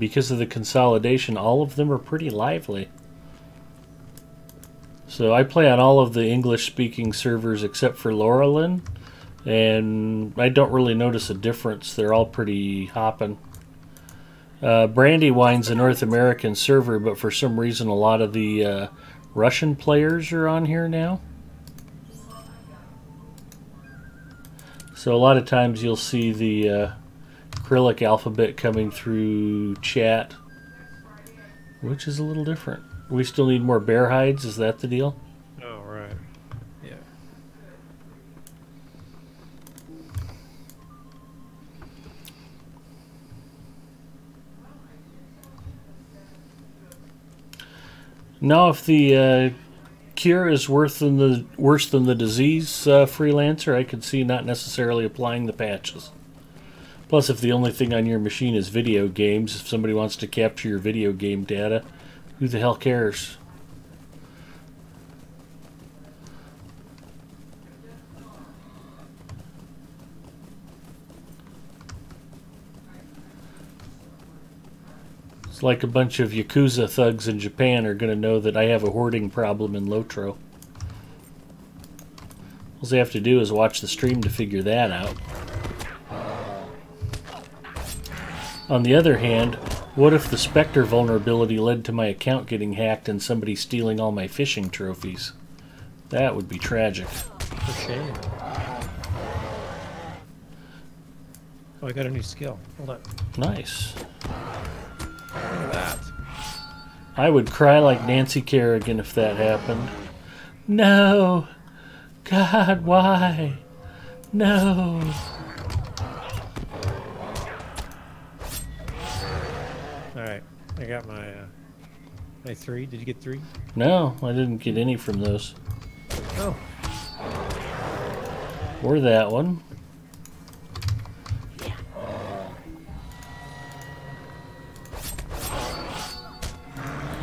because of the consolidation, all of them are pretty lively. So I play on all of the English-speaking servers except for Laurelin. And I don't really notice a difference. They're all pretty hopping. Brandywine's a North American server, but for some reason a lot of the Russian players are on here now. So a lot of times you'll see the Cyrillic alphabet coming through chat, which is a little different. We still need more bear hides, is that the deal? Oh, right. Yeah. Now, if the cure is worse than the disease, freelancer, I could see not necessarily applying the patches. Plus, if the only thing on your machine is video games, if somebody wants to capture your video game data, who the hell cares? It's like a bunch of Yakuza thugs in Japan are going to know that I have a hoarding problem in Lotro. All they have to do is watch the stream to figure that out. On the other hand, what if the Spectre vulnerability led to my account getting hacked and somebody stealing all my fishing trophies? That would be tragic. For shame. Oh, I got a new skill. Hold on. Nice. Look at that. I would cry like Nancy Kerrigan if that happened. No! God, why? No! Alright, I got my 3. Did you get 3? No, I didn't get any from those. Oh. Or that one.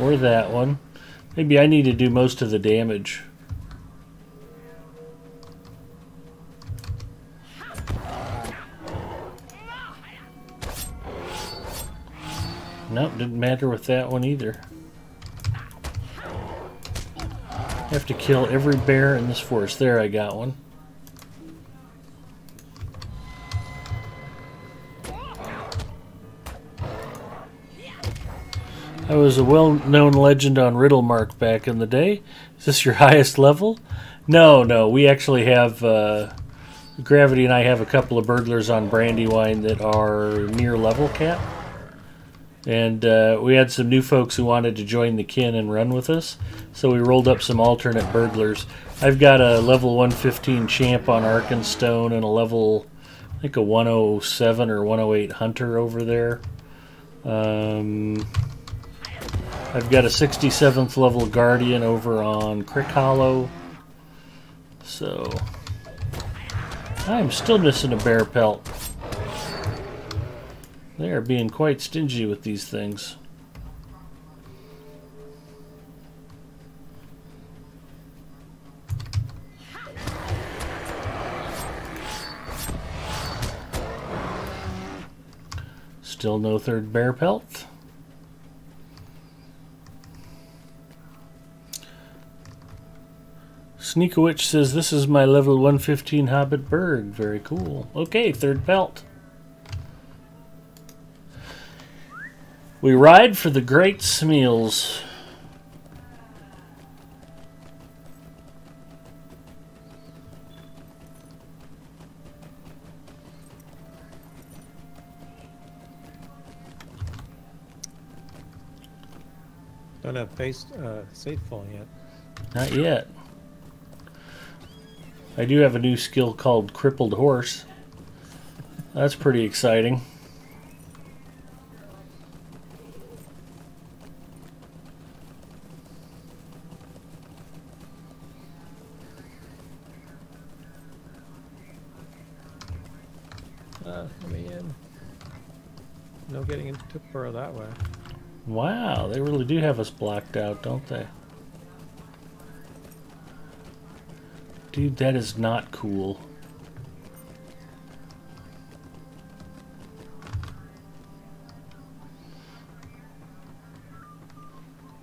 Or that one. Maybe I need to do most of the damage. Nope, didn't matter with that one either. Have to kill every bear in this forest. There, I got one. I was a well-known legend on Riddlemark back in the day. Is this your highest level? No. We actually have... Gravity and I have a couple of burglars on Brandywine that are near level cap. And we had some new folks who wanted to join the kin and run with us. So we rolled up some alternate burglars. I've got a level 115 champ on Arkenstone and a level, I think a 107 or 108 hunter over there. I've got a 67th level guardian over on Crick Hollow. So I'm still missing a bear pelt. They are being quite stingy with these things. Still no third bear pelt. Sneakawitch says, this is my level 115 Hobbit Berg. Very cool. Okay, third pelt. We ride for the Great Smeals. Don't have safe full yet. Not yet. I do have a new skill called Crippled Horse. That's pretty exciting. Let me in. No getting into Tupperware that way. Wow, they really do have us blocked out, don't they? Dude, that is not cool.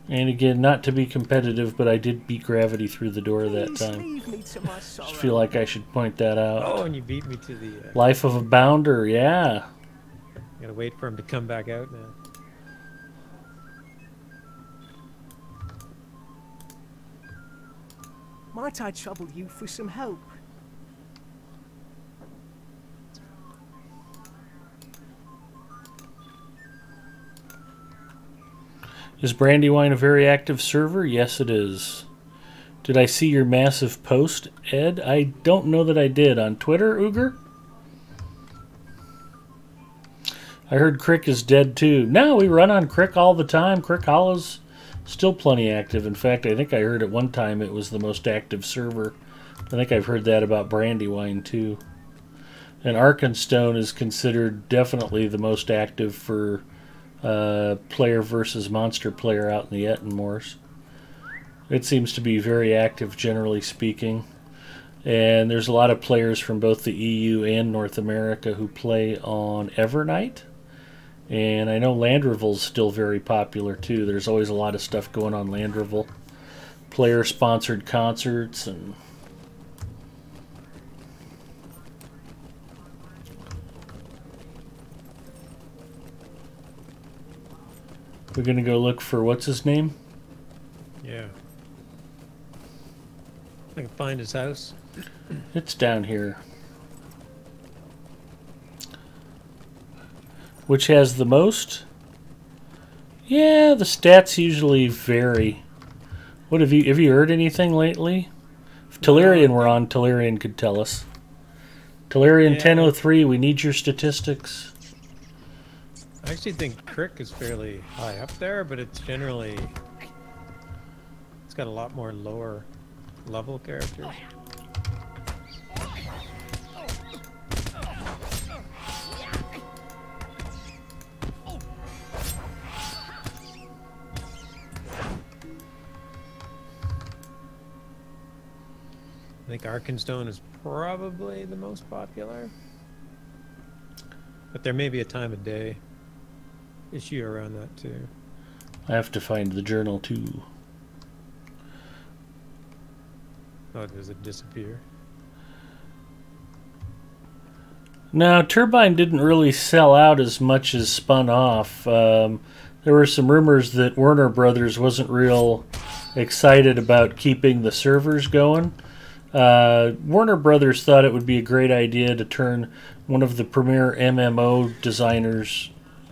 And again, not to be competitive, but I did beat Gravity through the door that time. Just feel like I should point that out. Oh, and you beat me to the... Life of a Bounder, yeah. Gotta wait for him to come back out now. Might I trouble you for some help? Is Brandywine a very active server? Yes, it is. Did I see your massive post, Ed? I don't know that I did. On Twitter, Uger? I heard Crick is dead too. No, we run on Crick all the time. Crick Hollow's still plenty active. In fact, I think I heard at one time it was the most active server. I think I've heard that about Brandywine too. And Arkenstone is considered definitely the most active for player versus monster player out in the Ettenmoors. It seems to be very active, generally speaking. And there's a lot of players from both the EU and North America who play on Evernight. And I know Landrevil's still very popular too. There's always a lot of stuff going on Landrevil. Player-sponsored concerts and... We're gonna go look for what's his name? Yeah. I can find his house. It's down here. Which has the most? Yeah, the stats usually vary. What have you heard anything lately? If Telerian were on, Telerian could tell us. Telerian 1003, we need your statistics. I actually think Crick is fairly high up there, but it's generally... It's got a lot more lower level characters. I think Arkenstone is probably the most popular. But there may be a time of day. issue around that too. I have to find the journal too. Oh, does it disappear? Now, Turbine didn't really sell out as much as spun off. There were some rumors that Warner Brothers wasn't real excited about keeping the servers going. Warner Brothers thought it would be a great idea to turn one of the premier MMO designers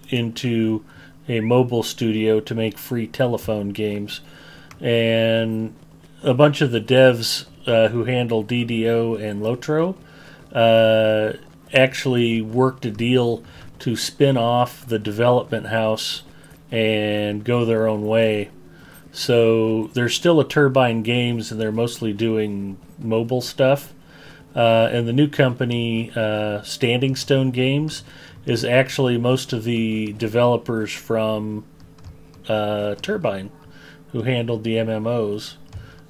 into a mobile studio to make free telephone games. And a bunch of the devs who handle DDO and Lotro actually worked a deal to spin off the development house and go their own way. So there's still a Turbine Games, and they're mostly doing mobile stuff. And the new company, Standing Stone Games, is actually most of the developers from Turbine who handled the MMOs.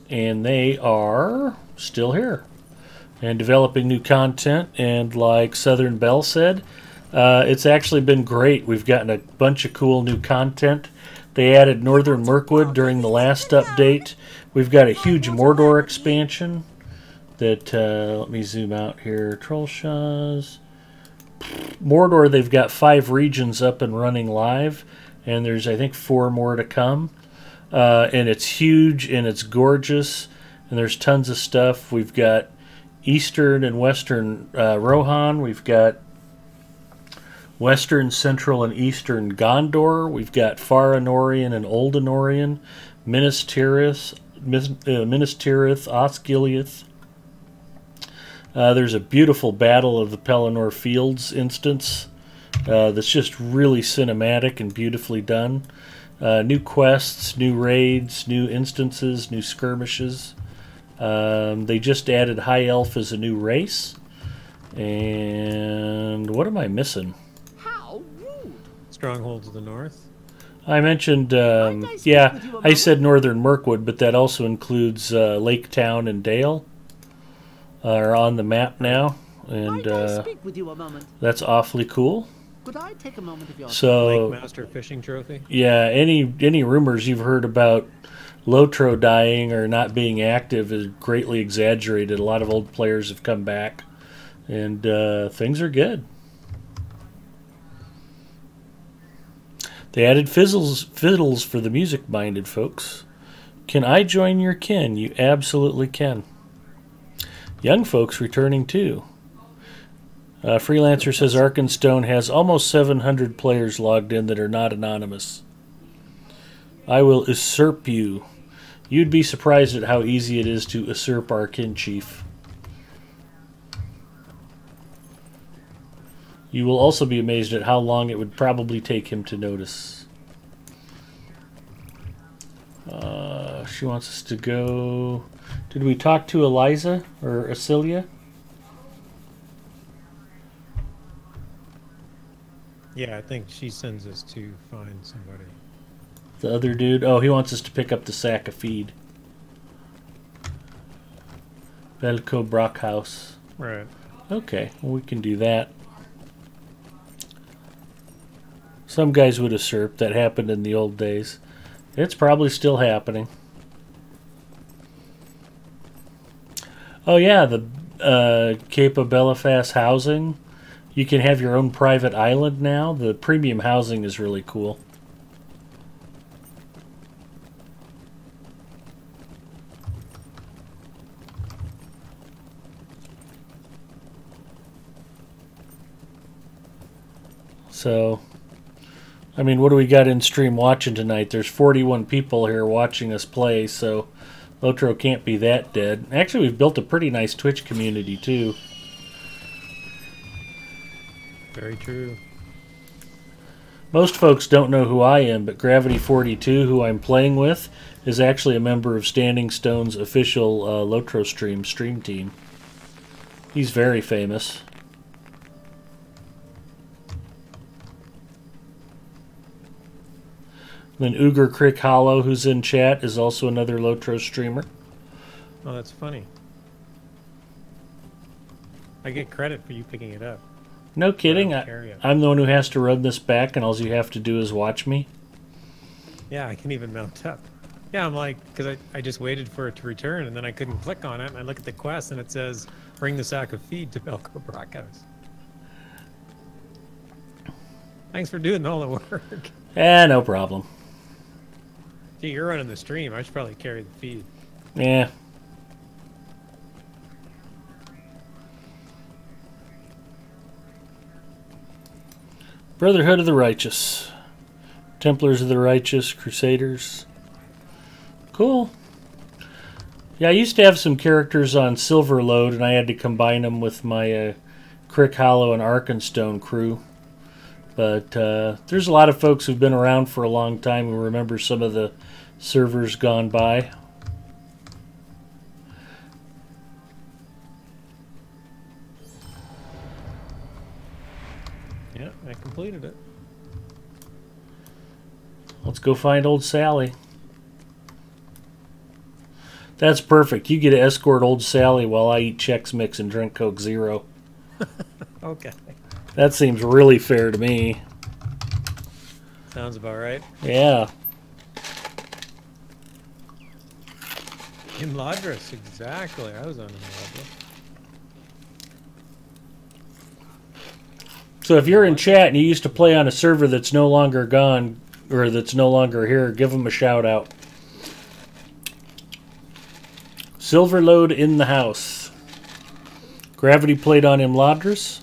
And they are still here and developing new content. And like Southern Belle said, it's actually been great. We've gotten a bunch of cool new content. They added Northern Mirkwood during the last update. We've got a huge Mordor expansion that, let me zoom out here. Trollshaws. Mordor, they've got 5 regions up and running live, and there's, I think, 4 more to come. And it's huge, and it's gorgeous, and there's tons of stuff. We've got Eastern and Western Rohan. We've got Western, Central, and Eastern Gondor. We've got Far Anorian and Old Anorian, Minas Tirith, Osgiliath. There's a beautiful Battle of the Pelennor Fields instance that's just really cinematic and beautifully done. New quests, new raids, new instances, new skirmishes. They just added High Elf as a new race. And what am I missing? Strongholds of the North. I mentioned, yeah, I said Northern Mirkwood, but that also includes Lake Town and Dale are on the map now, and that's awfully cool. Could I take a moment of your So, Lake Master fishing trophy. Yeah, any rumors you've heard about Lotro dying or not being active is greatly exaggerated. A lot of old players have come back, and things are good. They added fiddles for the music-minded folks. Can I join your kin? You absolutely can. Young folks returning too. Freelancer says Arkenstone has almost 700 players logged in that are not anonymous. I will usurp you. You'd be surprised at how easy it is to usurp our kin chief. You will also be amazed at how long it would probably take him to notice. She wants us to go... Did we talk to Eliza or Asilia? Yeah, I think she sends us to find somebody. The other dude? Oh, he wants us to pick up the sack of feed. Velko Brockhaus. Right. Okay, well, we can do that. Some guys would usurp. That happened in the old days. It's probably still happening. Oh yeah, the Cape of Belfast housing. You can have your own private island now. The premium housing is really cool. So, I mean, what do we got in stream watching tonight? There's 41 people here watching us play, so Lotro can't be that dead. Actually, we've built a pretty nice Twitch community, too. Very true. Most folks don't know who I am, but Gravity42, who I'm playing with, is actually a member of Standing Stone's official Lotro stream team. He's very famous. Then Uger Crick Hollow, who's in chat, is also another Lotro streamer. Oh, that's funny. I get credit for you picking it up. No kidding. Carry it. I'm the one who has to run this back, and all you have to do is watch me. Yeah, I can even mount up. Yeah, I'm like, because I just waited for it to return, and then I couldn't click on it, and I look at the quest, and it says, bring the sack of feed to Belko Brockhouse. Thanks for doing all the work. No problem. Gee, you're running the stream. I should probably carry the feed. Yeah. Brotherhood of the Righteous. Templars of the Righteous. Crusaders. Cool. Yeah, I used to have some characters on Silverload, and I had to combine them with my Crick Hollow and Arkenstone crew. But there's a lot of folks who've been around for a long time who remember some of the servers gone by. Yeah, I completed it. Let's go find old Sally. That's perfect. You get to escort old Sally while I eat Chex Mix and drink Coke Zero. Okay. That seems really fair to me. Sounds about right. Yeah. Imladris, exactly. I was on Imladris. So if you're in chat and you used to play on a server that's no longer gone, or that's no longer here, give them a shout out. Silverload in the house. Gravity played on Imladris.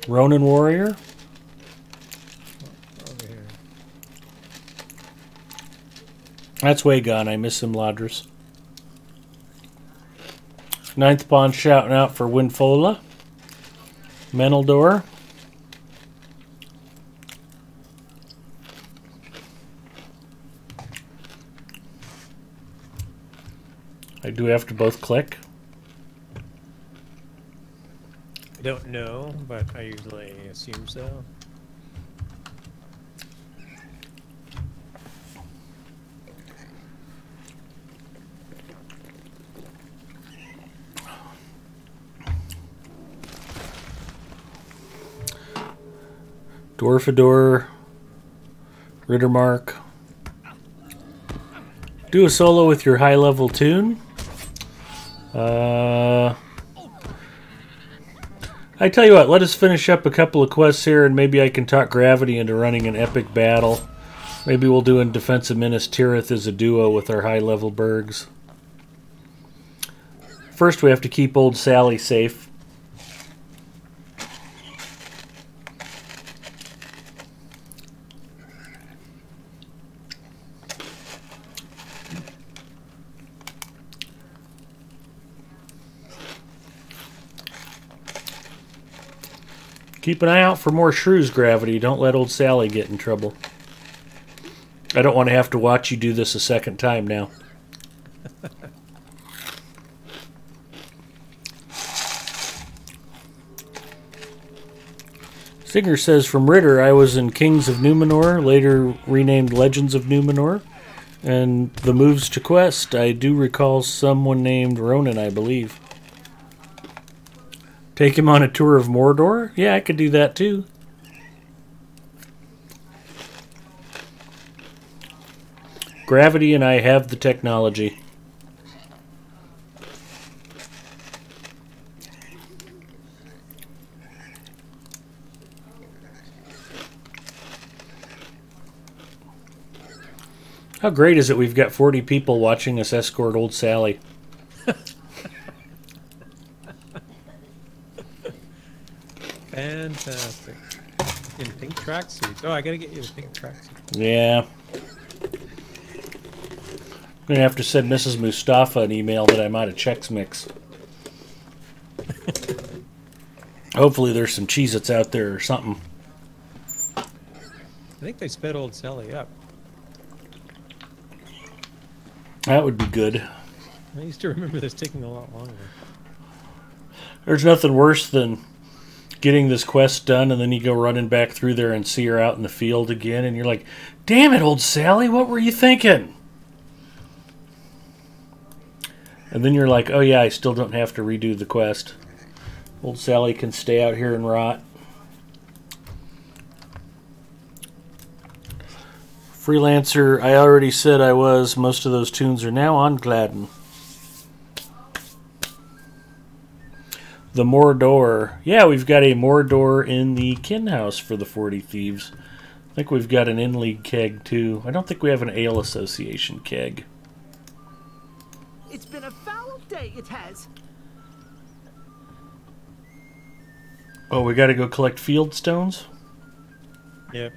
Ronin Warrior. Over here. That's way gone. I miss Imladris. Ninth Pawn shouting out for Winfola. Menaldor. I do have to both click. I don't know, but I usually assume so. Dwarfador. Rittermark. Do a solo with your high level tune. I tell you what, let us finish up a couple of quests here, and maybe I can talk Gravity into running an epic battle. Maybe we'll do in Defense of Minas Tirith as a duo with our high level Bergs. First we have to keep old Sally safe. Keep an eye out for more shrews, Gravity. Don't let old Sally get in trouble. I don't want to have to watch you do this a second time now. Singer says, from Ritter, I was in Kings of Numenor, later renamed Legends of Numenor. And the moves to quest, I do recall someone named Ronan, I believe. Take him on a tour of Mordor? Yeah, I could do that too. Gravity and I have the technology. How great is it we've got 40 people watching us escort old Sally? Fantastic. In pink tracksuits. Oh, I gotta get you a pink tracksuit. Yeah. I'm going to have to send Mrs. Mustafa an email that I'm out of Chex Mix. Hopefully there's some Cheez-Its out there or something. I think they sped old Sally up. That would be good. I used to remember this taking a lot longer. There's nothing worse than getting this quest done and then you go running back through there and see her out in the field again and you're like, damn it, old Sally, what were you thinking? And then you're like, oh yeah, I still don't have to redo the quest. Old Sally can stay out here and rot. Freelancer, I already said I was. Most of those tunes are now on Gladden. The Mordor. Yeah, we've got a Mordor in the kin house for the 40 Thieves. I think we've got an in-league keg, too. I don't think we have an Ale Association keg. It's been a foul day, it has. Oh, we gotta go collect field stones? Yep.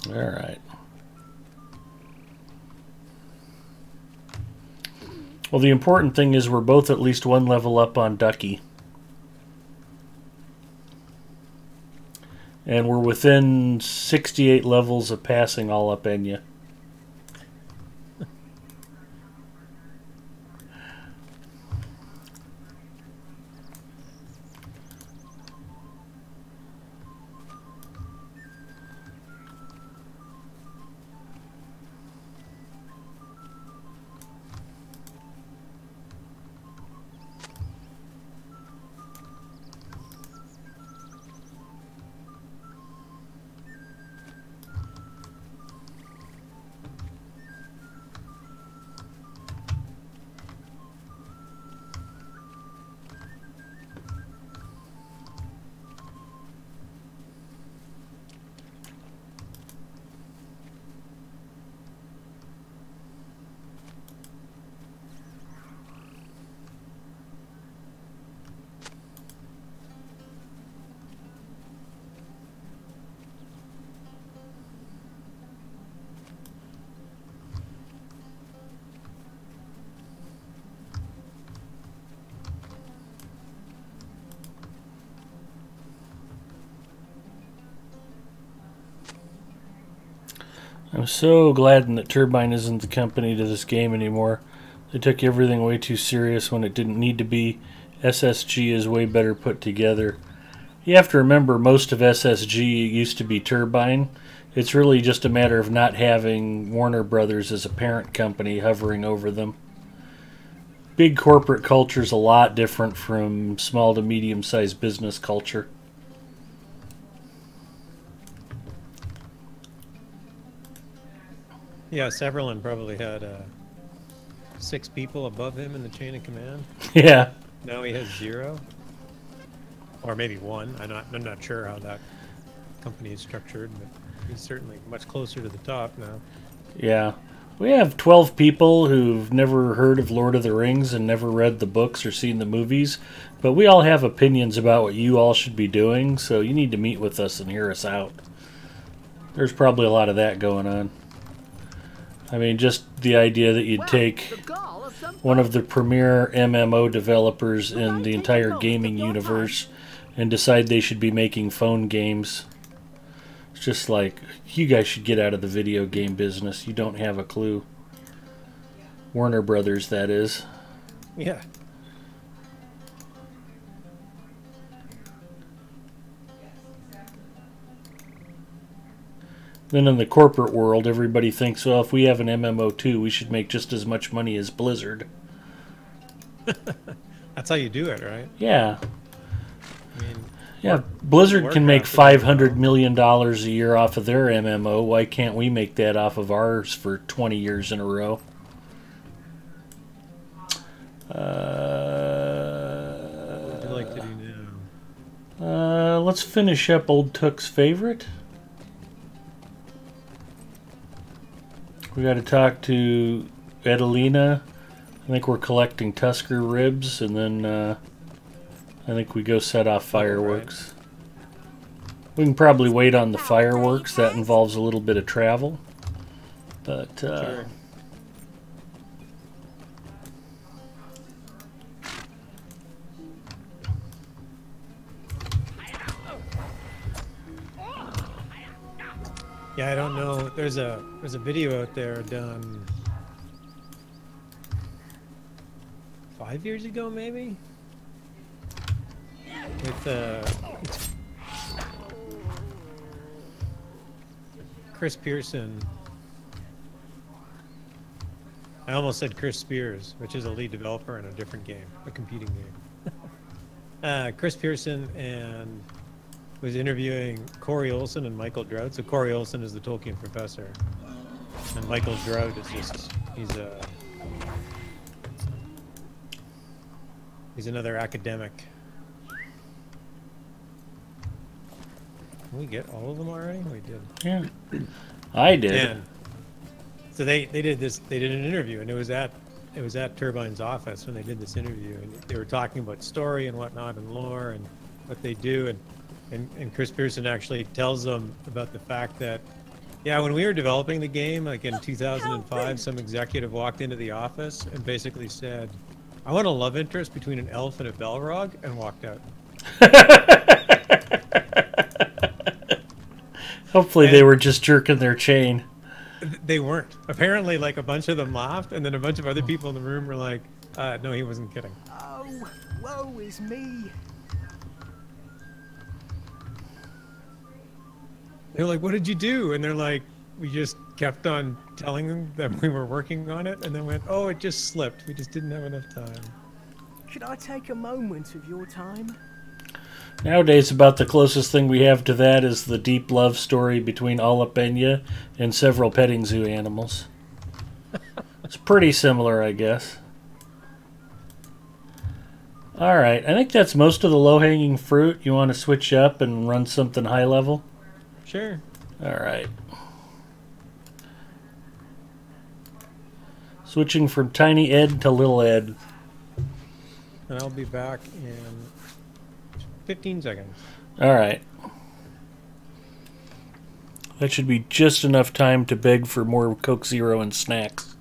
Alright. Well, the important thing is we're both at least one level up on Ducky. And we're within 68 levels of passing all up Enya. I'm so glad that Turbine isn't the company to this game anymore. They took everything way too serious when it didn't need to be. SSG is way better put together. You have to remember most of SSG used to be Turbine. It's really just a matter of not having Warner Brothers as a parent company hovering over them. Big corporate culture is a lot different from small to medium-sized business culture. Yeah, Severlin probably had 6 people above him in the chain of command. Yeah. Now he has 0, or maybe 1. I'm not sure how that company is structured, but he's certainly much closer to the top now. Yeah. We have 12 people who've never heard of Lord of the Rings and never read the books or seen the movies, but we all have opinions about what you all should be doing, so you need to meet with us and hear us out. There's probably a lot of that going on. I mean, just the idea that you'd take one of the premier MMO developers in the entire gaming universe and decide they should be making phone games. It's just like, you guys should get out of the video game business. You don't have a clue. Warner Brothers, that is. Yeah. Then in the corporate world, everybody thinks, well, if we have an MMO2, we should make just as much money as Blizzard. That's how you do it, right? Yeah. I mean, yeah, Blizzard can make $500 million a year off of their MMO. Why can't we make that off of ours for 20 years in a row? What would you like to do now? Let's finish up Old Took's favorite. We got to talk to Edelina. I think we're collecting Tusker ribs, and then I think we go set off fireworks. We can probably wait on the fireworks. That involves a little bit of travel. But Sure. Yeah, I don't know. There's a video out there done 5 years ago, maybe, with Chris Pearson I almost said Chris Spears, which is a lead developer in a different game, a competing game. Chris Pearson and was interviewing Corey Olsen and Michael Droud. So Corey Olsen is the Tolkien professor, and Michael Droud is just he's another academic. Can we get all of them already? We did. Yeah, I did. And so they did this. They did an interview, and it was at Turbine's office when they did this interview, and they were talking about story and whatnot and lore and what they do, and Chris Pearson actually tells them about the fact that, yeah, when we were developing the game, like in 2005, some executive walked into the office and basically said, "I want a love interest between an elf and a Balrog," and walked out. Hopefully they were just jerking their chain. They weren't. Apparently, like, a bunch of them laughed, and then a bunch of other people in the room were like, no, he wasn't kidding. Oh, woe is me. They're like, what did you do? And they're like, we just kept on telling them that we were working on it, and then went, oh, it just slipped. We just didn't have enough time. Could I take a moment of your time? Nowadays, about the closest thing we have to that is the deep love story between Alapenya and several petting zoo animals. It's pretty similar, I guess. Alright, I think that's most of the low-hanging fruit. You want to switch up and run something high level? Sure. Alright. Switching from Tiny Ed to Little Ed. And I'll be back in 15 seconds. Alright. That should be just enough time to beg for more Coke Zero and snacks.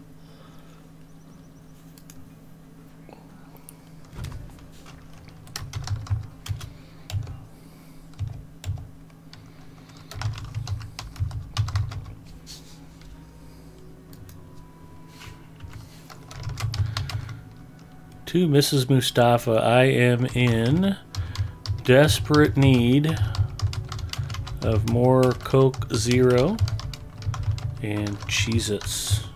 To Mrs. Mustafa, I am in desperate need of more Coke Zero and Cheez-Its.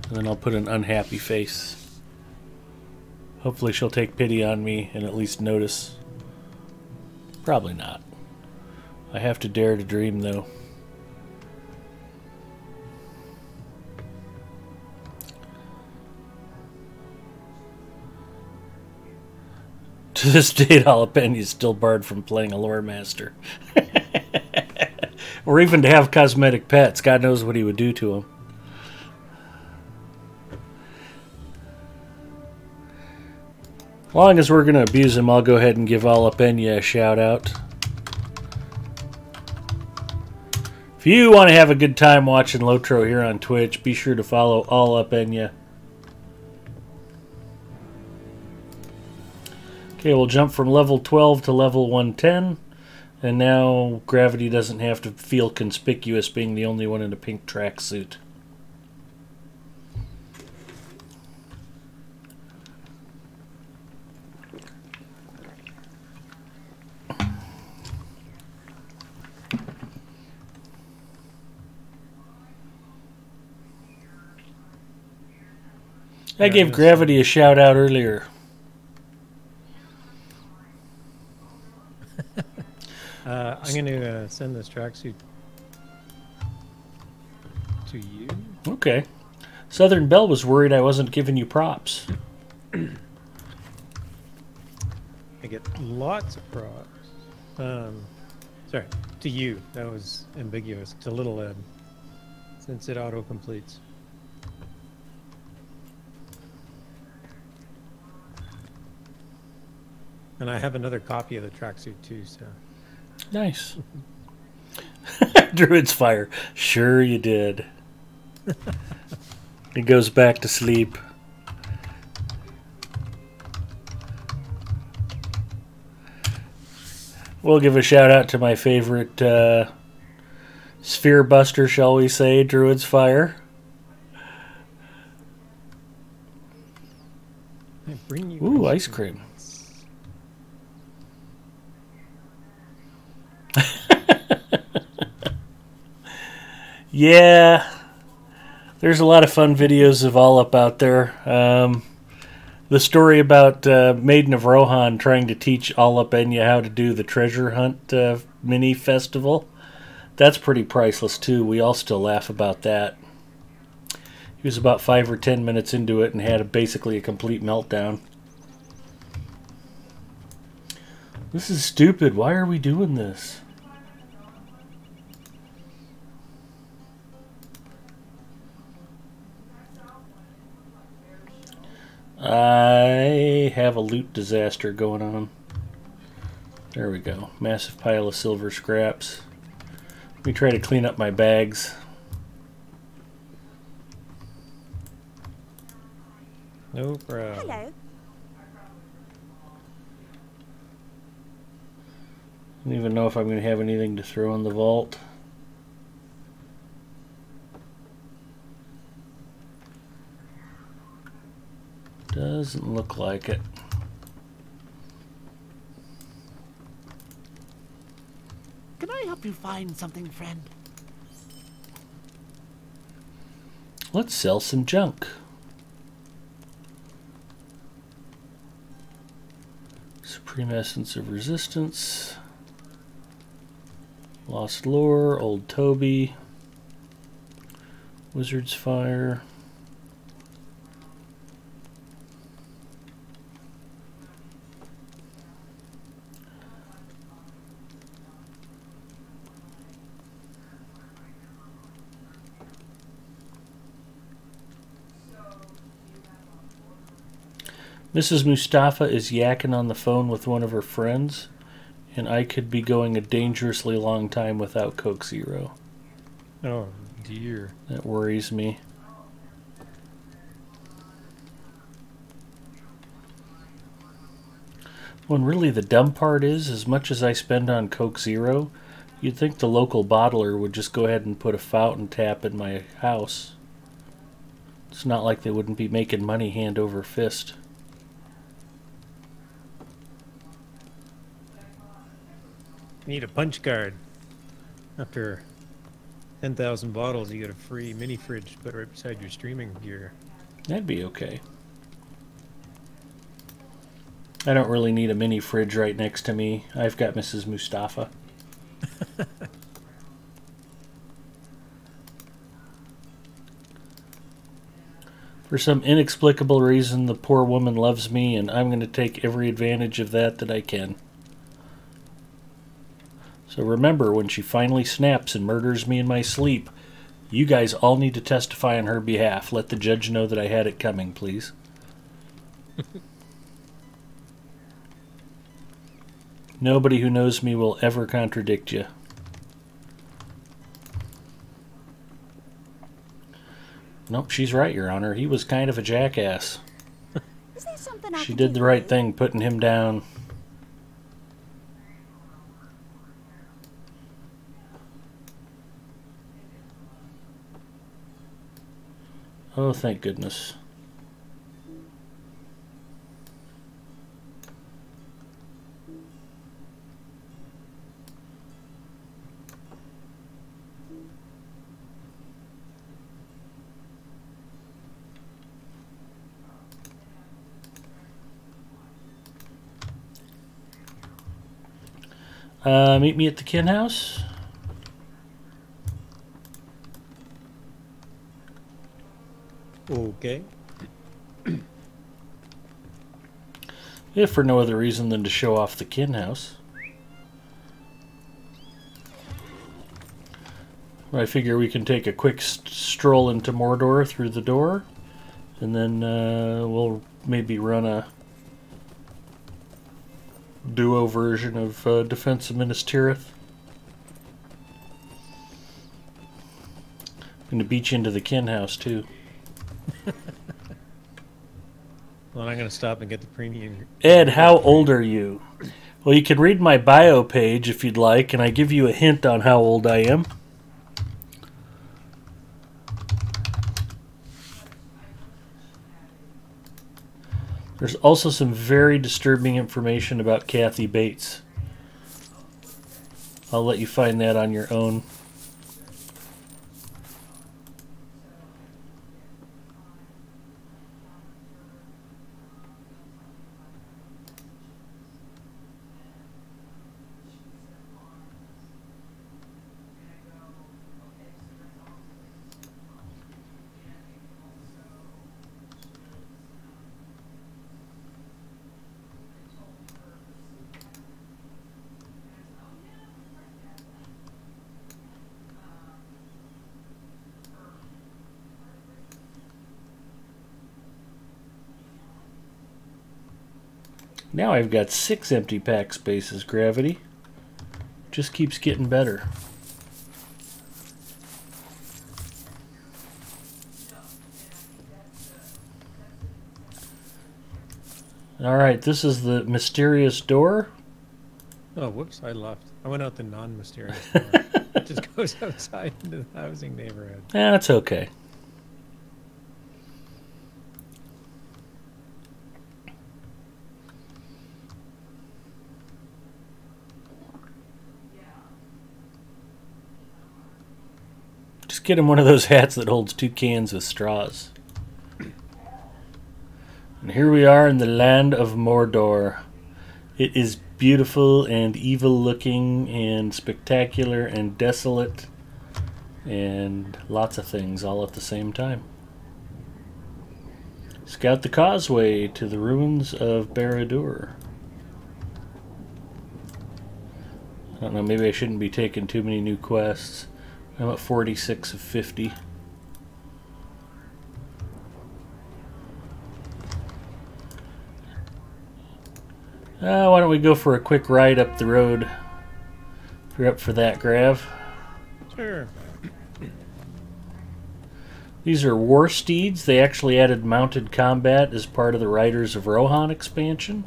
And then I'll put an unhappy face. Hopefully she'll take pity on me and at least notice. Probably not. I have to dare to dream, though. To this date, Jalapeno is still barred from playing a lore master. Or even to have cosmetic pets. God knows what he would do to them. As long as we're going to abuse him, I'll go ahead and give Jalapeno a shout out. If you want to have a good time watching Lotro here on Twitch, be sure to follow Jalapeno. Okay, we'll jump from level 12 to level 110, and now Gravity doesn't have to feel conspicuous being the only one in a pink tracksuit. I gave Gravity a shout out earlier. I'm going to send this tracksuit to you. Okay. Southern Belle was worried I wasn't giving you props. I get lots of props. Sorry, to you. That was ambiguous. To Little Ed, since it auto-completes. And I have another copy of the tracksuit too, so... Nice. Druid's Fire. Sure you did. It goes back to sleep. We'll give a shout out to my favorite sphere buster, shall we say, Druid's Fire. Ooh, ice cream. Yeah, there's a lot of fun videos of All Up out there. The story about Maiden of Rohan trying to teach All Up Enya how to do the treasure hunt mini festival, that's pretty priceless too. We all still laugh about that. He was about 5 or 10 minutes into it and had basically a complete meltdown. This is stupid. Why are we doing this? I have a loot disaster going on. There we go. Massive pile of silver scraps. Let me try to clean up my bags. No problem. Hello. I don't even know if I'm going to have anything to throw in the vault. Doesn't look like it. Can I help you find something, friend? Let's sell some junk. Supreme Essence of Resistance. Lost Lore, Old Toby. Wizard's Fire. Mrs. Mustafa is yakking on the phone with one of her friends, and I could be going a dangerously long time without Coke Zero. Oh, dear. That worries me. When really the dumb part is, as much as I spend on Coke Zero, you'd think the local bottler would just go ahead and put a fountain tap in my house. It's not like they wouldn't be making money hand over fist. Need a punch card. After 10,000 bottles, you get a free mini fridge put right beside your streaming gear. That'd be okay. I don't really need a mini fridge right next to me. I've got Mrs. Mustafa. For some inexplicable reason, the poor woman loves me, and I'm going to take every advantage of that I can. So remember, when she finally snaps and murders me in my sleep, you guys all need to testify on her behalf. Let the judge know that I had it coming, please. Nobody who knows me will ever contradict you. Nope, she's right, Your Honor. He was kind of a jackass. Is there something I She can did do the for right you? thing, putting him down. Oh, thank goodness. Meet me at the kin house. Okay. If for no other reason than to show off the kin house. I figure we can take a quick stroll into Mordor through the door, and then we'll maybe run a duo version of Defense of Minas Tirith. I'm going to beat you into the kin house, too. Well, I'm going to stop and get the premium. Ed, how old are you? Well, you can read my bio page if you'd like, and I give you a hint on how old I am. There's also some very disturbing information about Kathy Bates. I'll let you find that on your own. Now I've got 6 empty pack spaces, Gravity. Just keeps getting better. Alright, this is the mysterious door. Oh, whoops, I left. I went out the non-mysterious door. It just goes outside into the housing neighborhood. That's okay. Just get him one of those hats that holds 2 cans with straws. And here we are in the land of Mordor. It is beautiful and evil looking and spectacular and desolate and lots of things all at the same time. Scout the causeway to the ruins of Barad-dûr. I don't know, maybe I shouldn't be taking too many new quests. I'm at 46 of 50. Why don't we go for a quick ride up the road? If you're up for that, Grav. Sure. These are war steeds. They actually added mounted combat as part of the Riders of Rohan expansion.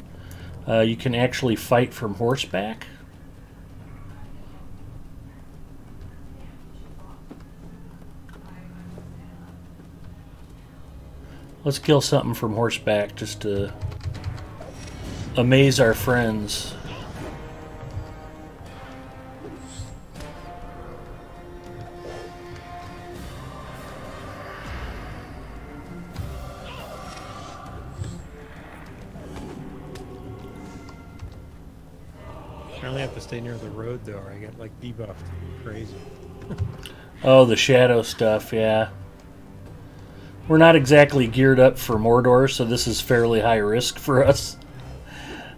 You can actually fight from horseback. Let's kill something from horseback just to amaze our friends. I only have to stay near the road though, or I get like debuffed. Crazy. Oh, the shadow stuff, yeah. We're not exactly geared up for Mordor, so this is fairly high risk for us.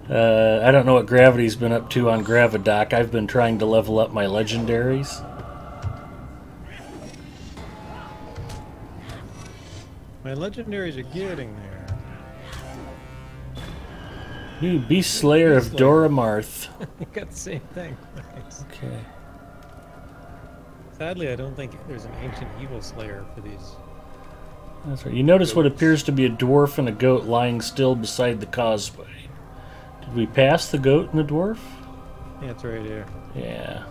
I don't know what Gravity's been up to on Gravidoc. I've been trying to level up my legendaries. My legendaries are getting there. New Beast Slayer of Doromarth. You got the same thing. Nice. Okay. Sadly, I don't think there's an ancient evil slayer for these. That's right. You notice what appears to be a dwarf and a goat lying still beside the causeway. Did we pass the goat and the dwarf? Yeah, it's right here. Yeah.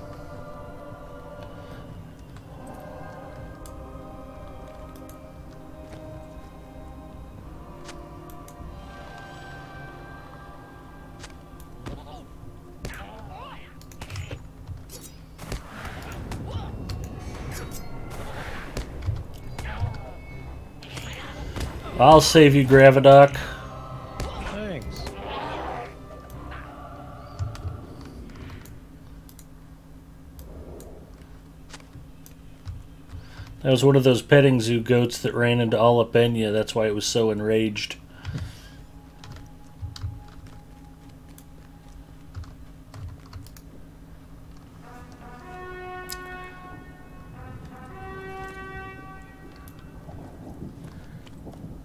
I'll save you, Gravidoc. Thanks. That was one of those petting zoo goats that ran into all up Enya. That's why it was so enraged.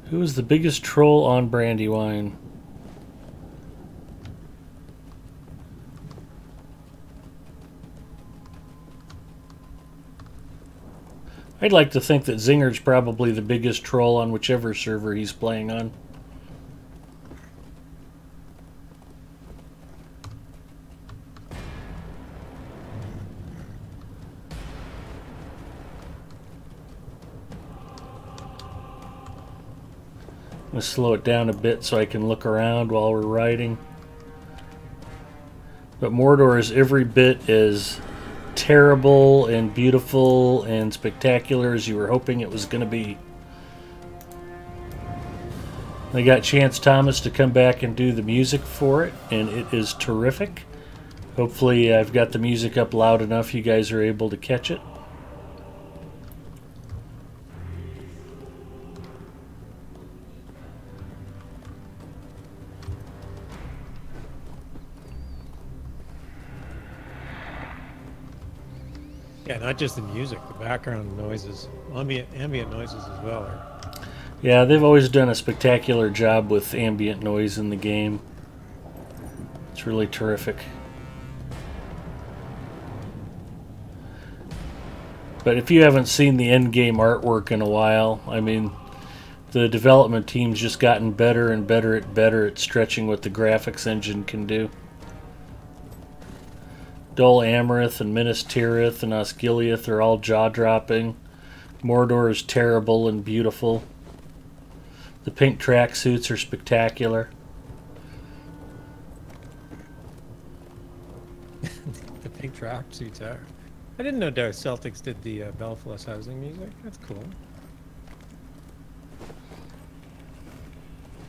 Who is the biggest troll on Brandywine? I'd like to think that Zinger's probably the biggest troll on whichever server he's playing on. I'm going to slow it down a bit so I can look around while we're riding. But Mordor is every bit as terrible and beautiful and spectacular as you were hoping it was going to be. I got Chance Thomas to come back and do the music for it, and it is terrific. Hopefully I've got the music up loud enough you guys are able to catch it. Yeah, not just the music, the background noises, ambient noises as well. Yeah, they've always done a spectacular job with ambient noise in the game. It's really terrific. But if you haven't seen the endgame artwork in a while, I mean, the development team's just gotten better and better at stretching what the graphics engine can do. Dol Amrith and Minas Tirith and Osgiliath are all jaw-dropping. Mordor is terrible and beautiful. The pink tracksuits are spectacular. The pink tracksuits are. I didn't know Dark Celtics did the Belfast housing music. That's cool.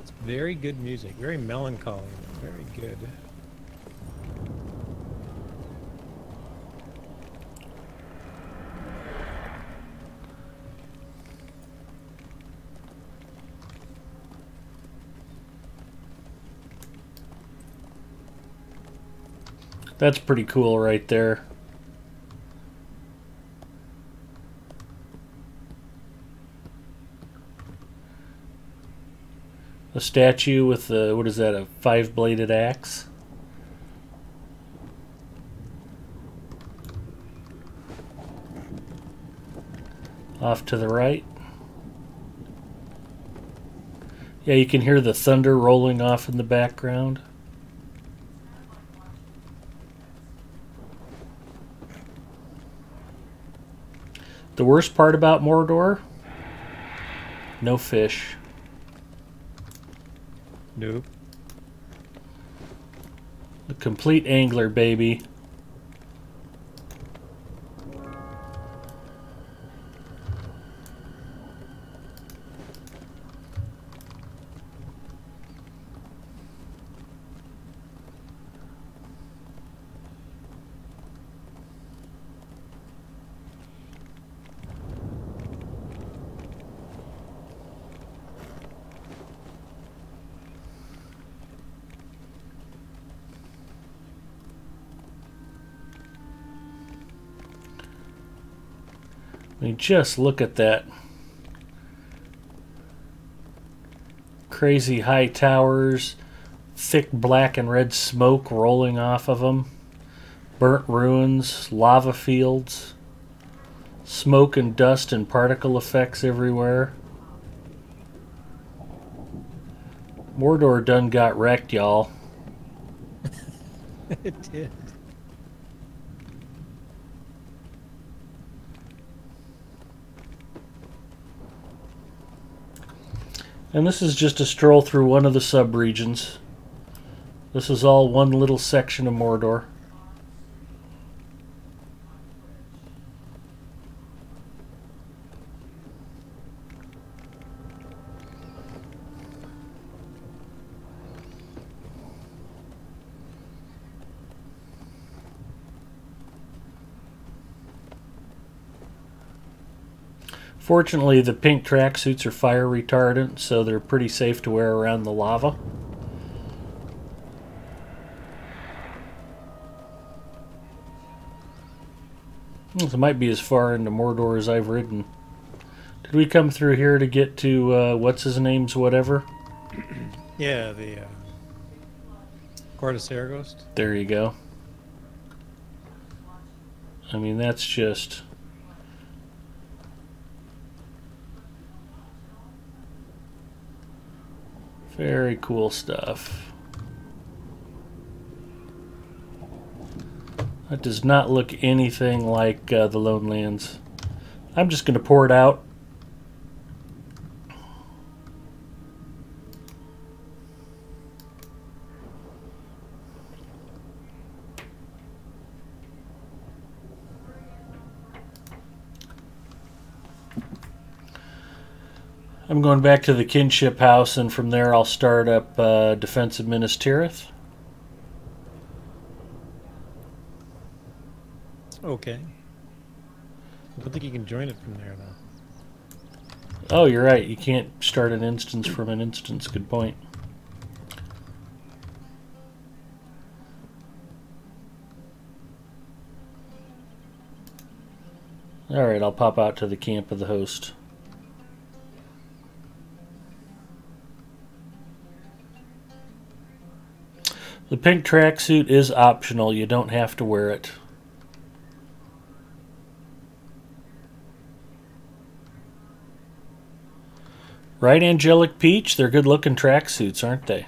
It's very good music. Very melancholy. Very good. That's pretty cool right there. A statue with a, what is that, a 5-bladed axe? Off to the right. Yeah, you can hear the thunder rolling off in the background. The worst part about Mordor? No fish. Nope. A complete angler, baby. I mean, just look at that. Crazy high towers, thick black and red smoke rolling off of them, burnt ruins, lava fields, smoke and dust and particle effects everywhere. Mordor done got wrecked, y'all. It did. And this is just a stroll through one of the sub-regions. This is all one little section of Mordor. Fortunately, the pink tracksuits are fire retardant, so they're pretty safe to wear around the lava. This might be as far into Mordor as I've ridden. Did we come through here to get to what's his name's whatever? Yeah, the Court of Saragost. There you go. I mean, that's just... very cool stuff. That does not look anything like the Lone Lands. I'm just going to pour it out. I'm going back to the kinship house, and from there I'll start up Defense of Minas Tirith. Okay. I don't think you can join it from there, though. Oh, you're right. You can't start an instance from an instance. Good point. Alright, I'll pop out to the camp of the host. The pink tracksuit is optional. You don't have to wear it. Right, Angelic Peach? They're good-looking tracksuits, aren't they?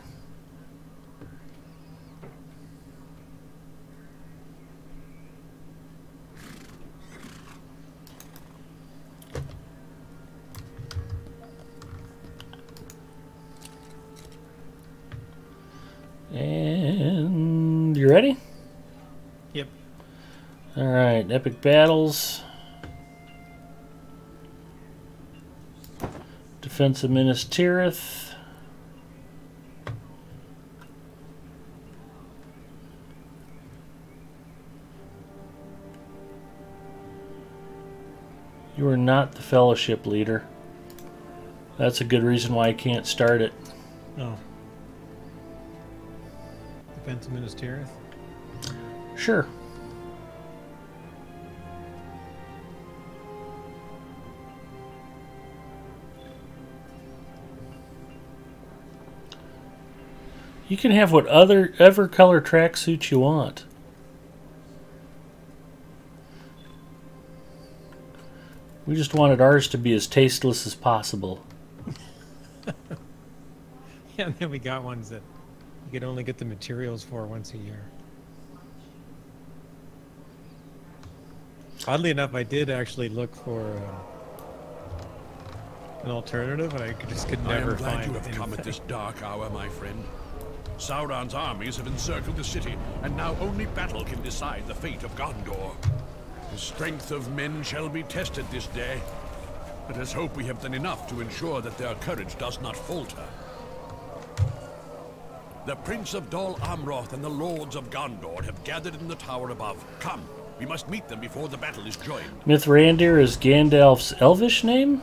And you ready? Yep. All right, epic battles. Defense of Minas Tirith. You are not the Fellowship leader. That's a good reason why I can't start it. Oh. Defense of Minas Tirith? Sure. You can have whatever color tracksuit you want. We just wanted ours to be as tasteless as possible. Yeah, and then we got ones that you could only get the materials for once a year. Oddly enough, I did actually look for an alternative, and I just could never I am glad find you have come at this dark hour, my friend. Sauron's armies have encircled the city, and now only battle can decide the fate of Gondor. The strength of men shall be tested this day. Let us hope we have done enough to ensure that their courage does not falter. The Prince of Dol Amroth and the Lords of Gondor have gathered in the tower above. Come, we must meet them before the battle is joined. Mithrandir is Gandalf's elvish name?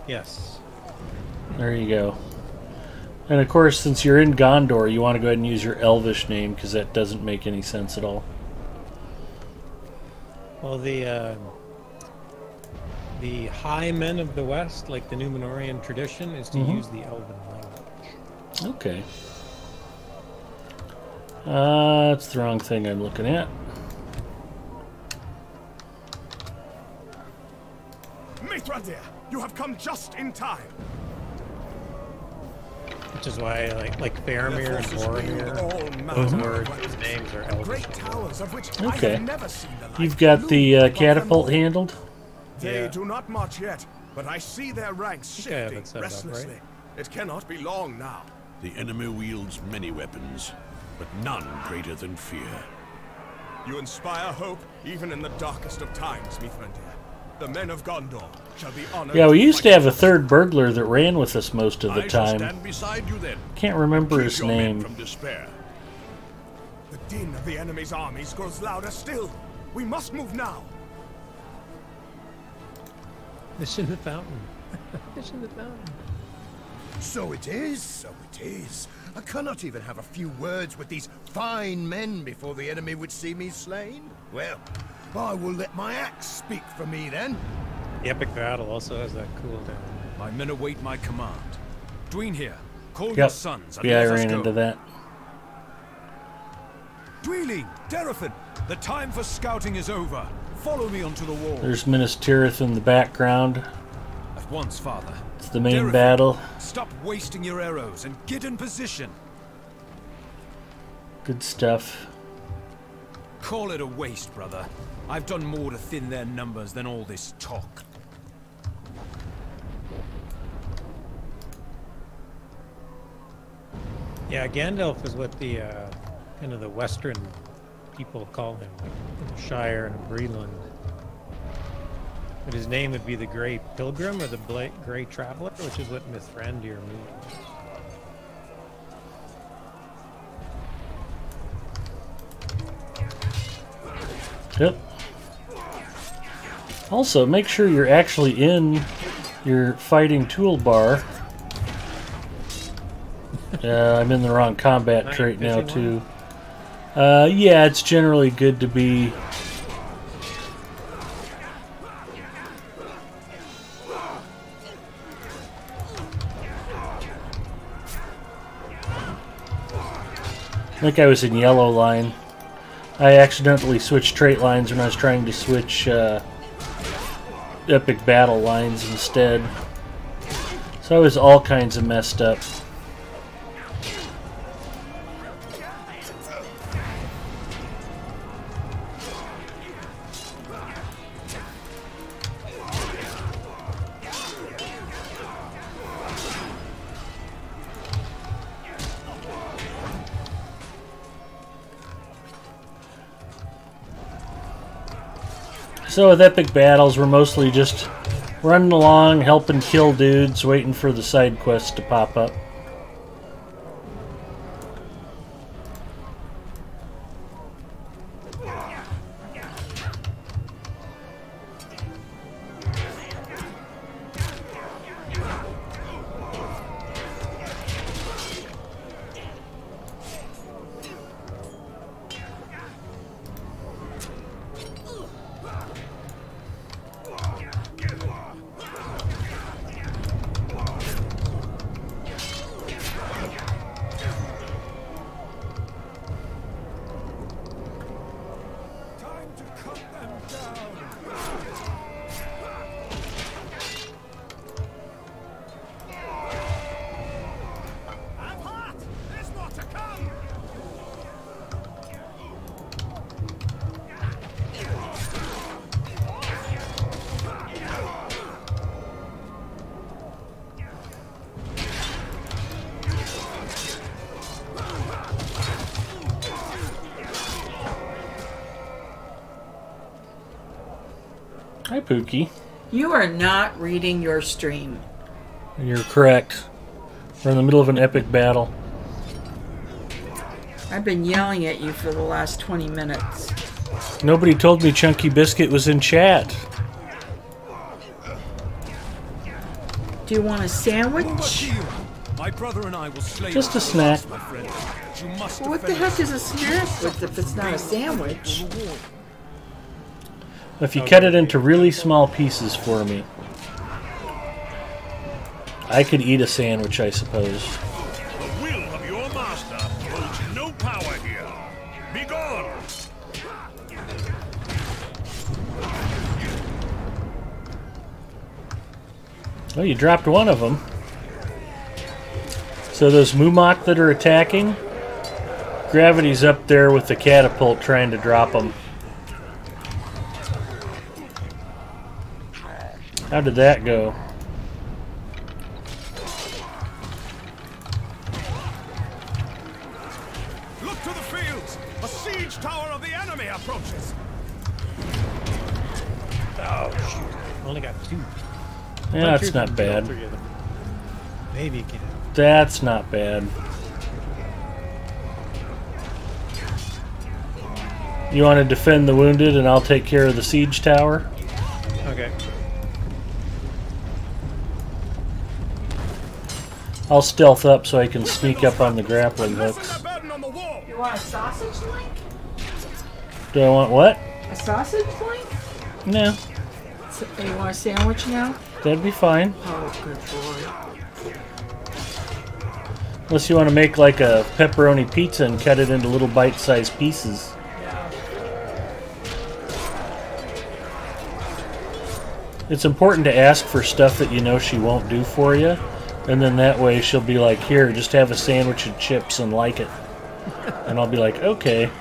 Yes. There you go. And of course, since you're in Gondor, you want to go ahead and use your elvish name, because that doesn't make any sense at all. Well, the high men of the West, like the Númenórean tradition, is to use the Elven language. Okay. That's the wrong thing I'm looking at. Mithrandir, you have come just in time. Which is why, like Faramir and Boromir, those words, those names are Elvish. Great towers of which Okay. I have never seen the like. You've got the catapult handled? They do not march yet, but I see their ranks I have shifting it set up, restlessly. right? It cannot be long now. The enemy wields many weapons, but none greater than fear. You inspire hope even in the darkest of times, Mithrandir. The men of Gondor shall be honored. Yeah, we used to have a third burglar that ran with us most of the I shall time. stand beside you then. Can't remember Keep his your men name. from despair. The din of the enemy's armies grows louder still. We must move now. Fish in the fountain. Fish in the fountain. So it is, so it is. I cannot even have a few words with these fine men before the enemy would see me slain. Well, I will let my axe speak for me then. The epic battle also has that cooldown. My men await my command. Dwayne here. Call your Yep. sons and Yeah, I let us ran go. into that. Dwayne, Derafin, the time for scouting is over. Follow me onto the wall. There's Minas Tirith in the background. At once, father. It's the main Derafin, battle. Stop wasting your arrows and get in position. Good stuff. Call it a waste, brother. I've done more to thin their numbers than all this talk. Yeah, Gandalf is what the kind of the Western people call him, like in the Shire and Breland. But his name would be the Grey Pilgrim or the Grey Traveler, which is what Mithrandir means. Yep. Also, make sure you're actually in your fighting toolbar. I'm in the wrong combat trait now, too. Yeah, it's generally good to be... think I was in yellow line. I accidentally switched trait lines when I was trying to switch epic battle lines instead. So I was all kinds of messed up. So with epic battles, we're mostly just running along, helping kill dudes, waiting for the side quests to pop up. Hi, Pookie. You are not reading your stream. You're correct. We're in the middle of an epic battle. I've been yelling at you for the last 20 minutes. Nobody told me Chunky Biscuit was in chat. Do you want a sandwich? My brother and I will slay Just a snack. Well, what the heck is a snack with if it's not a sandwich? If you cut it into really small pieces for me, I could eat a sandwich, I suppose. The will of your master holds no power here. Be gone! Well, you dropped one of them. So those Mumok that are attacking, gravity's up there with the catapult trying to drop them. How did that go? Look to the fields! A siege tower of the enemy approaches! Oh, shoot. Only got 2. Yeah, that's not bad. Maybe you can. That's not bad. You want to defend the wounded and I'll take care of the siege tower? Okay. I'll stealth up so I can sneak up on the grappling hooks. You want a sausage link? Do I want what? A sausage link? No. So, you want a sandwich now? That'd be fine. Oh, good boy. Unless you want to make like a pepperoni pizza and cut it into little bite-sized pieces. It's important to ask for stuff that you know she won't do for you. And then that way she'll be like, here, just have a sandwich and chips and like it. And I'll be like, okay.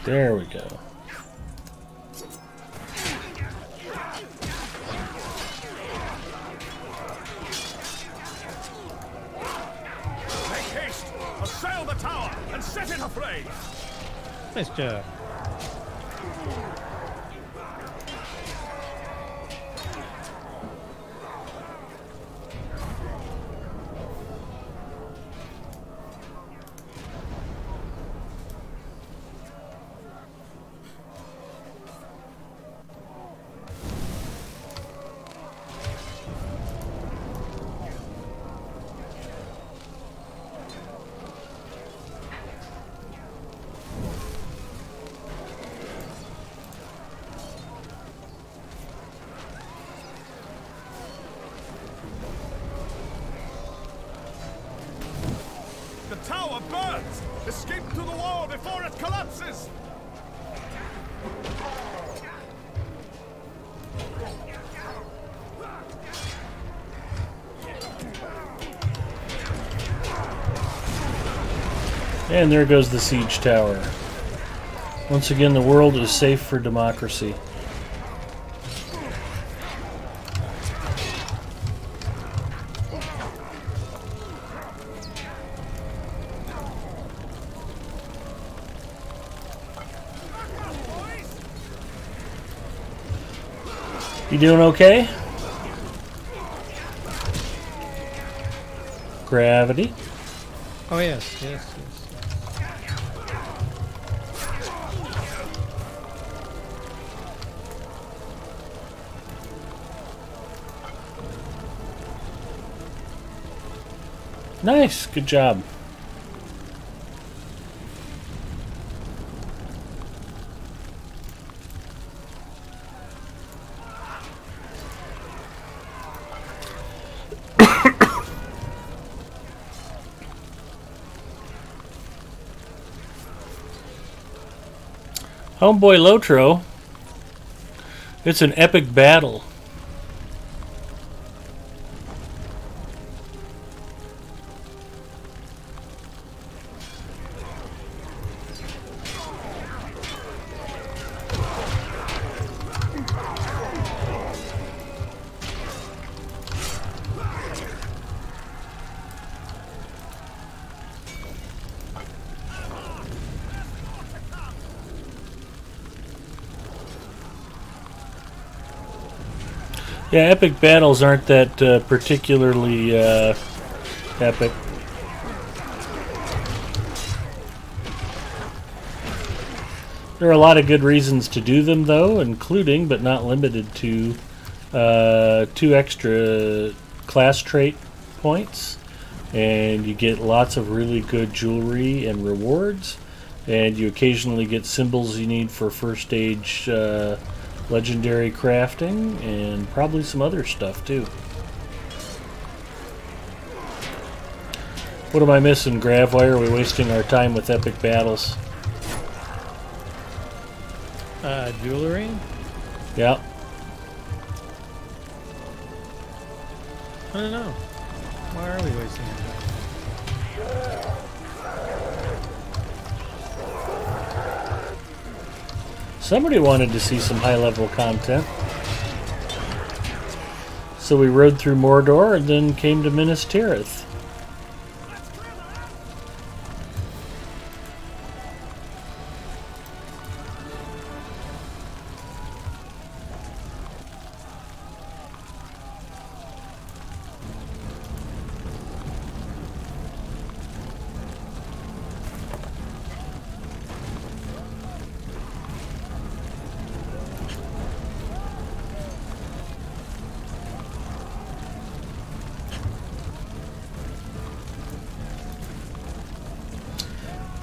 There we go. Make haste! Assail the tower and set it aflame! Nice job. tower burns! Escape through the wall before it collapses! And there goes the siege tower. Once again, the world is safe for democracy. You doing okay? Gravity. Oh yes, yes, yes. Nice, good job. Homeboy Lotro. It's an epic battle. Yeah, epic battles aren't that particularly epic. There are a lot of good reasons to do them, though, including, but not limited to, 2 extra class trait points, and you get lots of really good jewelry and rewards, and you occasionally get symbols you need for first stage legendary crafting, and probably some other stuff too. What am I missing, Grav? Why are we wasting our time with epic battles? Jewelry? Yeah. I don't know. Why are we wasting it? Somebody wanted to see some high-level content. So we rode through Mordor and then came to Minas Tirith.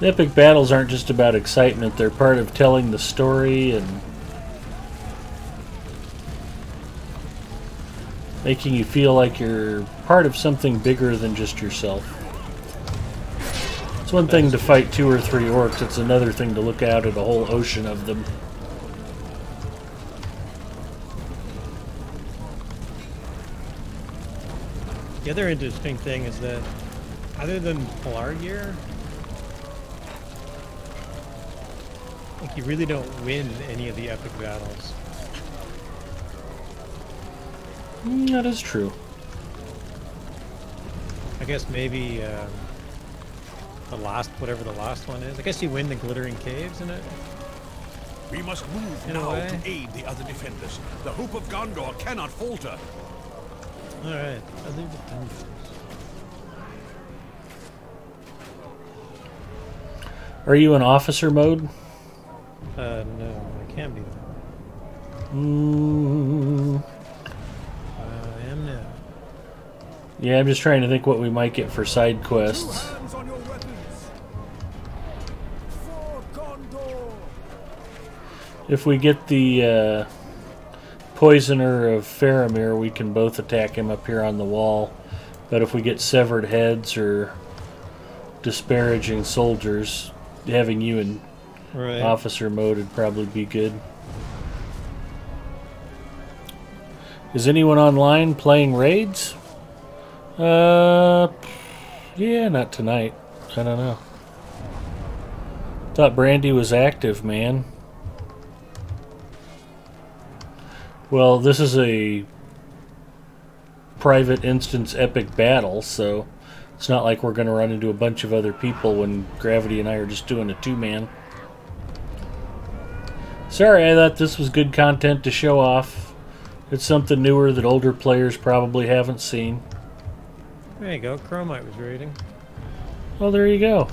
The epic battles aren't just about excitement, they're part of telling the story and making you feel like you're part of something bigger than just yourself. It's one thing to fight 2 or 3 orcs, it's another thing to look out at a whole ocean of them. The other interesting thing is that other than Polar Gear, like, you really don't win any of the epic battles. That is true. I guess maybe the last, whatever the last one is. I guess you win the Glittering Caves in it. We must move In a now way. to aid the other defenders. The hope of Gondor cannot falter. Alright, other defenders. Are you in officer mode? No, I can't be that. I am now. Yeah, I'm just trying to think what we might get for side quests. Hands on your weapons. For Gondor. If we get the Poisoner of Faramir, we can both attack him up here on the wall. But if we get Severed Heads or disparaging soldiers. Having you in Right. officer mode would probably be good. Is anyone online playing raids? Yeah, not tonight. I don't know. Thought Brandy was active, man. Well, this is a private instance epic battle, so it's not like we're going to run into a bunch of other people when Gravity and I are just doing a two-man. Sorry, I thought this was good content to show off. It's something newer that older players probably haven't seen. There you go. Chromite was raiding. Well, there you go.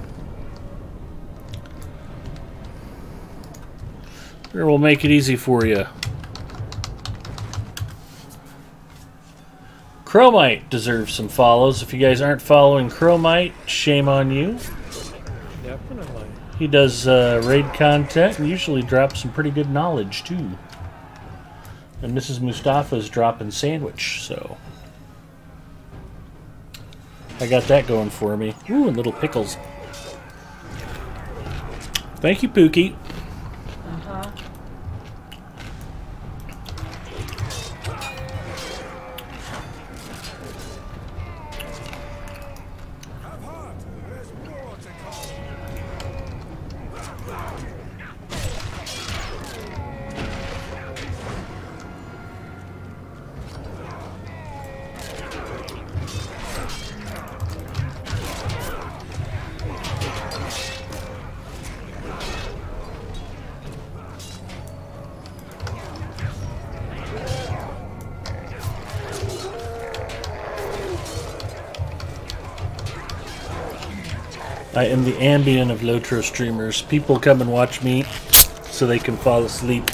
Sure, we'll make it easy for you. Chromite deserves some follows. If you guys aren't following Chromite, shame on you. Definitely. He does raid content and usually drops some pretty good knowledge, too. And Mrs. Mustafa's dropping sandwich, so... I got that going for me. Ooh, and little pickles. Thank you, Pookie. Uh-huh. I am the Ambien of Lotro streamers. People come and watch me so they can fall asleep.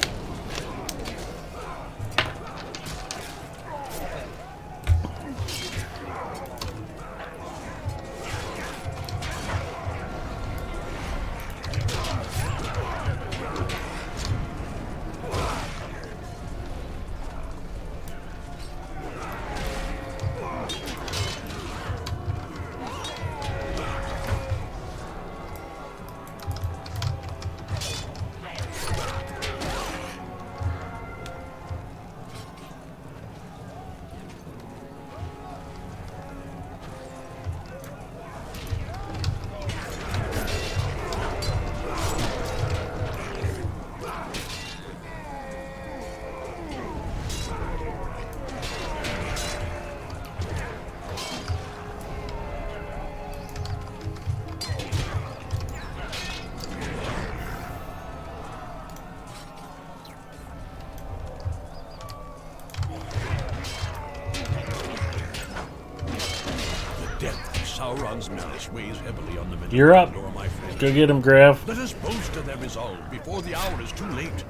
Sauron's malice weighs heavily on the men. You're up. My friend. Go get him, Grav. Let us boast of their resolve before the hour is too late.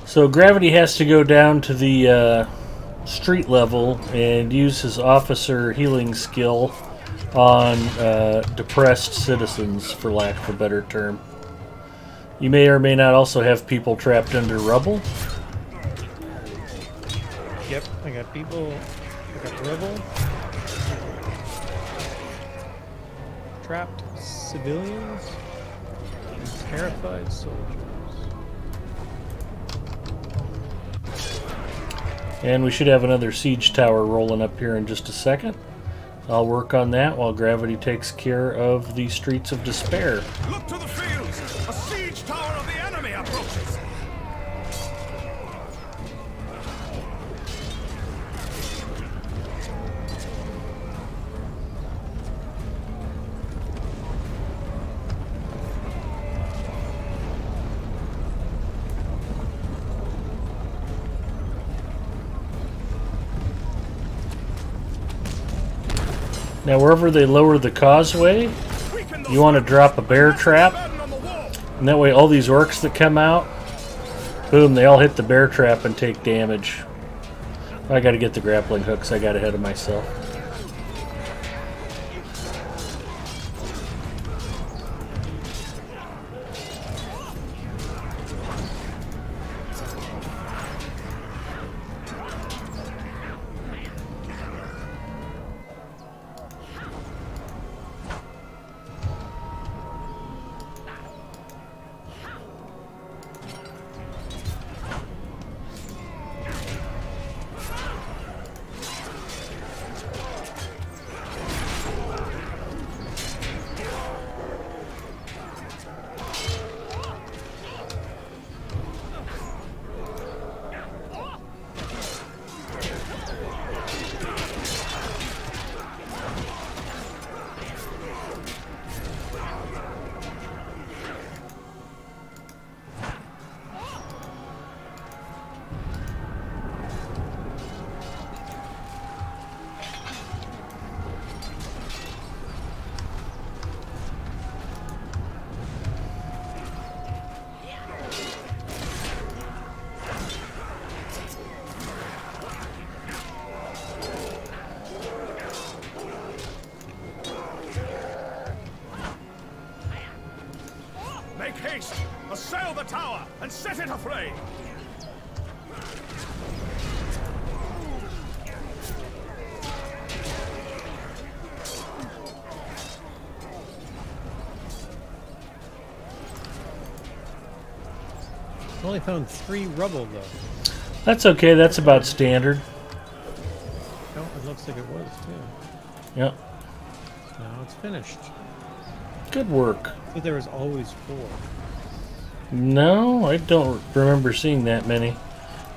So Gravity has to go down to the street level and use his officer healing skill on depressed citizens, for lack of a better term. You may or may not also have people trapped under rubble. Yep, I got people. I got rubble. Trapped civilians and terrified soldiers. And we should have another siege tower rolling up here in just a second. I'll work on that while Gravity takes care of the Streets of Despair. Look to the fields! A siege tower of the enemy approaches! Now wherever they lower the causeway, you want to drop a bear trap, and that way all these orcs that come out, boom, they all hit the bear trap and take damage. I gotta get the grappling hooks, I got ahead of myself. Assail the tower and set it aflame! I only found 3 rubble, though. That's okay. That's about standard. Oh, it looks like it was, too. Yep. Now it's finished. Good work. But there was always 4. No, I don't remember seeing that many.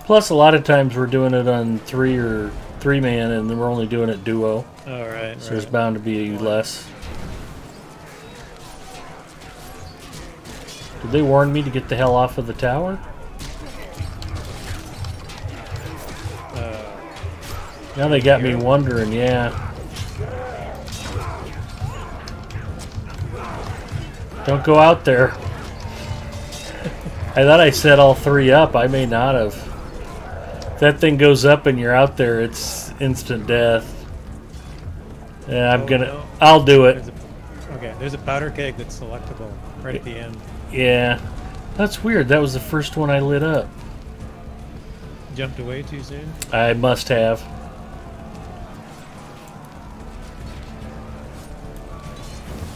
Plus, a lot of times we're doing it on 3 or 3-man, and then we're only doing it duo. Oh, right. So there's bound to be less. Did they warn me to get the hell off of the tower? Now they got me wondering, yeah. Don't go out there. I thought I set all 3 up. I may not have. If that thing goes up and you're out there, it's instant death. Yeah, I'll do it. Okay, there's a powder keg that's selectable right at the end. Yeah. That's weird. That was the first one I lit up. Jumped away too soon? I must have.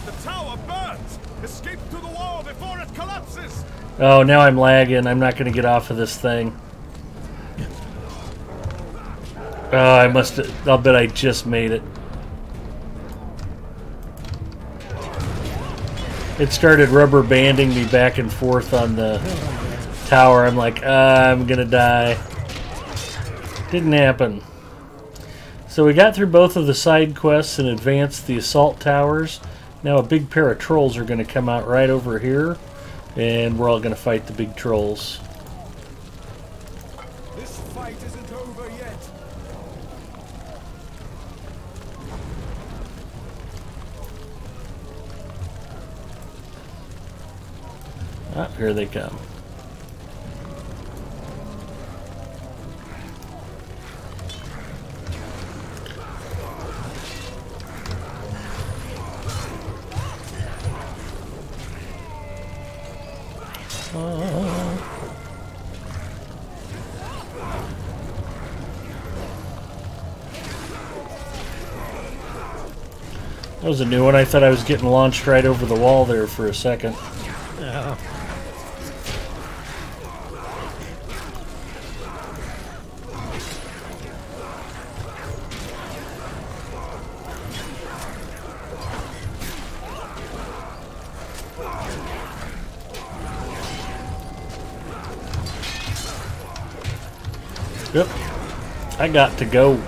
The tower burns! Escape through the wall before it collapses! Oh, now I'm lagging. I'm not going to get off of this thing. Oh, I must have. I'll bet I just made it. It started rubber banding me back and forth on the tower. I'm like, I'm gonna die. Didn't happen. So we got through both of the side quests and advanced the assault towers. Now a big pair of trolls are gonna come out right over here, and we're all gonna fight the big trolls. This fight isn't over yet. Ah, here they come. That was a new one. I thought I was getting launched right over the wall there for a second. Oh. Yep. I got to go.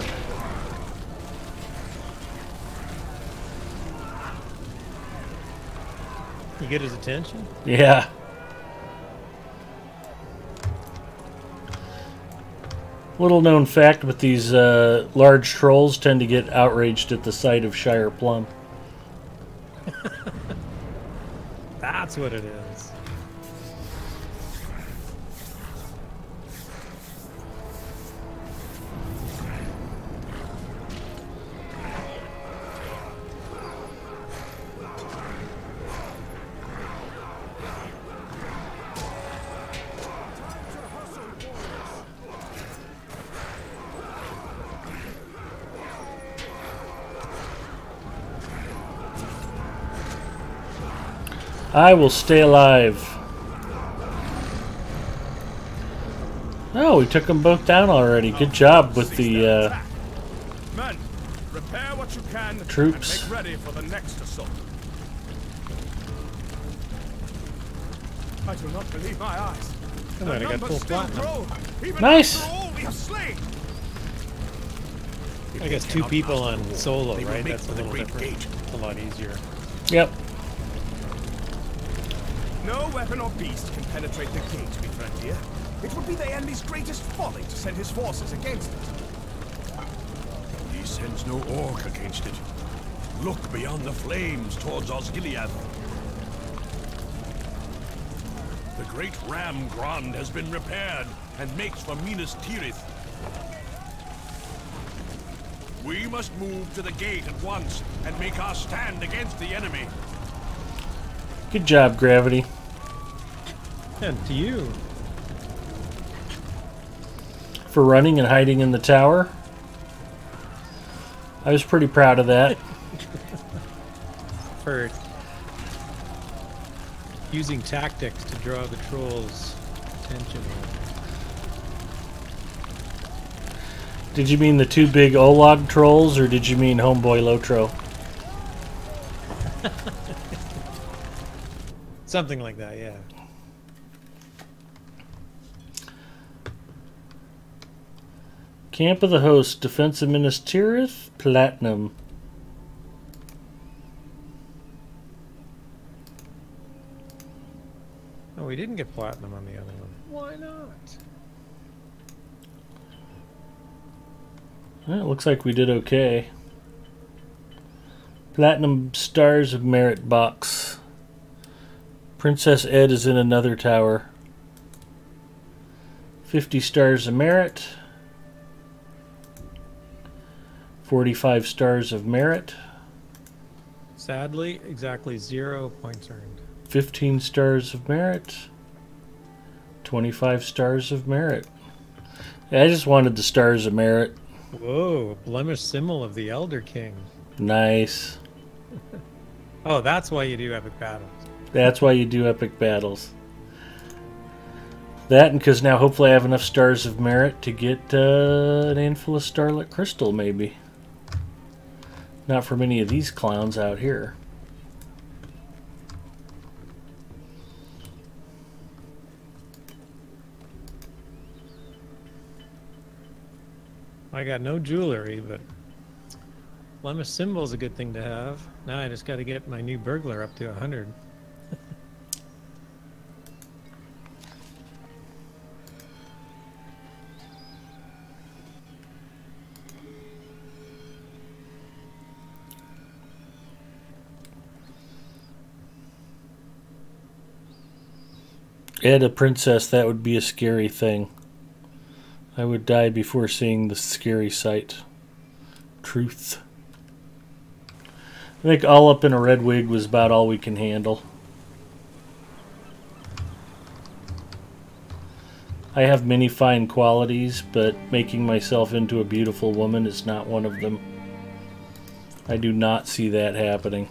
You get his attention? Yeah. Little known fact, but these large trolls tend to get outraged at the sight of Shire Plum. That's what it is. I will stay alive. Oh, we took them both down already. Good job with the Men, repair what you can troops. and make ready for the next assault. I do not believe my eyes. Come on, I got full platinum. Nice. I guess 2 people on solo, right? That's a little different. It's a lot easier. Yep. No weapon or beast can penetrate the gate, my friend dear. It would be the enemy's greatest folly to send his forces against it. He sends no orc against it. Look beyond the flames towards Osgiliath. The great ram Grand has been repaired and makes for Minas Tirith. We must move to the gate at once and make our stand against the enemy. Good job, Gravity. And to you. For running and hiding in the tower. I was pretty proud of that. For using tactics to draw the trolls' attention. Did you mean the two big Olog trolls, or did you mean Homeboy Lotro? Something like that, yeah. Camp of the Host, Defense of Minas Tirith, Platinum. Oh, we didn't get platinum on the other one. Why not? Well, it looks like we did okay. Platinum Stars of Merit box. Princess Ed is in another tower. 50 Stars of Merit. 45 Stars of Merit. Sadly, exactly 0 points earned. 15 Stars of Merit. 25 Stars of Merit. Yeah, I just wanted the Stars of Merit. Whoa, blemish symbol of the Elder King. Nice. Oh, that's why you do epic battles. That's why you do epic battles. That, and because now hopefully I have enough Stars of Merit to get an handful of Starlit Crystal, maybe. Not from any of these clowns out here. I got no jewelry, but blemish symbol is a good thing to have. Now I just got to get my new burglar up to 100. Ed, a princess, that would be a scary thing. I would die before seeing the scary sight. Truth. I think all up in a red wig was about all we can handle. I have many fine qualities, but making myself into a beautiful woman is not one of them. I do not see that happening.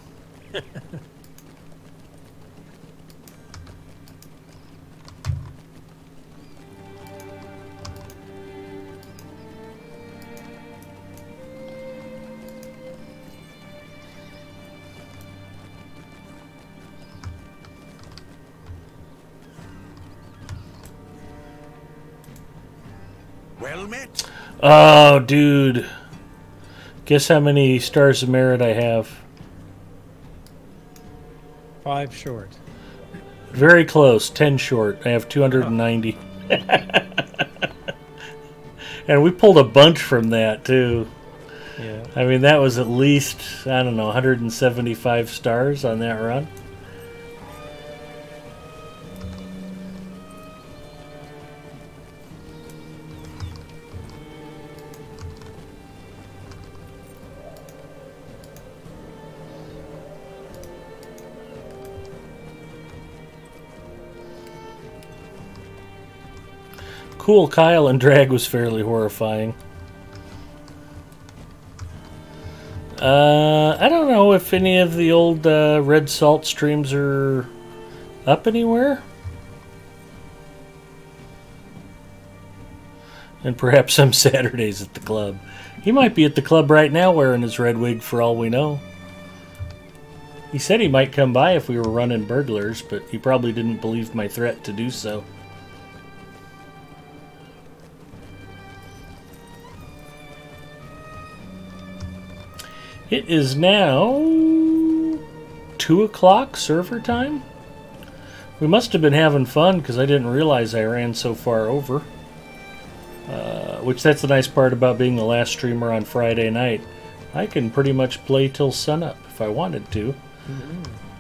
Well met. Oh, dude. Guess how many Stars of Merit I have? 5 short. Very close. 10 short. I have 290. And we pulled a bunch from that, too. Yeah. I mean, that was at least, I don't know, 175 stars on that run. Cool Kyle and Drag was fairly horrifying. I don't know if any of the old Red Salt streams are up anywhere. And perhaps some Saturdays at the club. He might be at the club right now wearing his red wig for all we know. He said he might come by if we were running burglars, but he probably didn't believe my threat to do so. It is now 2 o'clock server time. We must have been having fun because I didn't realize I ran so far over. Which that's the nice part about being the last streamer on Friday night. I can pretty much play till sunup if I wanted to.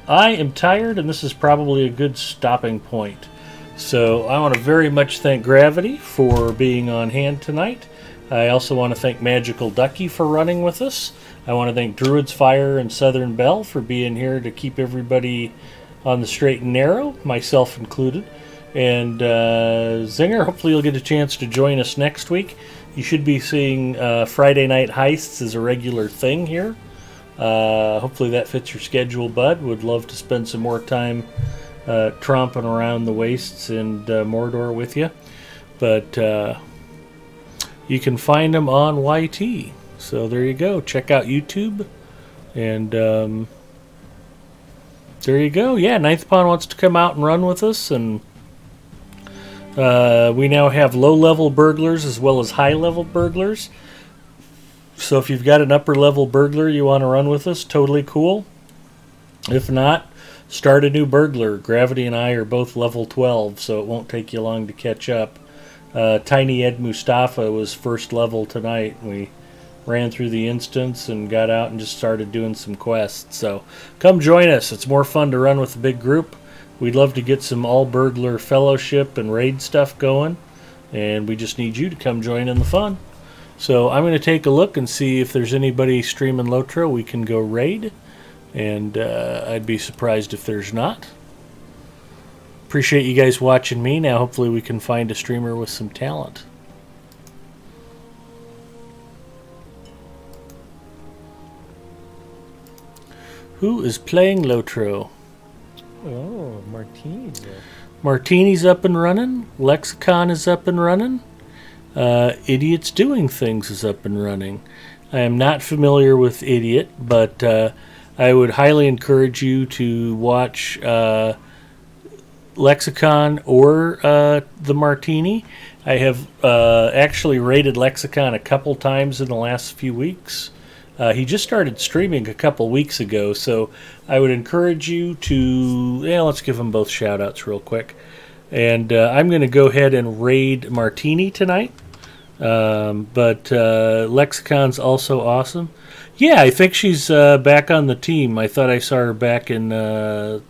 I am tired, and this is probably a good stopping point. So I want to very much thank Gravity for being on hand tonight. I also want to thank Magical Ducky for running with us. I want to thank Druid's Fire and Southern Belle for being here to keep everybody on the straight and narrow, myself included. And Zinger, hopefully you'll get a chance to join us next week. You should be seeing Friday Night Heists as a regular thing here. Hopefully that fits your schedule, bud. Would love to spend some more time tromping around the wastes and Mordor with you. But you can find them on YT. So there you go. Check out YouTube. And there you go. Yeah, Ninth Pawn wants to come out and run with us. And we now have low-level burglars as well as high-level burglars. So if you've got an upper-level burglar you want to run with us, totally cool. If not, start a new burglar. Gravity and I are both level 12, so it won't take you long to catch up. Tiny Ed Mustafa was first level tonight. We ran through the instance and got out and just started doing some quests. So come join us. It's more fun to run with a big group. We'd love to get some all-burglar fellowship and raid stuff going, and we just need you to come join in the fun. So I'm going to take a look and see if there's anybody streaming Lotro we can go raid, and I'd be surprised if there's not. Appreciate you guys watching me. Now hopefully we can find a streamer with some talent. Who is playing Lotro? Oh, Martini's there. Martini's up and running. Lexicon is up and running. Idiots Doing Things is up and running. I am not familiar with Idiot, but I would highly encourage you to watch Lexicon or the Martini. I have actually rated Lexicon a couple times in the last few weeks. He just started streaming a couple weeks ago, so I would encourage you to... Yeah, let's give them both shout-outs real quick. And I'm going to go ahead and raid Martini tonight. But Lexicon's also awesome. Yeah, I think she's back on the team. I thought I saw her back in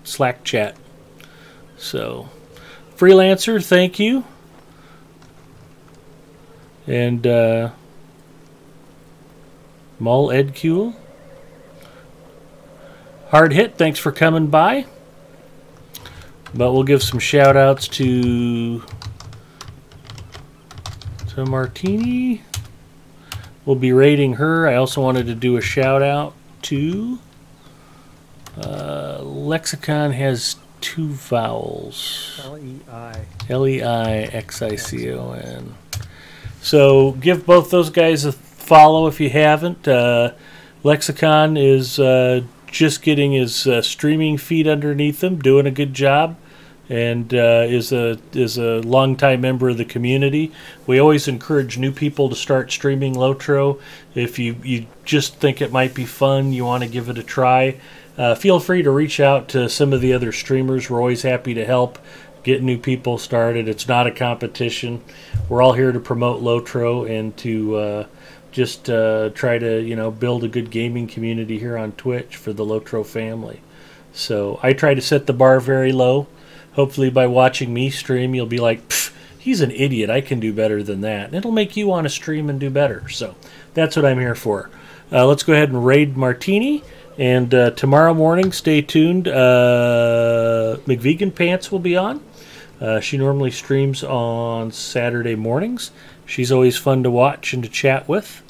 Slack chat. So, Freelancer, thank you. And... Mull Edcule. Hard Hit, thanks for coming by. But we'll give some shout outs to Martini. We'll be rating her. I also wanted to do a shout out to Lexicon has two vowels. L-E-I. L-E-I-X-I-C-O-N. So give both those guys a follow if you haven't. Lexicon is just getting his streaming feed underneath him, doing a good job, and is a longtime member of the community. We always encourage new people to start streaming Lotro. If you just think it might be fun, you want to give it a try, feel free to reach out to some of the other streamers. We're always happy to help get new people started. It's not a competition. We're all here to promote Lotro and to just try to, build a good gaming community here on Twitch for the Lotro family. So I try to set the bar very low. Hopefully by watching me stream, you'll be like, pfft, he's an idiot. I can do better than that. And it'll make you want to stream and do better. So that's what I'm here for. Let's go ahead and raid Martini. And tomorrow morning, stay tuned. McVegan Pants will be on. She normally streams on Saturday mornings. She's always fun to watch and to chat with.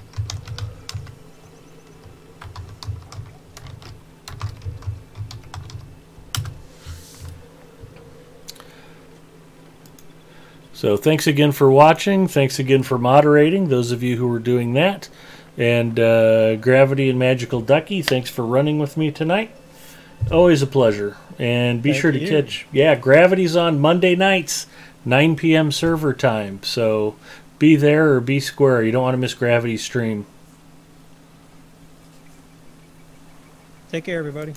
So thanks again for watching. Thanks again for moderating, those of you who were doing that. And Gravity and Magical Ducky, thanks for running with me tonight. Always a pleasure. And be sure to catch... Yeah, Gravity's on Monday nights, 9 p.m. server time. So be there or be square. You don't want to miss Gravity's stream. Take care, everybody.